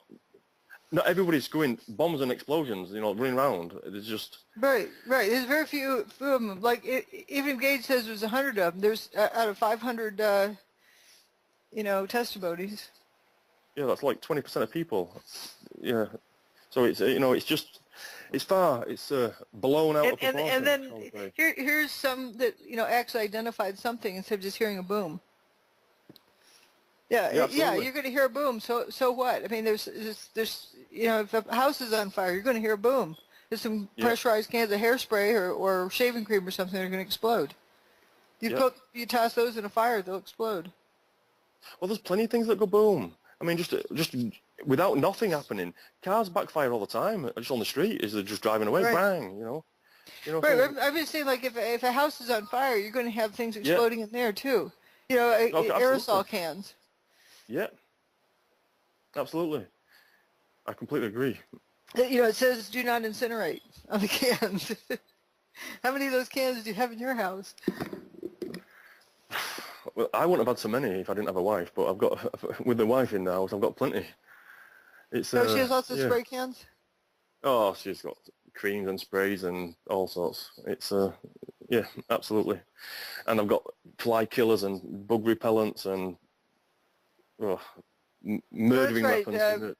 everybody's going bombs and explosions, running around. It's just
right. There's very few of them. Like even Gage says there's 100 of them. There's out of 500, testimonies.
Yeah, that's like 20% of people. Yeah, so it's it's blown out of proportion.
And then here's some that actually identified something instead of just hearing a boom. Yeah, you're going to hear a boom. So what? I mean, there's if a house is on fire, you're going to hear a boom. There's some pressurized cans of hairspray or shaving cream or something that are going to explode. You toss those in a fire, they'll explode.
Well, there's plenty of things that go boom. I mean, just without nothing happening, cars backfire all the time. Just on the street, they're just driving away, bang,
Right. I'm just saying, like if a house is on fire, you're going to have things exploding in there too. Aerosol cans.
Yeah. Absolutely. I completely agree.
It says do not incinerate on the cans. How many of those cans do you have in your house?
Well, I wouldn't have had so many if I didn't have a wife, but I've got, with the wife in the house, I've got plenty.
So she has lots of spray cans?
Oh, she's got creams and sprays and all sorts. It's, yeah, absolutely. And I've got fly killers and bug repellents and murdering weapons.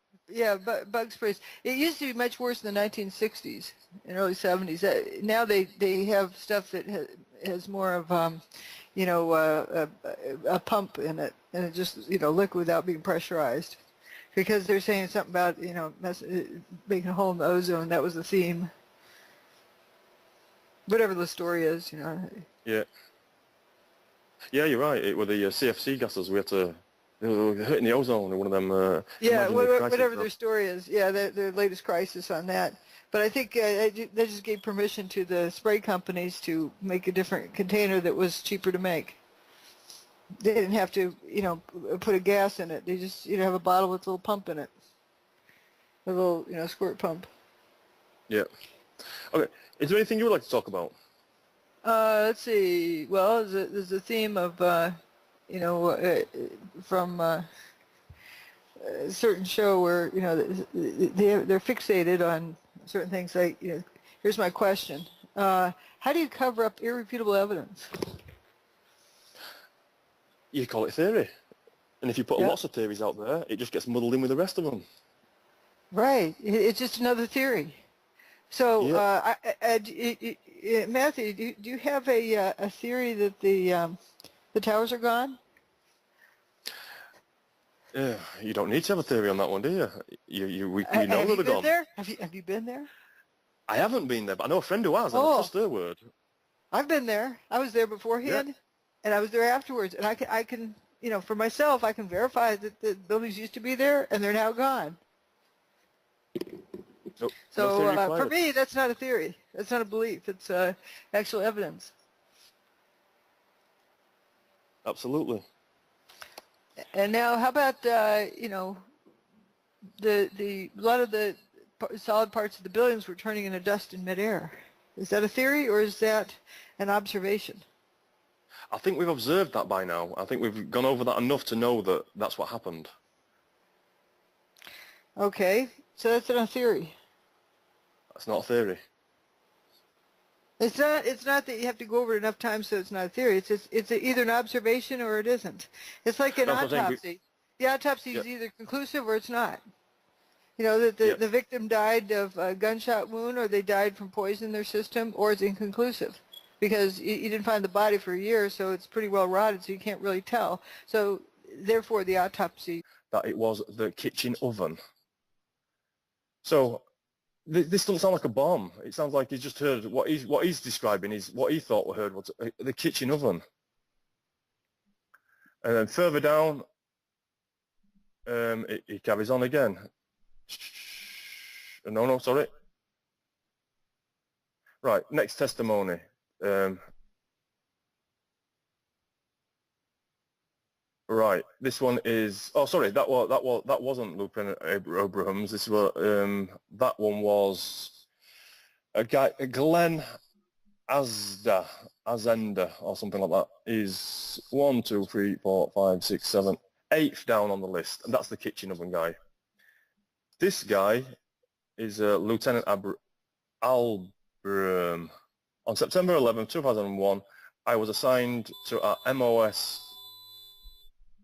Bug sprays. It used to be much worse in the 1960s and early 70s. Now they have stuff that has more of a pump in it, and it just liquid without being pressurized. because they're saying something about, making a hole in the ozone. That was the theme. Whatever the story is,
Yeah. Yeah, you're right. It were the CFC gases. We had to they were hitting the ozone in one of them.
Yeah, whatever
crisis
their story is. Yeah, their latest crisis on that. But I think they just gave permission to the spray companies to make a different container that was cheaper to make. They didn't have to, put a gas in it. They just, have a bottle with a little pump in it, a little, squirt pump.
Yeah. Okay. Is there anything you would like to talk about?
Let's see. Well, there's a theme of, from a certain show where, they're fixated on certain things. Like, here's my question: how do you cover up irrefutable evidence?
You call it theory, and if you put lots of theories out there, it just gets muddled in with the rest of them.
Right. It's just another theory. So, Matthew, do you have a theory that the towers are gone?
You don't need to have a theory on that one, do you? We know
have
that they're gone.
There? Have you been there?
I haven't been there, but I know a friend who has, and I trust their word.
I've been there. I was there beforehand, and I was there afterwards, and I can, for myself, I can verify that the buildings used to be there, and they're now gone.
Nope,
so for me, that's not a theory. That's not a belief. It's actual evidence.
Absolutely.
And now, how about a lot of the solid parts of the buildings were turning into dust in midair? Is that a theory, or is that an observation?
I think we've observed that by now. I think we've gone over that enough to know that that's what happened.
Okay, so that's not a theory.
That's not a theory.
It's not that you have to go over it enough times so it's not a theory. It's either an observation or it isn't. It's like an autopsy. The autopsy is either conclusive or it's not. That the victim died of a gunshot wound, or they died from poison in their system, or it's inconclusive because you didn't find the body for a year, so it's pretty well rotted, so you can't really tell. So therefore, the autopsy.
That it was the kitchen oven. So this doesn't sound like a bomb. It sounds like he's just heard what he's describing is what he thought we heard was the kitchen oven. And then further down, he carries on again. No, sorry. Right, next testimony. Right, this one is. Oh, sorry, that wasn't Lieutenant Abrahams. This was that one was a guy, Glenn Azenda, or something like that. Is 1, 2, 3, 4, 5, 6, 7, 8th down on the list, and that's the kitchen oven guy. This guy is Lieutenant Albram. On September 11, 2001, I was assigned to our MOS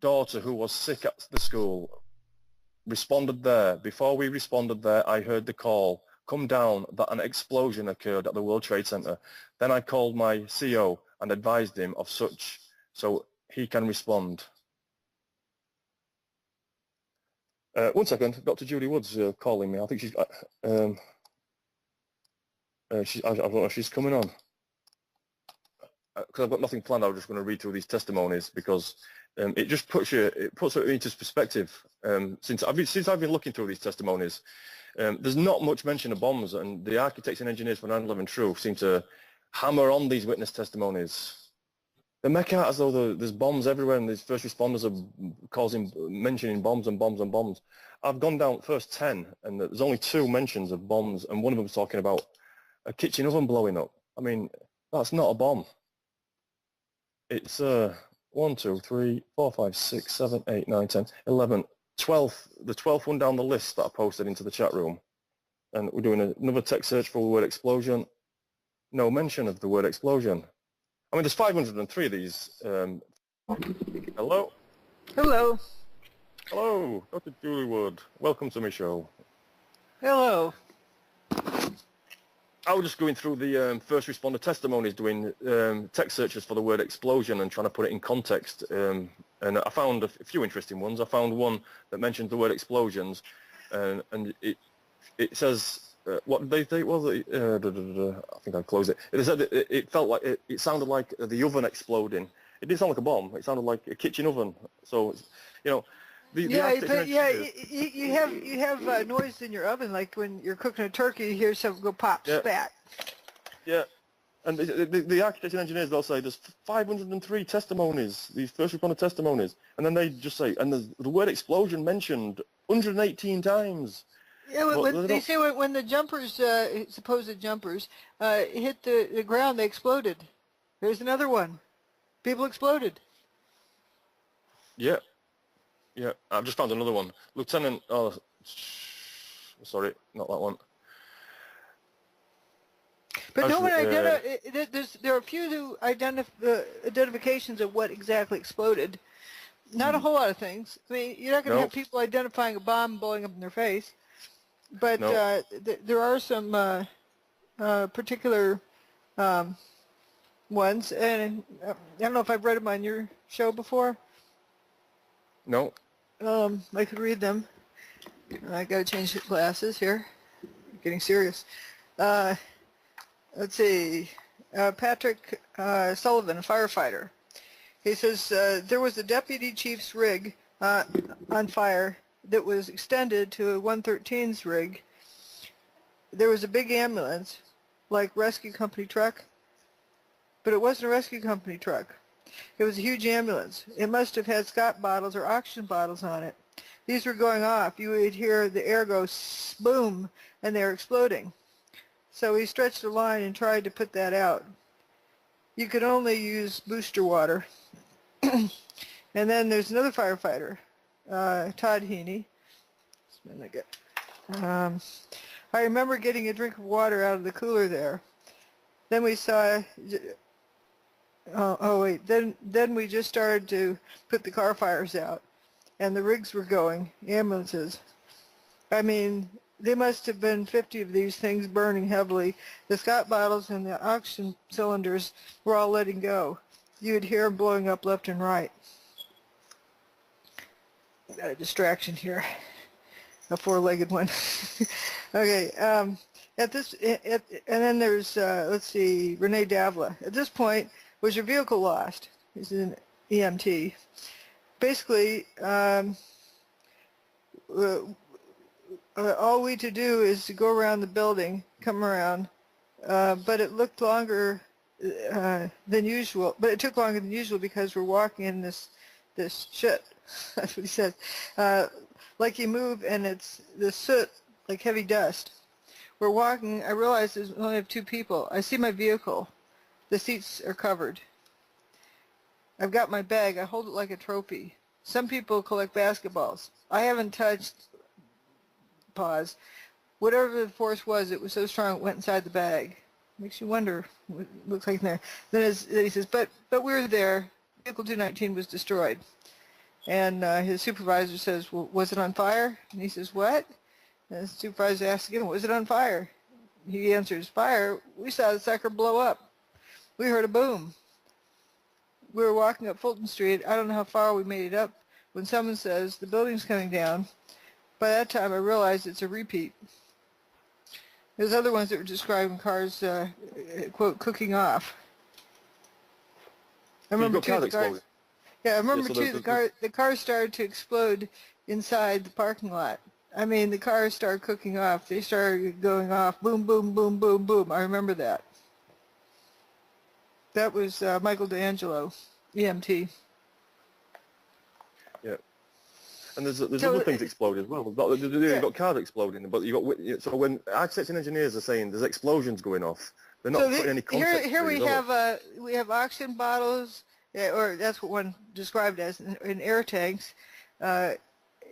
daughter who was sick at the school. Responded there. Before we responded there, I heard the call, come down, that an explosion occurred at the World Trade Center. Then I called my CO and advised him of such so he can respond. 1 second, Dr. Judy Wood's calling me. I think she's, I don't know if she's coming on. Because I've got nothing planned, I'm just going to read through these testimonies because it just puts it into perspective. Since I've been looking through these testimonies, there's not much mention of bombs, and the architects and engineers for 9/11 Truth seem to hammer on these witness testimonies. They make out as though there's bombs everywhere, and these first responders are mentioning bombs and bombs and bombs. I've gone down first 10, and there's only 2 mentions of bombs, and one of them's talking about a kitchen oven blowing up. I mean, that's not a bomb. It's 1, 2, 3, 4, 5, 6, 7, 8, 9, 10, 11, 12th, the 12th one down the list that I posted into the chat room. And we're doing another text search for the word explosion. No mention of the word explosion. I mean, there's 503 of these. Hello?
Hello.
Hello, Dr. Julie Wood. Welcome to my show.
Hello.
I was just going through the first responder testimonies, doing text searches for the word explosion and trying to put it in context. And I found a few interesting ones. I found one that mentioned the word explosions, and it says what did they think was it? I think I'll close it. It said it felt like it sounded like the oven exploding. It didn't sound like a bomb. It sounded like a kitchen oven. So, you know, the architecture
you have noise in your oven, like when you're cooking a turkey, you hear something go pop, spat.
Yeah. And the architects and engineers, they'll say there's 503 testimonies, these first responder testimonies, and then they just say, and the word explosion mentioned 118 times.
Yeah, they say when the jumpers, supposed jumpers, hit the ground, they exploded. There's another one. People exploded.
Yeah. Yeah, I've just found another one. Lieutenant, oh, sorry, not that one.
But no one there are a few identifications of what exactly exploded. Not a whole lot of things. I mean, you're not going to have people identifying a bomb blowing up in their face. But there are some particular ones, and I don't know if I've read them on your show before.
No.
I could read them. I got to change the glasses here. I'm getting serious. Let's see. Patrick Sullivan, a firefighter. He says there was a deputy chief's rig on fire that was extended to a 113's rig. There was a big ambulance, like rescue company truck, but it wasn't a rescue company truck. It was a huge ambulance. It must have had Scott bottles or oxygen bottles on it. These were going off. You would hear the air go boom, and they were exploding. So he stretched the line and tried to put that out. You could only use booster water. And then there's another firefighter, Todd Heaney. I remember getting a drink of water out of the cooler there. Then we saw, then we just started to put the car fires out, and the rigs were going, ambulances. I mean, there must have been 50 of these things burning heavily. The Scott bottles and the oxygen cylinders were all letting go. You would hear them blowing up left and right. Got a distraction here, a four-legged one. Okay, and then there's, let's see, Renee Davila. At this point, was your vehicle lost? This is an EMT. Basically, all we to do is to go around the building, come around, but it looked longer than usual. But it took longer than usual because we're walking in this shit. That's what he said. Like you move and it's the soot, like heavy dust. We're walking. I realize there's only have two people. I see my vehicle. The seats are covered. I've got my bag. I hold it like a trophy. Some people collect basketballs. I haven't touched. Pause. Whatever the force was, it was so strong it went inside the bag. Makes you wonder what it looks like in there. Then he says, but we were there. Vehicle 219 was destroyed. And his supervisor says, well, was it on fire? And he says, what? And his supervisor asks again, was it on fire? He answers, fire? We saw the sucker blow up. We heard a boom. We were walking up Fulton Street. I don't know how far we made it up when someone says, the building's coming down. By that time, I realized it's a repeat. There's other ones that were describing cars, quote, cooking off. I remember too, the cars. Yeah, I remember too, the cars started to explode inside the parking lot. I mean, the cars started cooking off. They started going off, boom, boom, boom, boom, boom. I remember that. That was Michael D'Angelo, EMT.
Yeah. And there's other things exploding as well. You've got cars exploding, but so when architects and engineers are saying there's explosions going off, they're not putting any context.
Here we have oxygen bottles, or that's what one described as in air tanks.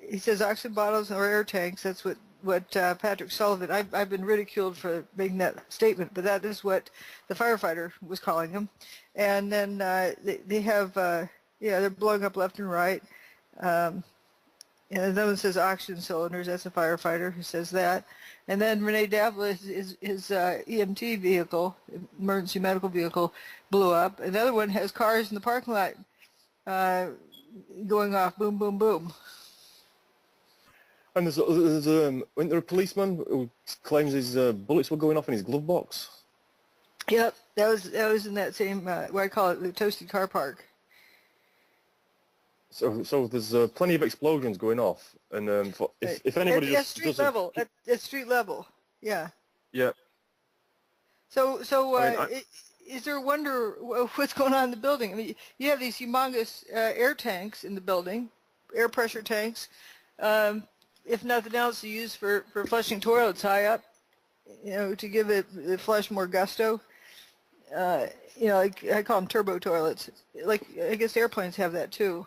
He says oxygen bottles or air tanks. That's what Patrick Sullivan. I've been ridiculed for making that statement, but that is what the firefighter was calling them. And then they have they're blowing up left and right. And another one says oxygen cylinders. That's a firefighter who says that. And then Renee Davila, his EMT vehicle, emergency medical vehicle, blew up. Another one has cars in the parking lot going off, boom, boom, boom.
And wasn't there a policeman who claims his bullets were going off in his glove box?
Yep, that was in that same what I call it, the toasted car park.
So there's plenty of explosions going off, and if anybody
at street level, at street level, yeah.
Yeah.
So is there a wonder what's going on in the building? I mean, you have these humongous air tanks in the building, air pressure tanks. If nothing else, used for flushing toilets high up, to give the flush more gusto. Like I call them turbo toilets. Like I guess airplanes have that too.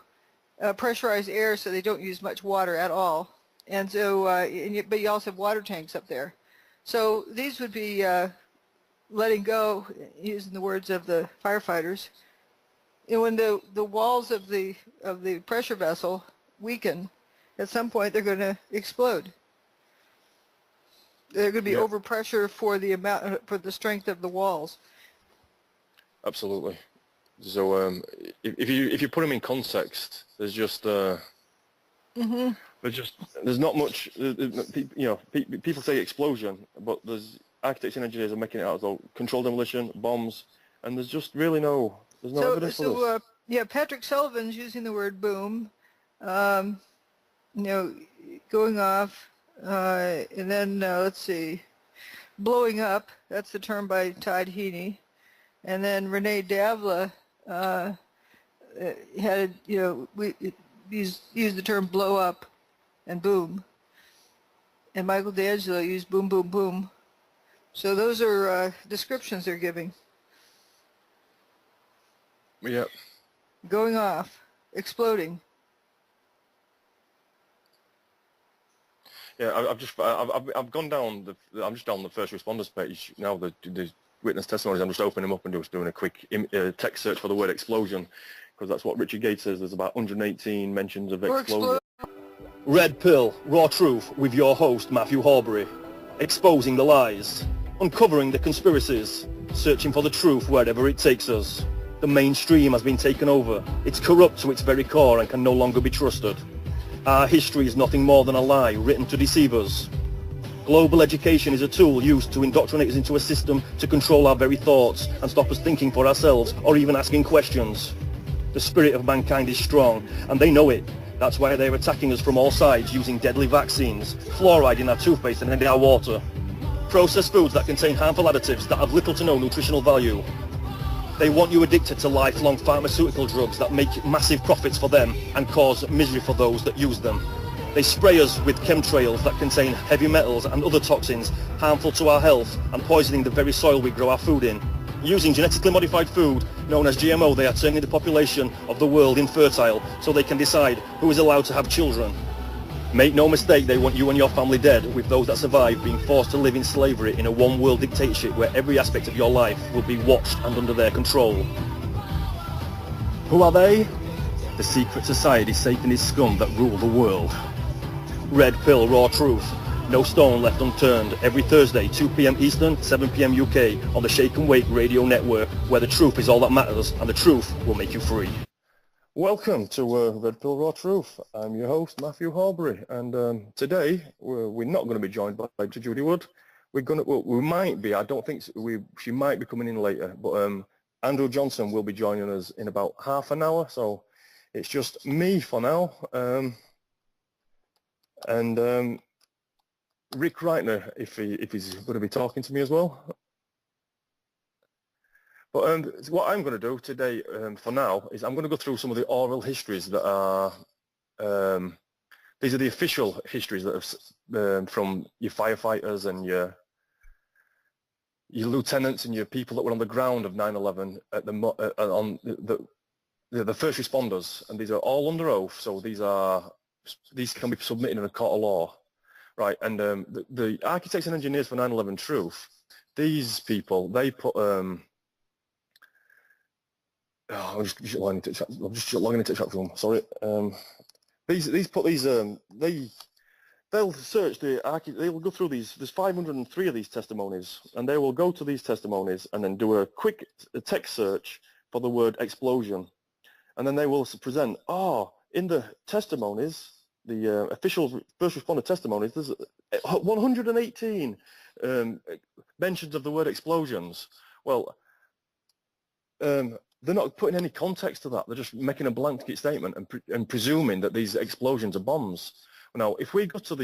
Pressurized air so they don't use much water at all. And so, but you also have water tanks up there. So these would be letting go, using the words of the firefighters. When the walls of the pressure vessel weaken, at some point they're going to explode. They're going to be overpressure for the strength of the walls.
Absolutely. So if you put them in context, there's not much. People say explosion, but there's architects and engineers are making it out as though controlled demolition, bombs, and there's just really no evidence for this.
Patrick Sullivan's using the word boom, going off, and then let's see, blowing up. That's the term by Todd Heaney, and then Renee Davla had used the term blow up and boom, and Michael D'Angelo used boom, boom, boom. So those are descriptions they're giving.
Yep.
Going off, exploding.
Yeah, I've gone down I'm just on the first responders page now. The witness testimonies. I'm just opening them up and just doing a quick text search for the word explosion, because that's what Richard Gates says. There's about 118 mentions of explosion.
Red Pill, Raw Truth with your host Matthew Horbury. Exposing the lies, uncovering the conspiracies, searching for the truth wherever it takes us. The mainstream has been taken over. It's corrupt to its very core and can no longer be trusted. Our history is nothing more than a lie written to deceive us. Global education is a tool used to indoctrinate us into a system to control our very thoughts and stop us thinking for ourselves or even asking questions. The spirit of mankind is strong, and they know it. That's why they're attacking us from all sides using deadly vaccines, fluoride in our toothpaste and in our water, processed foods that contain harmful additives that have little to no nutritional value. They want you addicted to lifelong pharmaceutical drugs that make massive profits for them and cause misery for those that use them. They spray us with chemtrails that contain heavy metals and other toxins harmful to our health and poisoning the very soil we grow our food in. Using genetically modified food, known as GMO, they are turning the population of the world infertile so they can decide who is allowed to have children. Make no mistake, they want you and your family dead, with those that survive being forced to live in slavery in a one-world dictatorship where every aspect of your life will be watched and under their control. Who are they? The secret society Satanist scum that rule the world. Red Pill, Raw Truth. No stone left unturned. Every Thursday, 2 p.m. Eastern, 7 p.m. UK, on the Shake and Wake radio network, where the truth is all that matters, and the truth will make you free.
Welcome to Red Pill Raw Truth. I'm your host, Matthew Horbury, and today we're not going to be joined by Judy Wood. We might be. I don't think she might be coming in later, but Andrew Johnson will be joining us in about half an hour. So it's just me for now, and Rick Reitner if he's going to be talking to me as well. But what I'm going to do today, for now, is I'm going to go through some of the oral histories that are, these are the official histories that have, from your firefighters and your lieutenants and your people that were on the ground of 9/11 at on the first responders, and these are all under oath. So these can be submitted in a court of law, right? And the architects and engineers for 9/11 Truth, these people, they put I'm just logging into chat room. Sorry. They'll search they will go through these. There's 503 of these testimonies, and they will go to these testimonies and then do a quick text search for the word explosion, and then they will present, in the testimonies, the official first responder testimonies, there's 118 mentions of the word explosions. Well, they're not putting any context to that. They're just making a blanket statement and presuming that these explosions are bombs. Now, if we go to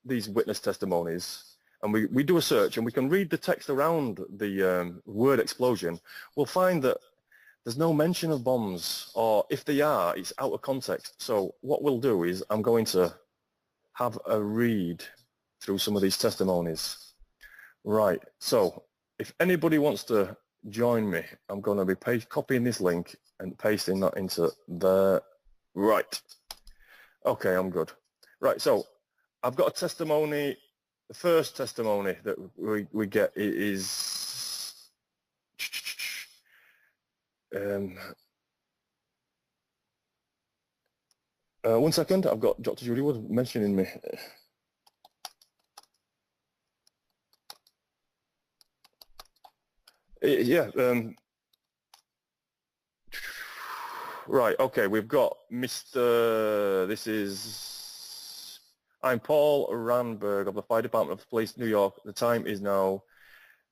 these witness testimonies and we do a search and we can read the text around the word explosion, we'll find that there's no mention of bombs, or if they are, it's out of context. So what we'll do is I'm going to have a read through some of these testimonies. Right, so if anybody wants to join me, I'm going to be copying this link and pasting that into there. Right. Okay, I'm good. Right, so I've got a testimony. The first testimony that we get is... one second, I've got Dr. Judy was mentioning me. Yeah. Right. Okay. We've got Mr. I'm Paul Ranberg of the Fire Department of Police, New York. The time is now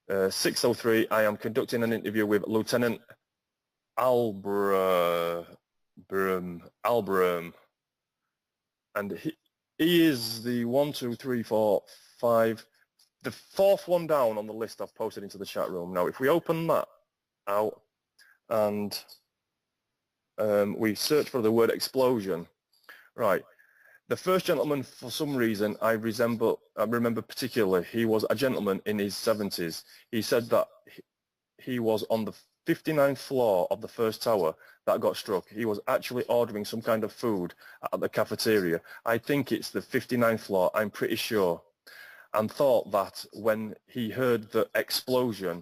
6:03. I am conducting an interview with Lieutenant Albrum, and he is the 1, 2, 3, 4, 5, the fourth one down on the list I've posted into the chat room. Now, if we open that out and we search for the word explosion, right, the first gentleman, for some reason, I remember particularly, he was a gentleman in his 70s. He said that he was on the 59th floor of the first tower that got struck. He was actually ordering some kind of food at the cafeteria. I think it's the 59th floor, I'm pretty sure, and thought that when he heard the explosion,